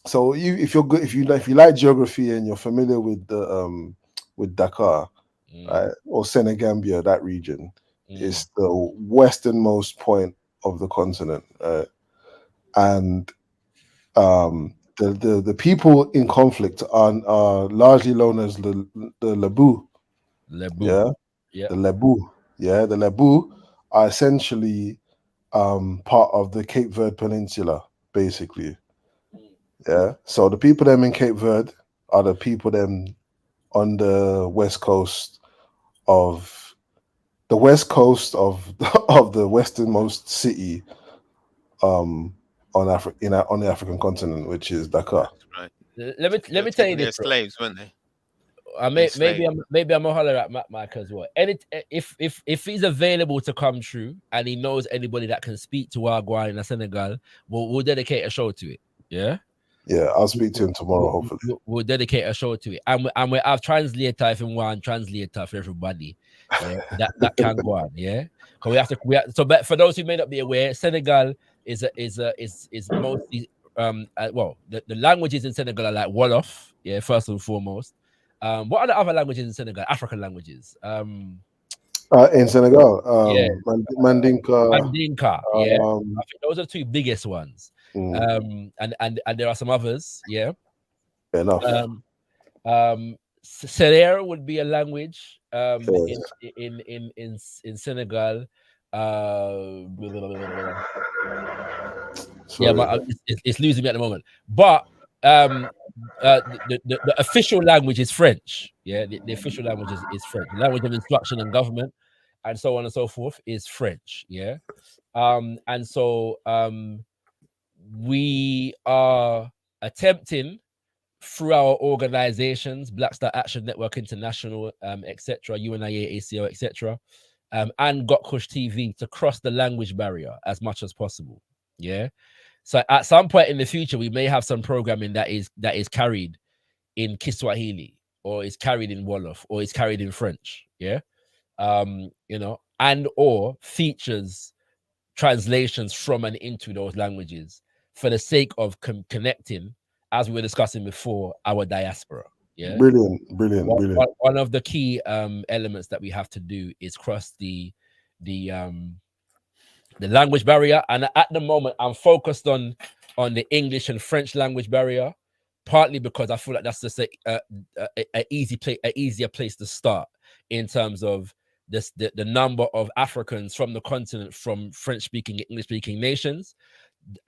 S8: So if you're good, if you like geography and you're familiar with the with Dakar, right, or Senegambia, that region is the westernmost point of the continent, and the people in conflict are largely known as the Lebu.
S6: Lebu. Yeah.
S8: The Lebu. Yeah, the Lebu are essentially part of the Cape Verde Peninsula, basically. Yeah. So the people them in Cape Verde are the people them on the west coast of the of the westernmost city on the African continent, which is Dakar.
S7: Right.
S6: Let me tell you
S7: They're
S6: this, bro.
S7: slaves, weren't they?
S6: Maybe I'm a holler at Mike as well. And if he's available to come through and he knows anybody that can speak to Wagwan in Senegal, we'll dedicate a show to it. Yeah.
S8: Yeah, I'll speak to him tomorrow, hopefully.
S6: We'll dedicate a show to it. And we have translator if you want translator for everybody. Yeah, that can go on, yeah. Because but for those who may not be aware, Senegal is mostly the languages in Senegal are like Wolof, yeah, first and foremost. What are the other languages in Senegal? African languages.
S8: In Senegal,
S6: yeah.
S8: Mandinka.
S6: Mandinka, yeah. I think those are the two biggest ones. And there are some others, yeah.
S8: Fair enough.
S6: Serer would be a language in Senegal. Yeah, but it's losing me at the moment. But the official language is French. Yeah, the official language is French. The language of instruction and government, and so on and so forth, is French. Yeah, and so we are attempting through our organizations, Black Star Action Network International, etc., UNIA, ACO, etc., and gotkushTV to cross the language barrier as much as possible. Yeah. So at some point in the future, we may have some programming that is carried in Kiswahili, or is carried in Wolof, or is carried in French. Yeah. You know, and or features translations from and into those languages for the sake of connecting, as we were discussing before, our diaspora. Yeah,
S8: brilliant.
S6: One of the key elements that we have to do is cross the language barrier, and at the moment, I'm focused on the English and French language barrier, partly because I feel like that's just a easier place to start in terms of the number of Africans from the continent, from French-speaking, English-speaking nations.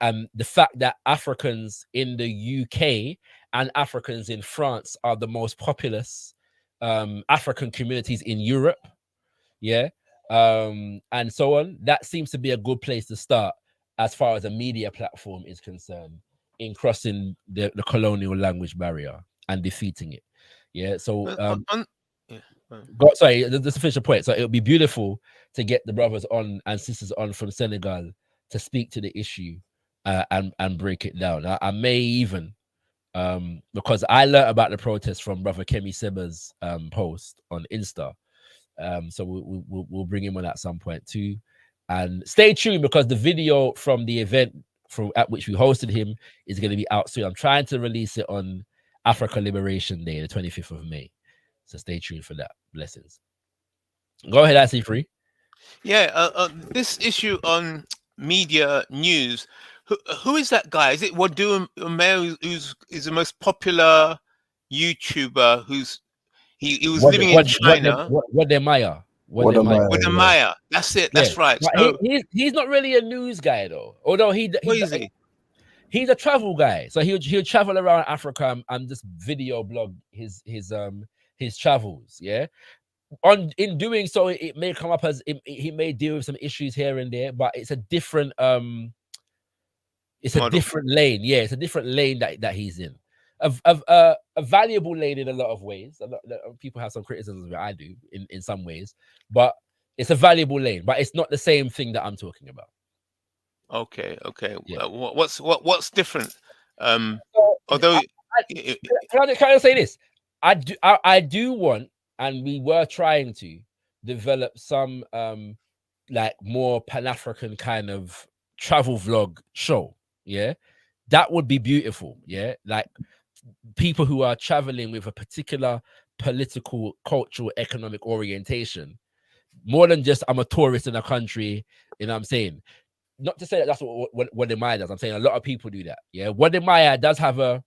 S6: The fact that Africans in the UK and Africans in France are the most populous African communities in Europe, yeah, and so on. That seems to be a good place to start as far as a media platform is concerned in crossing the colonial language barrier and defeating it. Yeah, so sorry, the official point. So it would be beautiful to get the brothers on and sisters on from Senegal to speak to the issue and break it down. I may even, because I learned about the protest from Brother Kemi Seba's post on Insta. So we'll bring him on at some point too. And stay tuned, because the video from the event at which we hosted him is going to be out soon. I'm trying to release it on Africa Liberation Day, the 25th of May. So stay tuned for that. Blessings. Go ahead, IC3.
S7: Yeah, this issue on media news. Who is that guy? Is it Wadu Umair, who's the most popular YouTuber? He was living in China.
S6: Wademaya.
S7: That's it. That's right. So,
S6: he's not really a news guy though. Although he's a travel guy. So he'll travel around Africa and just video blog his travels. Yeah. In doing so, it may come up as he may deal with some issues here and there, but it's a different It's a
S7: model.
S6: different lane. Yeah, it's a different lane that he's in. A valuable lane in a lot of ways. People have some criticisms of it. I do in some ways, but it's a valuable lane. But it's not the same thing that I'm talking about.
S7: Okay.
S6: Yeah.
S7: What's different?
S6: Can
S7: Although
S6: I say this? I do want, and we were trying to develop some like more Pan-African kind of travel vlog show. Yeah, that would be beautiful. Yeah, like people who are traveling with a particular political, cultural, economic orientation, more than just I'm a tourist in a country. You know what I'm saying? Not to say that that's what Wadimaya does. I'm saying a lot of people do that. Yeah, Wadimaya does have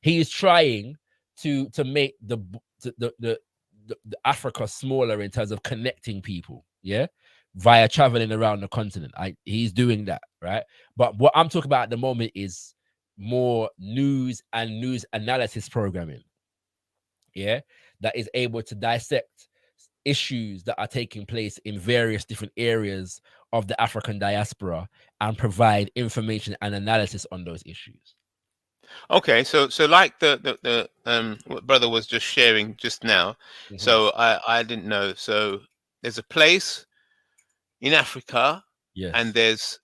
S6: he is trying to make the Africa smaller in terms of connecting people, yeah, via traveling around the continent. He's doing that, right? But what I'm talking about at the moment is more news and news analysis programming, yeah, that is able to dissect issues that are taking place in various different areas of the African diaspora and provide information and analysis on those issues.
S7: okay, so like the what brother was just sharing just now. So I didn't know. So there's a place in Africa,
S6: Yes.
S7: and there's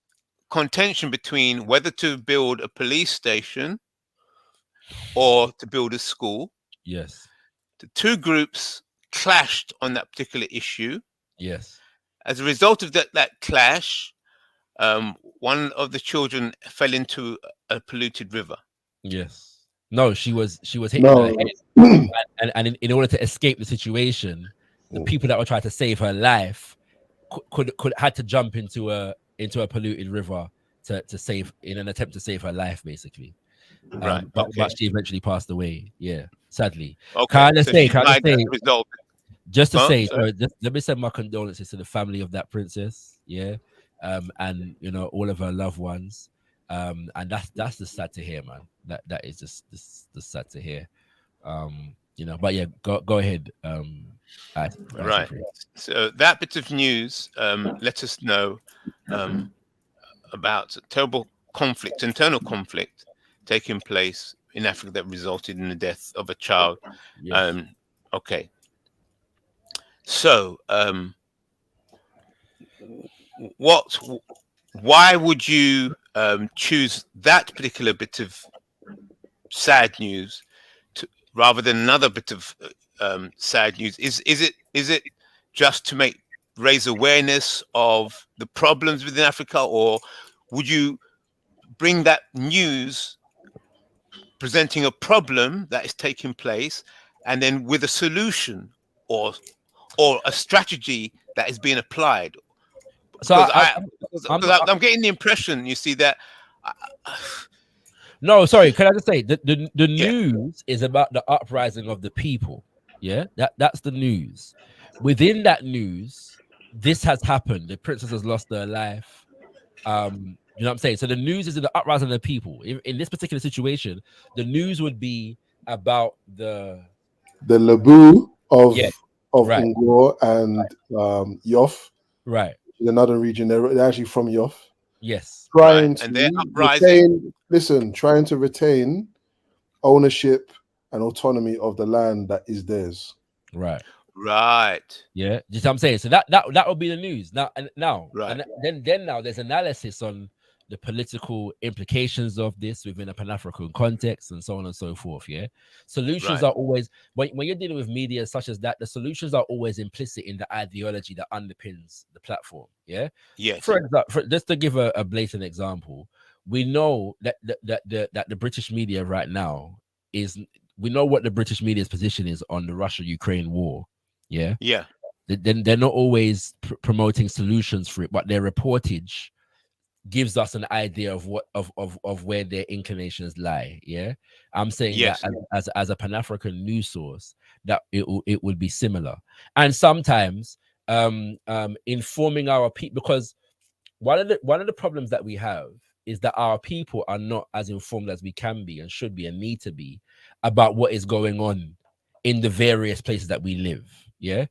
S7: contention between whether to build a police station or to build a school.
S6: Yes.
S7: The two groups clashed on that particular issue.
S6: Yes.
S7: As a result of that clash, one of the children fell into a polluted river.
S6: Yes. No, she was hitting
S8: No.
S6: her head. And in order to escape the situation, the people that were trying to save her life could had to jump into a polluted river to save, in an attempt to save her life, basically.
S7: Right.
S6: But she eventually passed away. Yeah, sadly.
S7: Okay.
S6: Can I say, just to
S7: Huh?
S6: say,
S7: Sorry?
S6: just let me send my condolences to the family of that princess. Yeah, and all of her loved ones. And that's just sad to hear, man. That is just sad to hear. But yeah, go ahead.
S7: Right. So that bit of news let us know about terrible conflict, internal conflict taking place in Africa that resulted in the death of a child.
S6: Yes.
S7: Okay. So why would you choose that particular bit of sad news rather than another bit of sad news? Is it just to raise awareness of the problems within Africa, or would you bring that news presenting a problem that is taking place and then with a solution or a strategy that is being applied?
S6: So
S7: I'm getting the impression, you see, that
S6: no, sorry, can I just say the news is about the uprising of the people. Yeah, that's the news. Within that news, this has happened. The princess has lost her life. You know what I'm saying? So the news is in the uprising of the people. In this particular situation, the news would be about the
S8: Lebu of
S6: right.
S8: Ngor and Yoff.
S6: Right.
S8: Another region. They're actually from Yoff.
S6: Yes.
S8: Trying
S7: and they're
S8: to
S7: uprising.
S8: trying to retain ownership and autonomy of the land that is theirs.
S6: Right.
S7: Right.
S6: Yeah. Just what I'm saying. So that would be the news. Now,
S7: right.
S6: And then now there's analysis on the political implications of this within a Pan-African context and so on and so forth. Yeah. Solutions are always, when you're dealing with media such as that, the solutions are always implicit in the ideology that underpins the platform. Yeah.
S7: Yes.
S6: For example, just to give a blatant example, we know that the British media right now we know what the British media's position is on the Russia-Ukraine war. Yeah.
S7: Yeah.
S6: Then they're not always promoting solutions for it, but their reportage gives us an idea of what of where their inclinations lie. Yeah, I'm saying that as a Pan-African news source, that it would be similar. And sometimes informing our people, because one of the problems that we have is that our people are not as informed as we can be and should be and need to be about what is going on in the various places that we live. Yeah.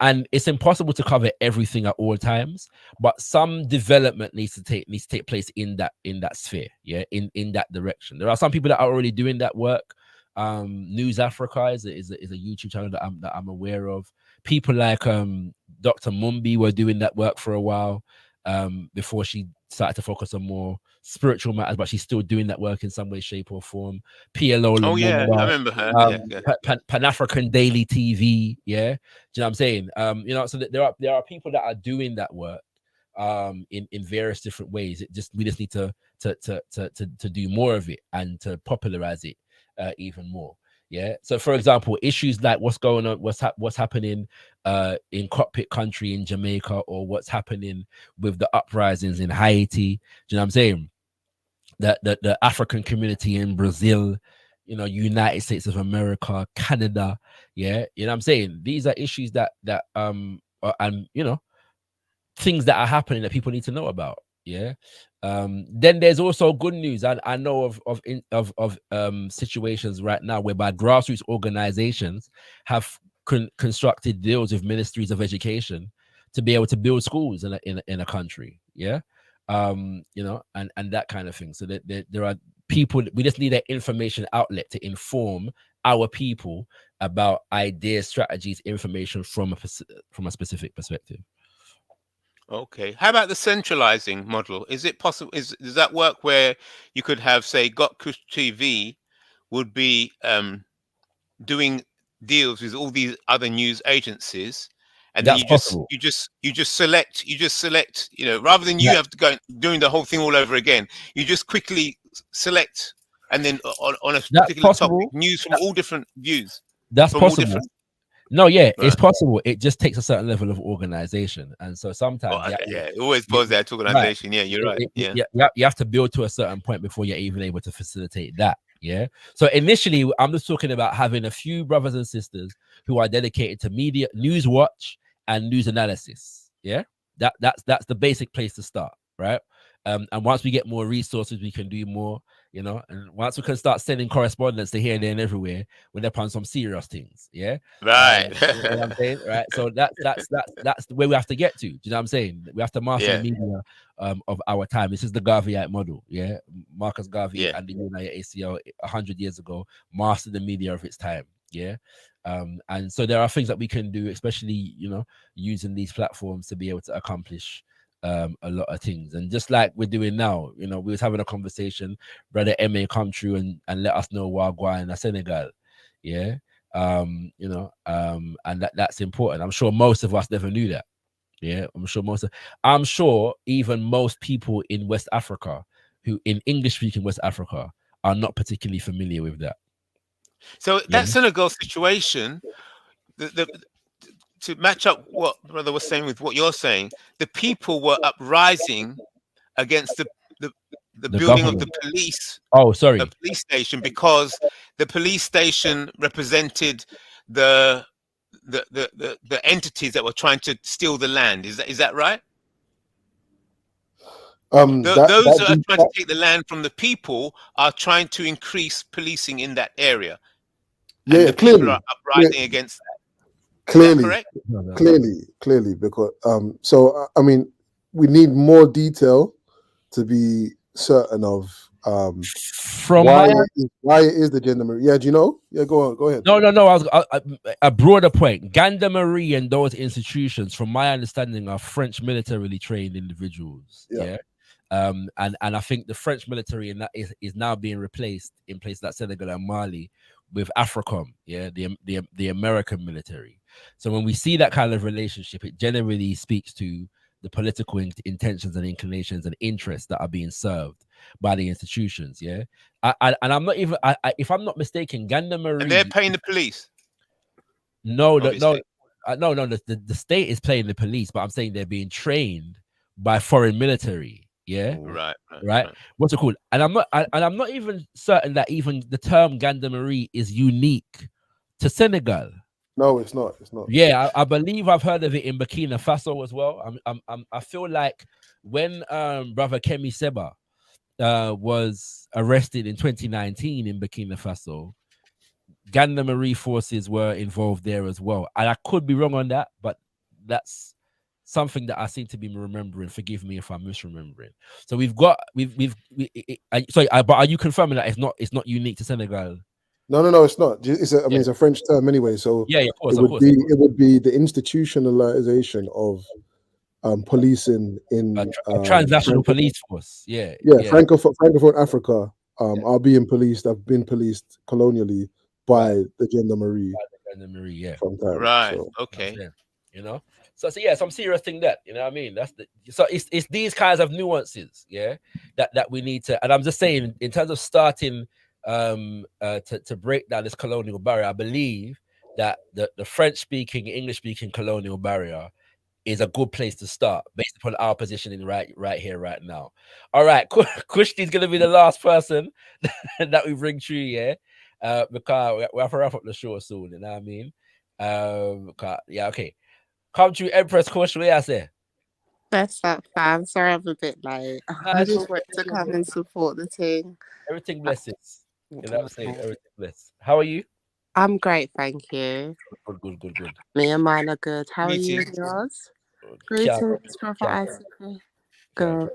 S6: and it's impossible to cover everything at all times, but some development needs to take place in that sphere, yeah, in that direction. There are some people that are already doing that work. News Africa is a YouTube channel that I'm aware of. People like Dr. Mumbi were doing that work for a while before she started to focus on more spiritual matters, but she's still doing that work in some way, shape, or form. PLO
S7: Oh yeah,
S6: Lumumba,
S7: I remember her.
S6: Pan-African Daily TV, yeah. Do you know what I'm saying? You know, so there are people that are doing that work in various different ways. We just need to do more of it and to popularize it even more. Yeah. So, for example, issues like what's going on, what's happening in cockpit country in Jamaica, or what's happening with the uprisings in Haiti. Do you know what I'm saying? The African community in Brazil, you know, United States of America, Canada. Yeah. You know what I'm saying? These are issues that and you know, things that are happening that people need to know about. Yeah. Then there's also good news. I know of situations right now whereby grassroots organizations have constructed deals with ministries of education to be able to build schools in a country. Yeah. You know, and that kind of thing. So that there are people, we just need an information outlet to inform our people about ideas, strategies, information from a specific perspective.
S7: Okay. How about the centralizing model? Is it possible? Does that work where you could have, say, gotkushTV would be doing deals with all these other news agencies, and then you just select, you know, rather than you have to go doing the whole thing all over again, you just quickly select, and then on a particular topic, news from all different views.
S6: That's possible. No, yeah,
S7: right.
S6: It's possible. It just takes a certain level of organization, and so sometimes,
S7: it always boils down to organization. Right. Yeah, you're right.
S6: You have to build to a certain point before you're even able to facilitate that. Yeah. So initially, I'm just talking about having a few brothers and sisters who are dedicated to media, news watch, and news analysis. Yeah, that's the basic place to start, right? And once we get more resources, we can do more, you know. And once we can start sending correspondence to here, there, and everywhere, we're upon some serious things. Yeah,
S7: right.
S6: You know what I'm saying, right? So that's the way we have to get to. Do you know what I'm saying? We have to master the media of our time. This is the Garveyite model. Yeah, Marcus Garvey and the United ACL 100 years ago mastered the media of its time. Yeah. And so there are things that we can do, especially, you know, using these platforms to be able to accomplish a lot of things. And just like we're doing now, you know, we was having a conversation, brother MA come through and let us know Wagwan in Senegal. Yeah. You know, and that's important. I'm sure most of us never knew that. Yeah. I'm sure even most people in West Africa who in English speaking West Africa are not particularly familiar with that.
S7: So that Senegal situation, to match up what brother was saying with what you're saying, the people were uprising against the building
S6: government
S7: of the police.
S6: The
S7: police station, because the police station represented the entities that were trying to steal the land. Is that right? Those that are trying to take the land from the people are trying to increase policing in that area.
S8: Yeah,
S7: and the
S8: clearly.
S7: people are uprising against that.
S8: Clearly, because so I mean, we need more detail to be certain of
S6: from
S8: why it is the gendarmerie. Yeah, do you know? Yeah, go ahead.
S6: No. A broader point. Gendarmerie and those institutions, from my understanding, are French militarily trained individuals. Yeah. And I think the French military in that is now being replaced in places like Senegal and Mali with AFRICOM, the American military. So when we see that kind of relationship, it generally speaks to the political intentions and inclinations and interests that are being served by the institutions. Yeah, and I'm not even, if I'm not mistaken, Gendarmerie.
S7: And they're paying the police.
S6: No. The state is paying the police, but I'm saying they're being trained by foreign military. Yeah, right. What's it called? And I'm not even certain that even the term gendarmerie is unique to Senegal.
S8: No, it's not.
S6: Yeah, I believe I've heard of it in Burkina Faso as well. I feel like when brother Kemi Seba was arrested in 2019 in Burkina Faso, gendarmerie forces were involved there as well. And I could be wrong on that, but that's something that I seem to be remembering. Forgive me if I'm misremembering. So we've got but are you confirming that it's not unique to Senegal?
S8: No, it's not. It's it's a French term anyway. So
S6: yeah, of course,
S8: it would be the institutionalization of policing in
S6: transnational police force. Yeah.
S8: Francophone Africa are being policed. Have been policed colonially by the gendarmerie. From time.
S7: Right.
S8: So,
S7: Okay.
S6: You know. So yeah, some serious thing that, you know what I mean? So it's these kinds of nuances, that we need to, and I'm just saying in terms of starting to break down this colonial barrier, I believe that the French speaking, English speaking colonial barrier is a good place to start based upon our positioning right here, right now. All right, Kushti's gonna be the last person that we bring through, because we have to wrap up the show soon, you know what I mean? Okay. Come to Empress Kush, what I say?
S9: Best up, fam. Sorry I'm a bit late. I just want to come and support the team.
S6: Everything blesses. You know what I'm saying? Everything bless. How are you?
S9: I'm great, thank you.
S6: Good.
S9: Me and mine are good. How are you and yours? Greetings, Brother Isaac. Good.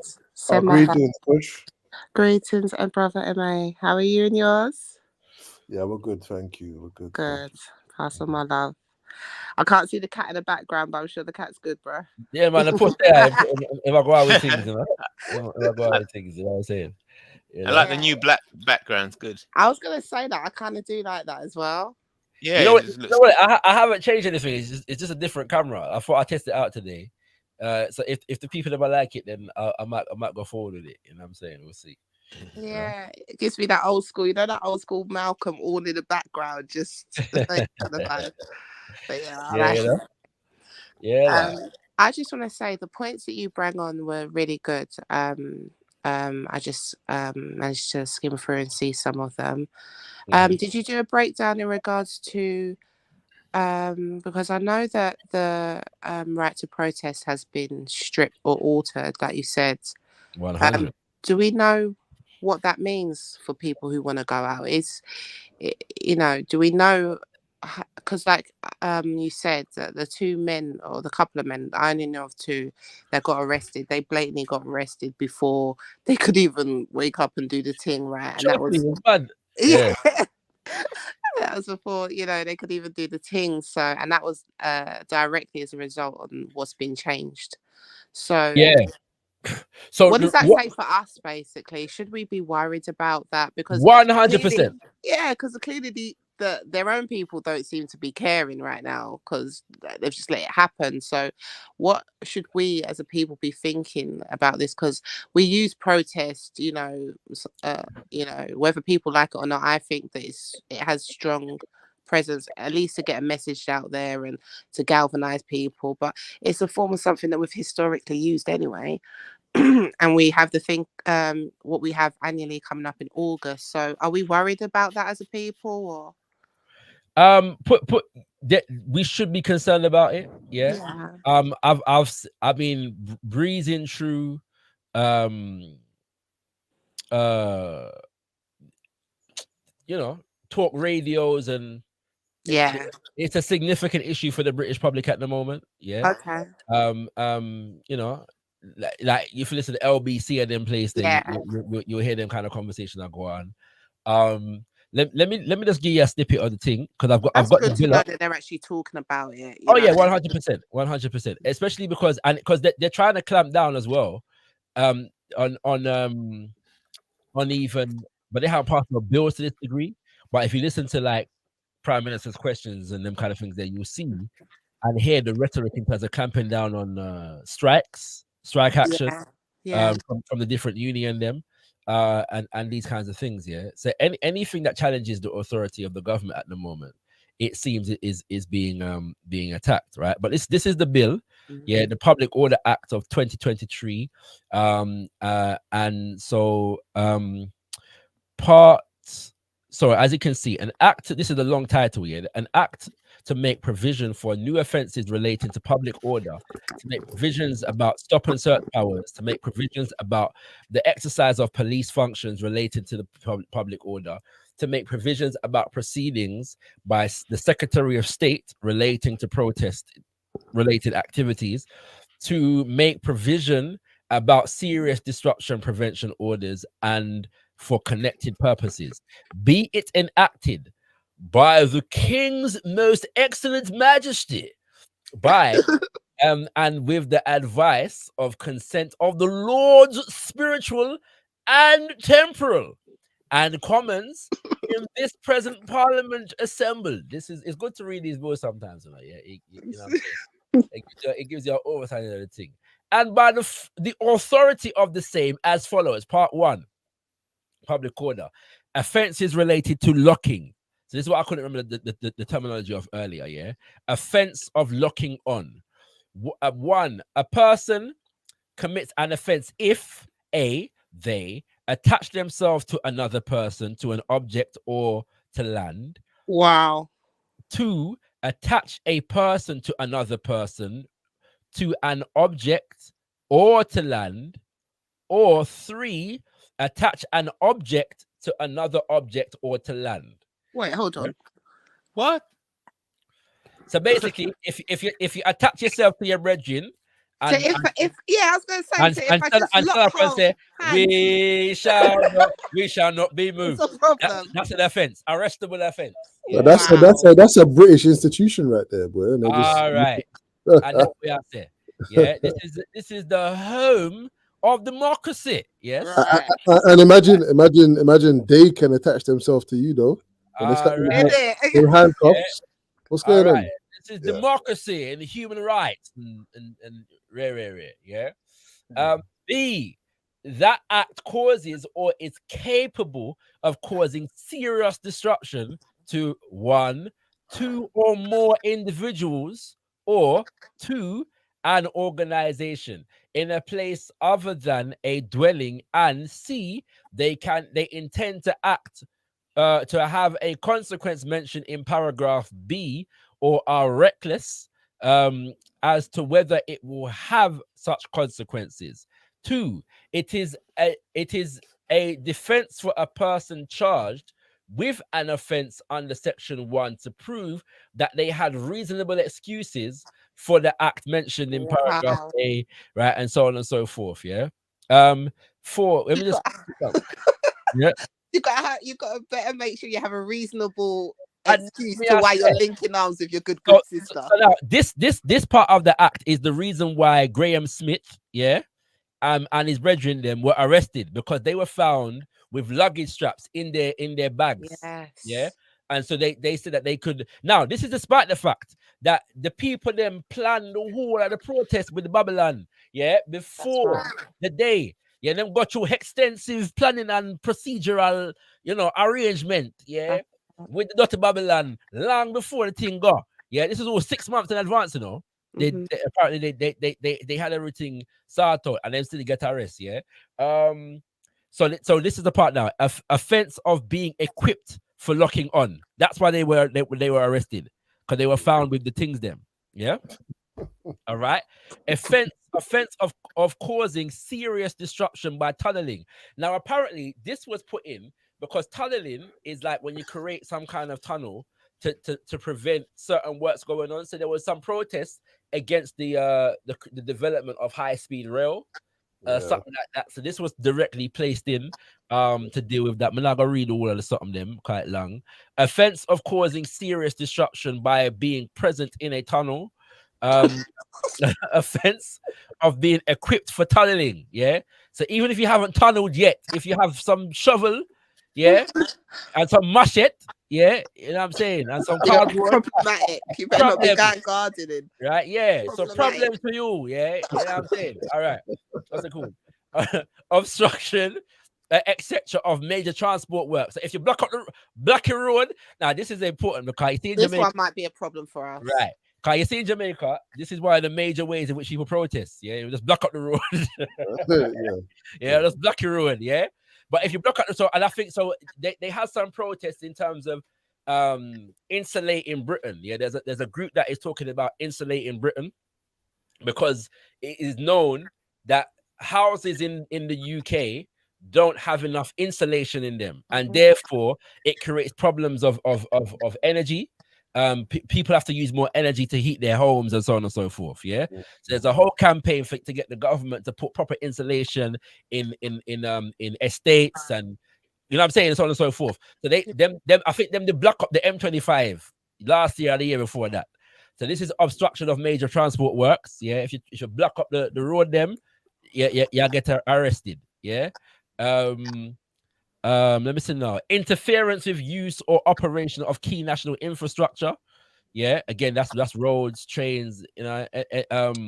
S8: greetings, Kush.
S9: Greetings, and Brother MA. How are you and yours?
S8: Yeah, we're good, thank you. We're good.
S9: Good. Pass on my love. I can't see the cat in the background, but I'm sure the cat's good, bro.
S6: Yeah, man. The push there. If I go out with things, you know. If I go out with things, you know what I'm saying. You know?
S7: I like the new black background's good.
S9: I was gonna say that I kind of do like that as well.
S7: Yeah,
S6: you know what? I haven't changed anything. It's just a different camera. I thought I'd test it out today. So if the people ever like it, then I might go forward with it. You know what I'm saying? We'll see.
S9: Yeah, it gives me that old school, that old school Malcolm all in the background, just the same kind of vibe. But I just want to say the points that you bring on were really good. I just managed to skim through and see some of them. Did you do a breakdown in regards to because I know that the right to protest has been stripped or altered, like you said.
S6: 100.
S9: Do we know what that means for people who want to go out? Do we know? Because you said that the two men or the couple of men, I only know of two that got arrested. They blatantly got arrested before they could even wake up and do the thing, right? And that was
S6: bad.
S9: Yeah. That was before they could even do the thing. So, and that was directly as a result of what's been changed. So
S6: So
S9: what does that say for us, basically? Should we be worried about that? Because
S6: 100%.
S9: Yeah, because clearly their own people don't seem to be caring right now because they've just let it happen. So what should we as a people be thinking about this? Because we use protest, whether people like it or not. I think that it has strong presence, at least to get a message out there and to galvanize people. But it's a form of something that we've historically used anyway. And we have the thing, what we have annually coming up in August. So are we worried about that as a people, or?
S6: We should be concerned about it. I've been breezing through talk radios, and it's a significant issue for the British public at the moment.
S9: Okay.
S6: Like if you listen to LBC and them place, then you'll hear them kind of conversations that go on. Let me just give you a snippet of the thing, because I've got
S9: the bill up. That they're actually talking about it.
S6: 100%, especially because they're trying to clamp down as well, on even, but they haven't passed no bills to this degree. But if you listen to like Prime Minister's questions and them kind of things, then you'll see and hear the rhetoric in terms of clamping down on strike action from the different union them. And these kinds of things, So anything that challenges the authority of the government at the moment, it seems it is being attacked, right? But this is the bill, the Public Order Act of 2023, and so So as you can see, an act, this is a long title here, an act to make provision for new offences relating to public order, to make provisions about stop and search powers, to make provisions about the exercise of police functions related to the public order, to make provisions about proceedings by the Secretary of State relating to protest related activities to make provision about serious disruption prevention orders and for connected purposes, be it enacted by the King's most excellent majesty, by and with the advice of consent of the Lords spiritual and temporal and commons in this present parliament assembled. This is, it's good to read these words sometimes, you know, yeah. You know what I'm saying? It gives you an oversight of the thing. And by the authority of the same as follows. Part 1, public order. Offenses related to locking. So this is what I couldn't remember the terminology of earlier, yeah? Offense of locking on. 1, a person commits an offense if A, they attach themselves to another person, to an object or to land.
S9: Wow.
S6: 2, attach a person to another person, to an object or to land. Or 3, attach an object to another object or to land.
S9: Wait, hold on.
S7: What?
S6: So basically, if you attach yourself to your brethren,
S9: So if yeah, I was going to say, so if I just lock hold
S6: say,
S9: hands,
S6: we shall not be moved.
S9: what's the problem?
S6: That's an offense, arrestable offense.
S8: But that's a British institution right there, boy. And they just-
S6: All right, I know what we have to. Yeah, this is the home of democracy. Yes,
S9: Right.
S8: and imagine they can attach themselves to you though. And they start with
S9: Innit?
S8: with handcuffs. What's going on?
S6: This is democracy and human rights and rare, yeah. B, that act causes or is capable of causing serious disruption to 1, 2 or more individuals, or 2, an organization in a place other than a dwelling, and C, they intend to act to have a consequence mentioned in paragraph B, or are reckless as to whether it will have such consequences. 2, it is a defense for a person charged with an offense under section 1 to prove that they had reasonable excuses for the act mentioned in paragraph A, right, and so on and so forth. Yeah. 4, let me just yeah.
S9: You got to better make sure you have a reasonable excuse to why you're linking arms with your good sister.
S6: So now this part of the act is the reason why Graham Smith, yeah, and his brethren them were arrested, because they were found with luggage straps in their bags.
S9: Yes.
S6: Yeah. And so they said that they could. Now, this is despite the fact that the people them planned the whole of the protest with Babylon, yeah, before the day. Yeah, them got through extensive planning and procedural, arrangement, yeah, with the Dr. Babylon long before the thing go. Yeah, this is all 6 months in advance, They apparently they had everything sorted out, and then still get arrested, yeah. So this is the part now. Offense of being equipped for locking on. That's why they were arrested, because they were found with the things them. Yeah. All right. Offense of causing serious disruption by tunneling. Now, apparently, this was put in because tunneling is like when you create some kind of tunnel to prevent certain works going on. So there was some protests against the development of high-speed rail, something like that. So this was directly placed in to deal with that. I'm not gonna read all of the something them quite long. Offense of causing serious disruption by being present in a tunnel. Offense of being equipped for tunneling. Yeah. So even if you haven't tunneled yet, if you have some shovel, yeah, and some machete, yeah, you know what I'm saying, and some cardboard,
S9: problematic. You better not be going gardening,
S6: right? Yeah. So problems for you, yeah, you know what I'm saying. All right, that's cool. Obstruction, etc. of major transport work. So if you block a road, now this is important because
S9: this one might be a problem for us,
S6: right? Because you see in Jamaica, this is one of the major ways in which people protest. Yeah, you just block up the road. Yeah, just block your road. Yeah, but if you block up and I think so, they have some protests in terms of insulating Britain. Yeah, there's a group that is talking about insulating Britain, because it is known that houses in the UK don't have enough insulation in them, and therefore it creates problems of energy. people have to use more energy to heat their homes and so on and so forth. Yeah, so there's a whole campaign to get the government to put proper insulation in estates, and you know what I'm saying, and so on and so forth. So I think they block up the M25 last year or the year before that. So this is obstruction of major transport works. Yeah, if you block up the road, you get arrested. Yeah. Let me see now. Interference with use or operation of key national infrastructure. Yeah, again, that's roads, trains. You know,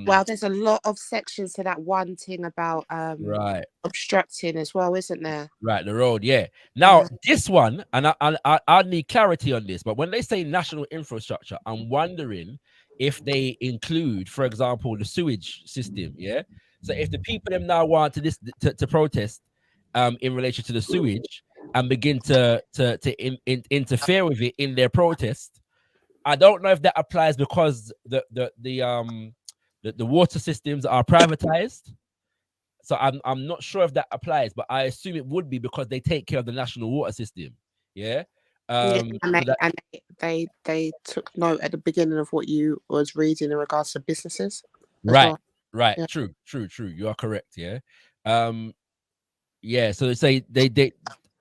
S9: Well, there's a lot of sections to that one thing about
S6: right,
S9: obstructing as well, isn't there?
S6: right, the road. Yeah. Now this one, and I need clarity on this. But when they say national infrastructure, I'm wondering if they include, for example, the sewage system. Yeah. So if the people them now want to protest, in relation to the sewage and begin to interfere with it in their protest, I don't know if that applies because the water systems are privatized. So I'm not sure if that applies, but I assume it would be because they take care of the national water system. Yeah.
S9: And they took note at the beginning of what you was reading in regards to businesses.
S6: Right. Right.
S9: Yeah.
S6: True. You are correct. Yeah. Yeah. So they say they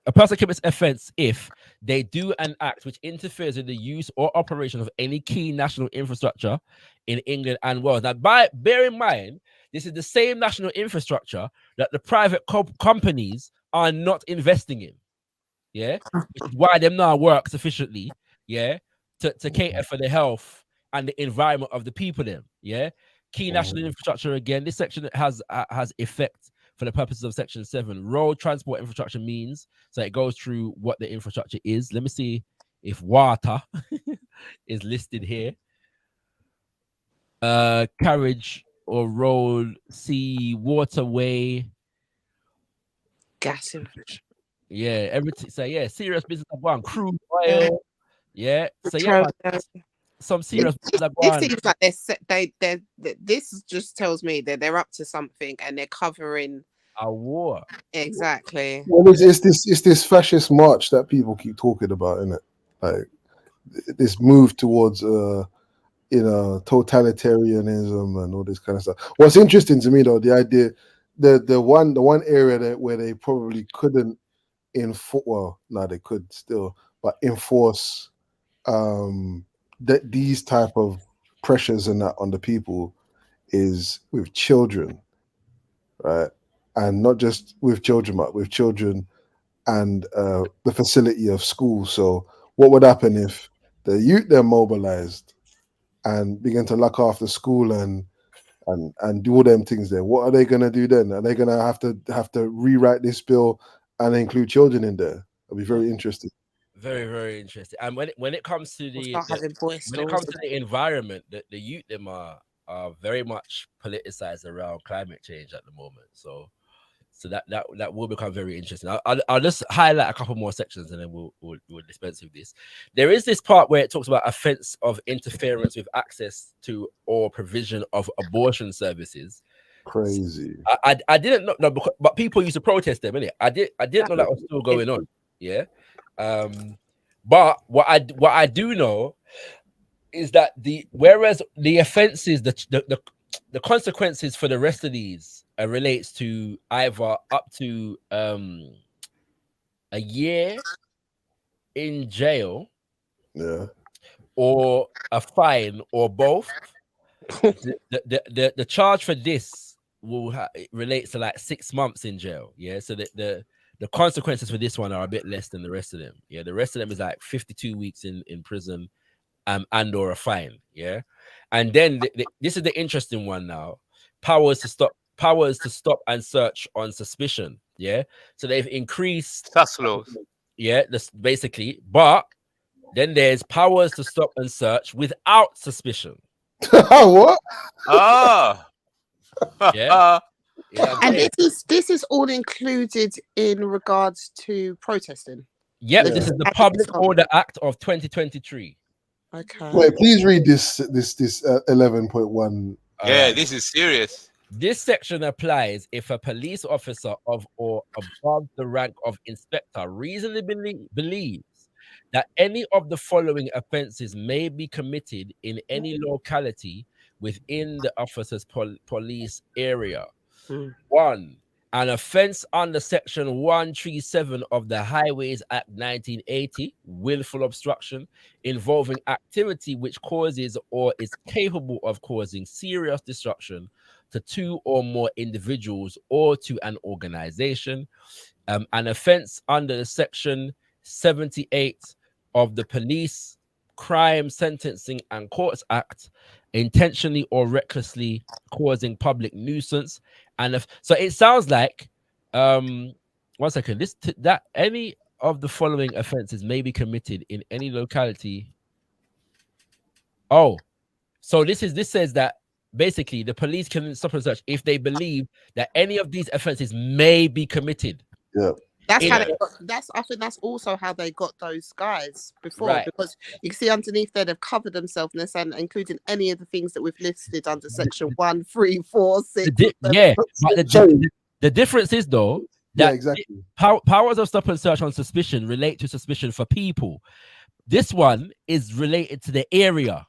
S6: a person commits offense if they do an act which interferes in the use or operation of any key national infrastructure in England and Wales. Now, bear in mind, this is the same national infrastructure that the private companies are not investing in. Yeah, which is why them now work sufficiently. Yeah, to cater for the health and the environment of the people. Them. Yeah, key national infrastructure. Again, this section has effect for the purposes of Section 7. Road transport infrastructure means, so it goes through what the infrastructure is. Let me see if water is listed here. Carriage or road, sea, waterway,
S9: gas infrastructure.
S6: Yeah, everything. So yeah, serious business of one. Crude oil. Yeah. So yeah, some serious business of
S9: It
S6: one.
S9: seems like this just tells me that they're up to something and they're covering
S6: a war.
S9: Exactly.
S8: Well, it's this fascist march that people keep talking about, isn't it? Like this move towards totalitarianism and all this kind of stuff. What's interesting to me though, the idea, the one area where they probably couldn't they could still, but enforce these type of pressures and that on the people is with children, right? And not just with children, but with children and the facility of school. So what would happen if the youth they're mobilized and begin to look after school and do all them things there? What are they gonna do then? Are they gonna have to rewrite this bill and include children in there? It'll be very interesting.
S6: Very, very interesting. And when it comes to the environment, the youth them are very much politicized around climate change at the moment. So that will become very interesting. I'll just highlight a couple more sections and then we'll dispense with this. There is this part where it talks about offense of interference with access to or provision of abortion services.
S8: Crazy.
S6: I didn't know, but people used to protest them, innit? I didn't know that was still going on. Yeah. But what I do know is that whereas the offenses, the consequences for the rest of these relates to either up to a year in jail, or a fine, or both. The charge for this relates to like 6 months in jail. Yeah, so the consequences for this one are a bit less than the rest of them. Yeah, the rest of them is like 52 weeks in prison, and or a fine. Yeah, and then this is the interesting one now. Powers to stop and search on suspicion. Yeah, so they've increased
S7: that's laws.
S6: Yeah, that's basically. But then there's powers to stop and search without suspicion.
S8: What?
S7: Ah.
S6: Yeah.
S9: And this is all included in regards to protesting.
S6: Yep, this is the Public Order Act of 2023.
S9: Okay.
S8: Wait, please read this 11.1.
S7: Yeah, this is serious.
S6: This section applies if a police officer of or above the rank of inspector reasonably believes that any of the following offences may be committed in any locality within the officer's police area. 1. An offence under Section 137 of the Highways Act 1980, willful obstruction, involving activity which causes or is capable of causing serious destruction to 2 or more individuals or to an organization. An offence under the Section 78 of the Police Crime Sentencing and Courts Act, intentionally or recklessly causing public nuisance. And so it sounds like 1 second, that any of the following offenses may be committed in any locality. Oh, so this says that basically the police can stop and search if they believe that any of these offenses may be committed.
S8: Yeah.
S9: That's how they got, I think that's also how they got those guys before, because you can see underneath there they've covered themselves and they're saying including any of the things that we've listed under Section 1, 3, 4, 6.
S6: The difference is though that powers of stop and search on suspicion relate to suspicion for people. This one is related to the area.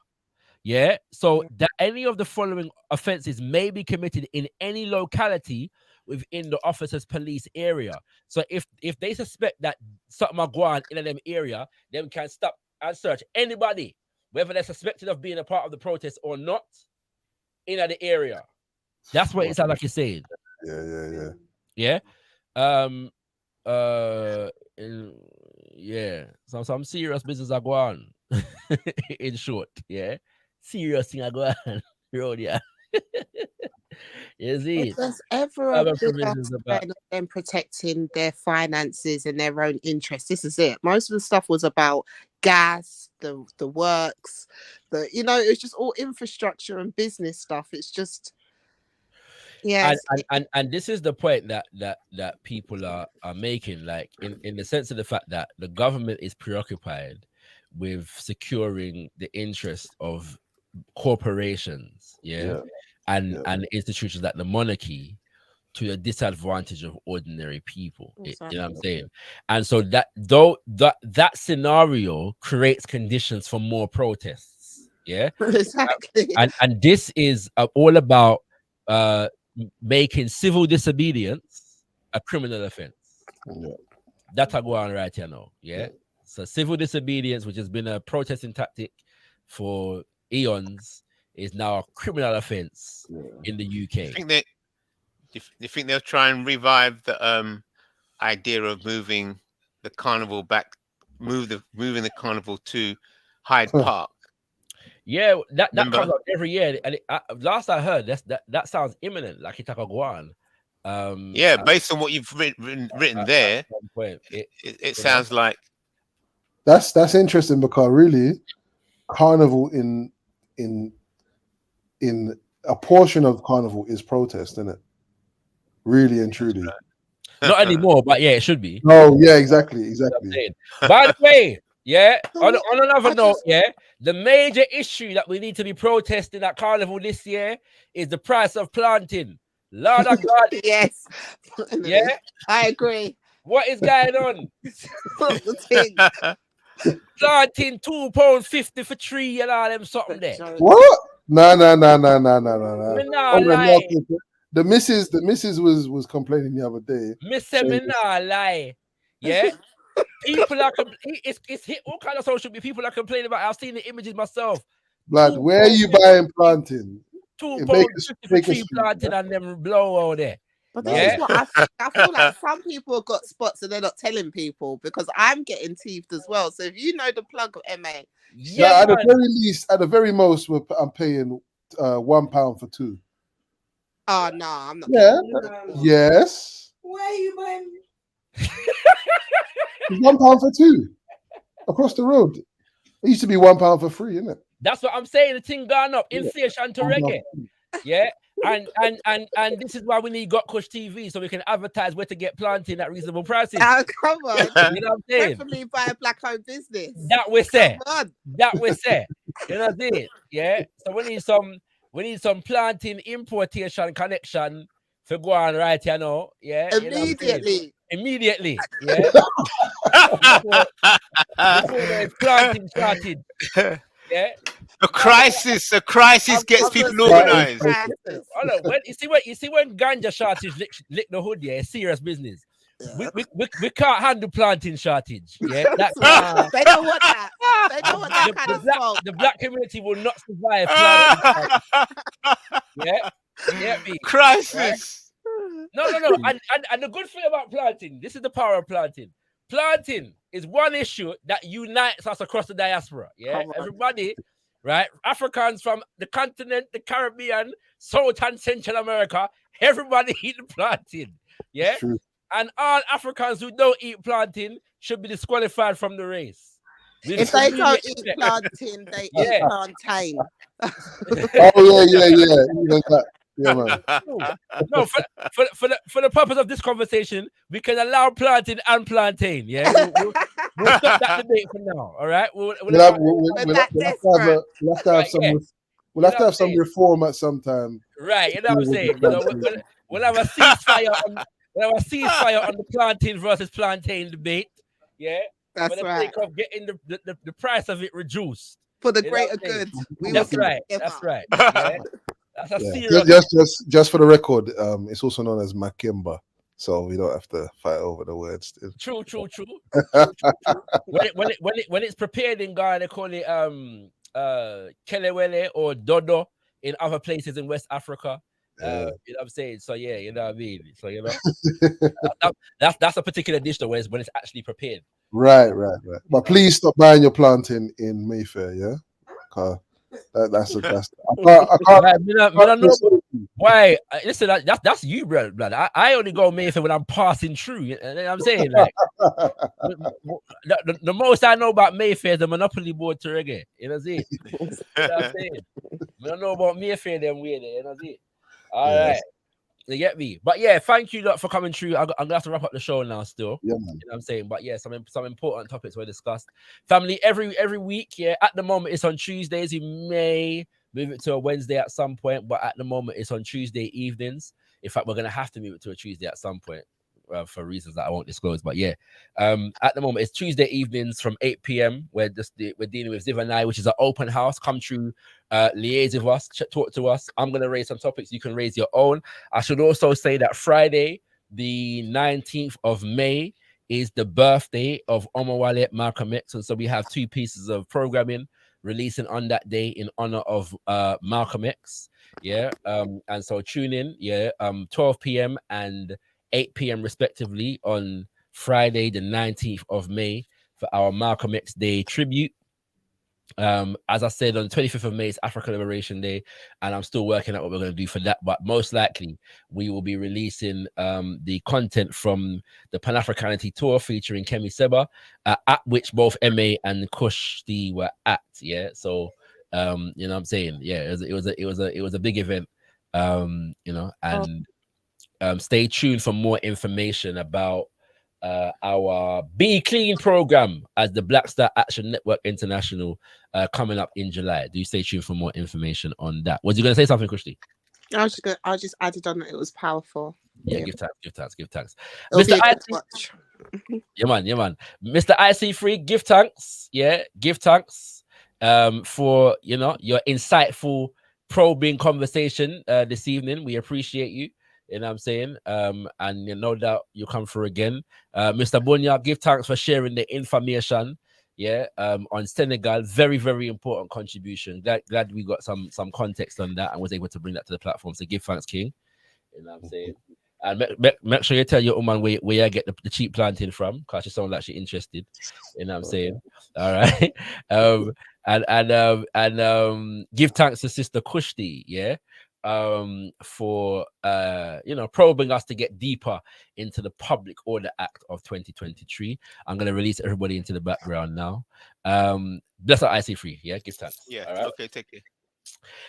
S6: Yeah, so that any of the following offenses may be committed in any locality within the officer's police area. So if they suspect that something are going on in them area, them can stop and search anybody, whether they're suspected of being a part of the protest or not, in the area. That's what it sounds like you're saying. Yeah. So some serious business are going on. In short, yeah. Serious thing are going on. Road, yeah. Is it?
S9: If there's ever a about them protecting their finances and their own interests, this is it. Most of the stuff was about gas, the works, it's just all infrastructure and business stuff. It's just and
S6: this is the point that people are making, like in the sense of the fact that the government is preoccupied with securing the interest of corporations, and institutions like the monarchy to the disadvantage of ordinary people.
S9: Exactly.
S6: You know what I'm saying? And so that scenario creates conditions for more protests. Yeah,
S9: exactly.
S6: And this is all about making civil disobedience a criminal offense. That's a go on right here now. Yeah. So civil disobedience, which has been a protesting tactic for eons, is now a criminal offense in the UK.
S7: Do you think they'll try and revive the idea of moving the carnival back, moving the carnival to Hyde Park?
S6: Yeah, that comes up every year. And last I heard, that sounds imminent, like it's like a guan.
S7: Based on what you've written there, it sounds like
S8: that's interesting, because really, carnival in a portion of carnival is protest, isn't it? Really and truly.
S6: Not anymore, but yeah, it should be.
S8: Oh, yeah, exactly.
S6: By the way, on another note, the major issue that we need to be protesting at carnival this year is the price of planting. Lord of God.
S9: Yes.
S6: Yeah,
S9: I agree.
S6: What is going on? Planting £2.50 for tree and all them something there.
S8: What? No. The missus was complaining the other day.
S6: Miss Seminar lie. Yeah. People are it's hit all kind of social media. People are complaining about. I've seen the images myself.
S8: Blood, where are you buying planting?
S6: £2.50 for tree planting and them blow over there.
S9: But this is what I feel like some people have got spots and they're not telling people, because I'm getting teethed as well. So if you know the plug of MA,
S8: at the very least, at the very most, I'm paying £1 for 2.
S9: Oh no, I'm not.
S8: Yeah. Yes.
S9: Where are you buying?
S8: £1 for 2 across the road. It used to be £1 for 3, isn't it?
S6: That's what I'm saying. The thing gone up. Inflation to reggae. Yeah. And this is why we need gotkushTV, so we can advertise where to get planting at reasonable prices.
S9: Oh, come on.
S6: You know what I'm saying?
S9: Definitely buy a black-owned business.
S6: That we say. That we say. You know what I'm saying? Yeah. So we need some planting importation connection for go on right here now. Yeah. You know what I'm saying?
S9: Immediately.
S6: Immediately. Yeah. before the planting started. Yeah.
S7: A crisis gets people
S9: saying,
S7: organized.
S9: crisis.
S6: Hold on. When you see when ganja shortage lick the hood, yeah, it's serious business. We can't handle planting shortage. Yeah,
S9: They don't want that. They don't want that kind of smoke.
S6: the black community will not survive planting shortage. Yeah, me.
S7: Crisis.
S6: Right? No. And the good thing about planting, this is the power of planting. Planting is one issue that unites us across the diaspora. Yeah, everybody, right? Africans from the continent, the Caribbean, South and Central America, everybody eat planting. Yeah. And all Africans who don't eat plantain should be disqualified from the race.
S9: If they don't eat plantain, they eat plantain.
S8: Oh yeah. Even that. Yeah, man.
S6: No, for the purpose of this conversation, we can allow plantain and plantain. Yeah, we'll stop that debate for now. All right, we'll have
S8: to have some reform at some time.
S6: Right, you know what I'm saying. You know, we'll have a ceasefire on. We'll have a ceasefire on the plantain versus plantain debate. Yeah,
S9: that's
S6: for the sake of getting the price of it reduced
S9: for the greater good.
S6: That's right. Yeah. That's a serious.
S8: Just for the record, it's also known as Makemba, so we don't have to fight over the words.
S6: True. When it's prepared in Ghana, they call it kelewele or dodo in other places in West Africa. You know what I'm saying? So yeah, you know what I mean. So you know, that's a particular dish though, when it's actually prepared.
S8: Right. But please stop buying your plantain in Mayfair, yeah. That's I can't
S6: know why. Listen, that's you, bro. I only go Mayfair when I'm passing through. You know what I'm saying? Like, the most I know about Mayfair is the Monopoly board to reggae. You know what I'm saying? You know what I'm saying? I don't know about Mayfair them way there. You know what I'm saying? All right. You get me? But yeah, thank you lot for coming through. I'm gonna have to wrap up the show now still.
S8: Yeah, man.
S6: You know what I'm saying? But yeah, some important topics were discussed. Family, every week, yeah. At the moment it's on Tuesdays. You may move it to a Wednesday at some point, but at the moment it's on Tuesday evenings. In fact, we're gonna have to move it to a Tuesday at some point. For reasons that I won't disclose, but yeah, at the moment it's Tuesday evenings from 8 p.m. We're dealing with ZIVANAYI, which is an open house. Come through, liaise with us, talk to us. I'm gonna raise some topics. You can raise your own. I should also say that Friday, the 19th of May, is the birthday of Omawale Malcolm X, and so we have 2 pieces of programming releasing on that day in honor of Malcolm X. Yeah, and so tune in. Yeah, 12 p.m. and 8 p.m. respectively on Friday, the 19th of May for our Malcolm X Day tribute. As I said, on the 25th of May, it's African Liberation Day, and I'm still working out what we're going to do for that. But most likely, we will be releasing the content from the Pan-Africanity Tour featuring Kemi Seba, at which both MA and gotkushTV were at. Yeah, so you know what I'm saying? Yeah, it was a big event. You know, and stay tuned for more information about our Be Clean program as the Black Star Action Network International coming up in July. Do stay tuned for more information on that. Was you going to say something, Kushti?
S9: I just added on that it was powerful.
S6: Yeah, give thanks. Mr. IC, yeah man. Mr. IC3, give thanks. Yeah, give thanks for your insightful, probing conversation this evening. We appreciate you. You know what I'm saying? And no doubt you'll come through again. Mr. Bunya, give thanks for sharing the information. Yeah, on Senegal. Very, very important contribution. Glad we got some context on that and was able to bring that to the platform. So give thanks, King. You know what I'm saying? And make sure you tell your woman where you get the cheap planting from, because she sounds like she's interested. You know what I'm saying? All right. And give thanks to Sister gotkushTV, yeah. For probing us to get deeper into the Public Order Act of 2023. I'm gonna release everybody into the background now. Bless our IC3, yeah, give thanks.
S7: Yeah,
S6: all right?
S7: Okay, take care.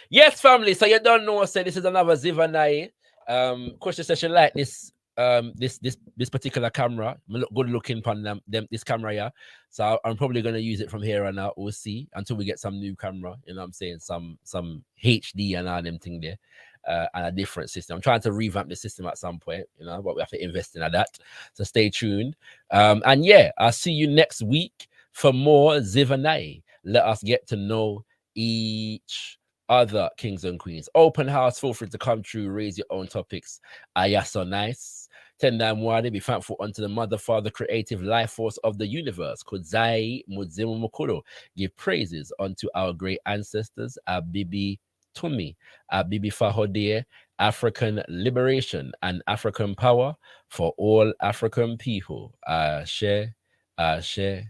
S6: Yes, family. So you don't know, say this is another ZIVANAYI. GotkushTV says she like this this particular camera. Look good looking on this camera, yeah. So I'm probably gonna use it from here on out. We'll see until we get some new camera. You know what I'm saying? Some HD and all them thing there. and a different system. I'm trying to revamp the system at some point, you know, but we have to invest in that. So stay tuned. And yeah, I'll see you next week for more ZIVANAYI. Let us get to know each other, kings and queens. Open house, feel free to come through, raise your own topics. Aya so nice. Tenda mwade, be thankful unto the mother, father, creative life force of the universe. Kudzai mudzimu mukuro. Give praises unto our great ancestors, Abibi Tumi, Abibi Fahodie, African liberation and African power for all African people. Ashe, ashe,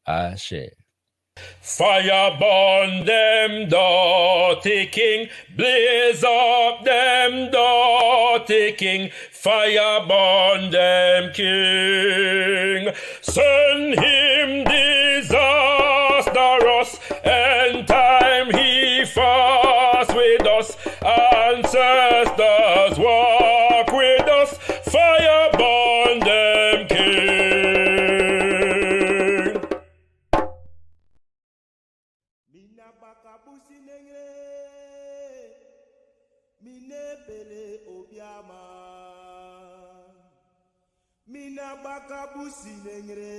S6: ashe.
S3: Fire burn them dirty king, blaze up them dirty king, fire burn them king, send him disastrous, and time he fast with us, ancestors walk with us, fire burn them king.
S1: Mina bakabusi nengre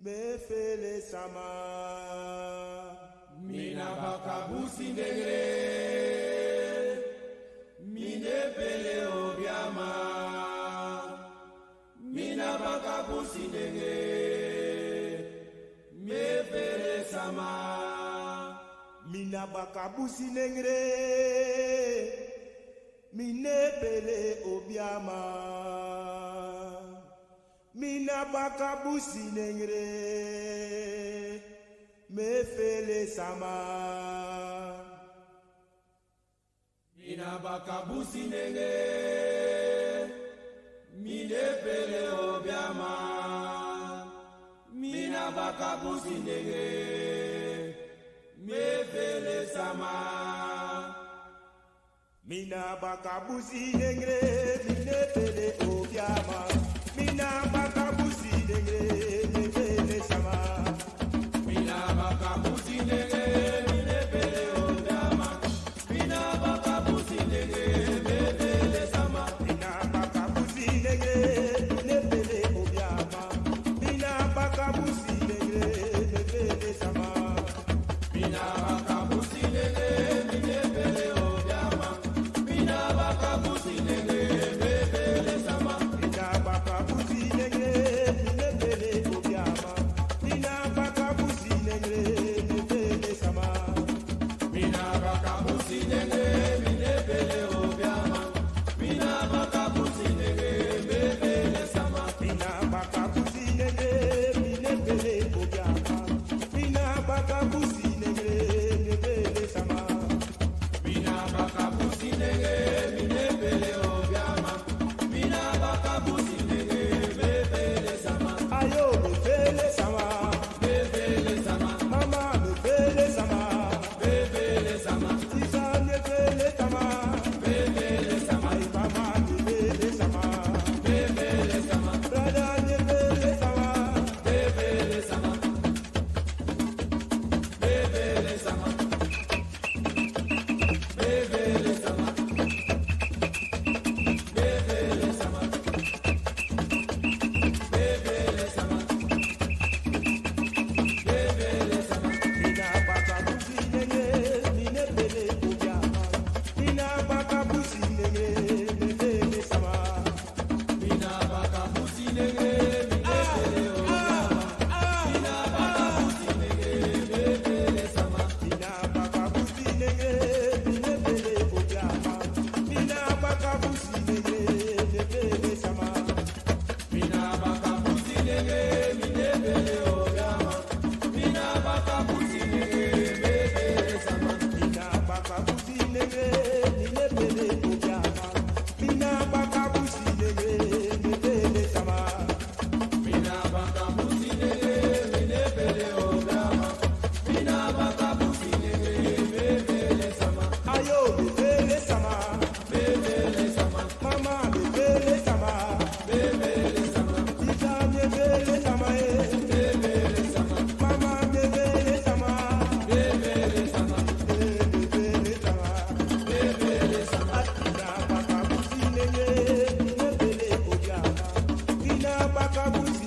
S1: me fele sama.
S2: Mina bakabusi nengre mine pele obiama. Mina bakabusi nengre me fele sama.
S1: Mina bakabusi nengre mine pele obiama. Mina bakabusi nengre me fele sama.
S2: Mina bakabusi nengre mine pele obiama. Mina bakabusi nengre me fele sama.
S1: Mina bakabusi nengre mine pele obiama. Mina bakabusi nengre me fele sama.
S2: Mina bakabusi nengre mine pele obiama. Mina bakabusi nengre me fele sama.
S1: Mina bakabusi nengre mine pele obiama. Mina bakabusi nengre me fele sama.
S2: Mina bakabusi nengre mine pele obiama. Mina bakabusi nengre me fele sama.
S1: Mina bakabusi nengre mine pele obiama. Mina bakabusi nengre me fele sama.
S2: Mina bakabusi nengre mine pele obiama. Mina bakabusi nengre me fele sama.
S1: Mina bakabusi nengre mine pele obiama. Mina bakabusi nengre me fele sama.
S2: Mina bakabusi nengre mine pele obiama. Mina bakabusi nengre me fele sama.
S1: Ayo me fele sama.
S2: Me fele sama.
S1: Mama me fele sama.
S2: Me fele sama.
S1: Tisa me fele sama.
S2: Me fele sama.
S1: Ay mama me fele sama.
S2: Me fele sama.
S1: Brother me fele sama.
S2: Me fele sama. Me fele sama. Me fele sama. Me fele sama. Me fele sama. Me fele sama.
S1: Mina bakabusi nengre mine pele obiama. Mina bakabusi nengre me fele sama.
S2: Mina bakabusi nengre mine pele obiama. Mina bakabusi nengre me fele sama.
S1: Mina bakabusi nengre mine pele obiama. Mina bakabusi nengre me fele sama.
S2: Mina bakabusi nengre mine pele obiama. Mina bakabusi nengre me fele sama.
S1: Mina bakabusi nengre mine pele obiama. Mina bakabusi nengre me fele sama.
S2: Mina bakabusi nengre mine pele obiama. Mina bakabusi nengre me fele sama.
S1: Ayo me fele sama.
S2: Me fele sama.
S1: Mama me fele sama.
S2: Me fele sama.
S1: Tita me fele sama.
S2: Me fele
S1: bakabuzi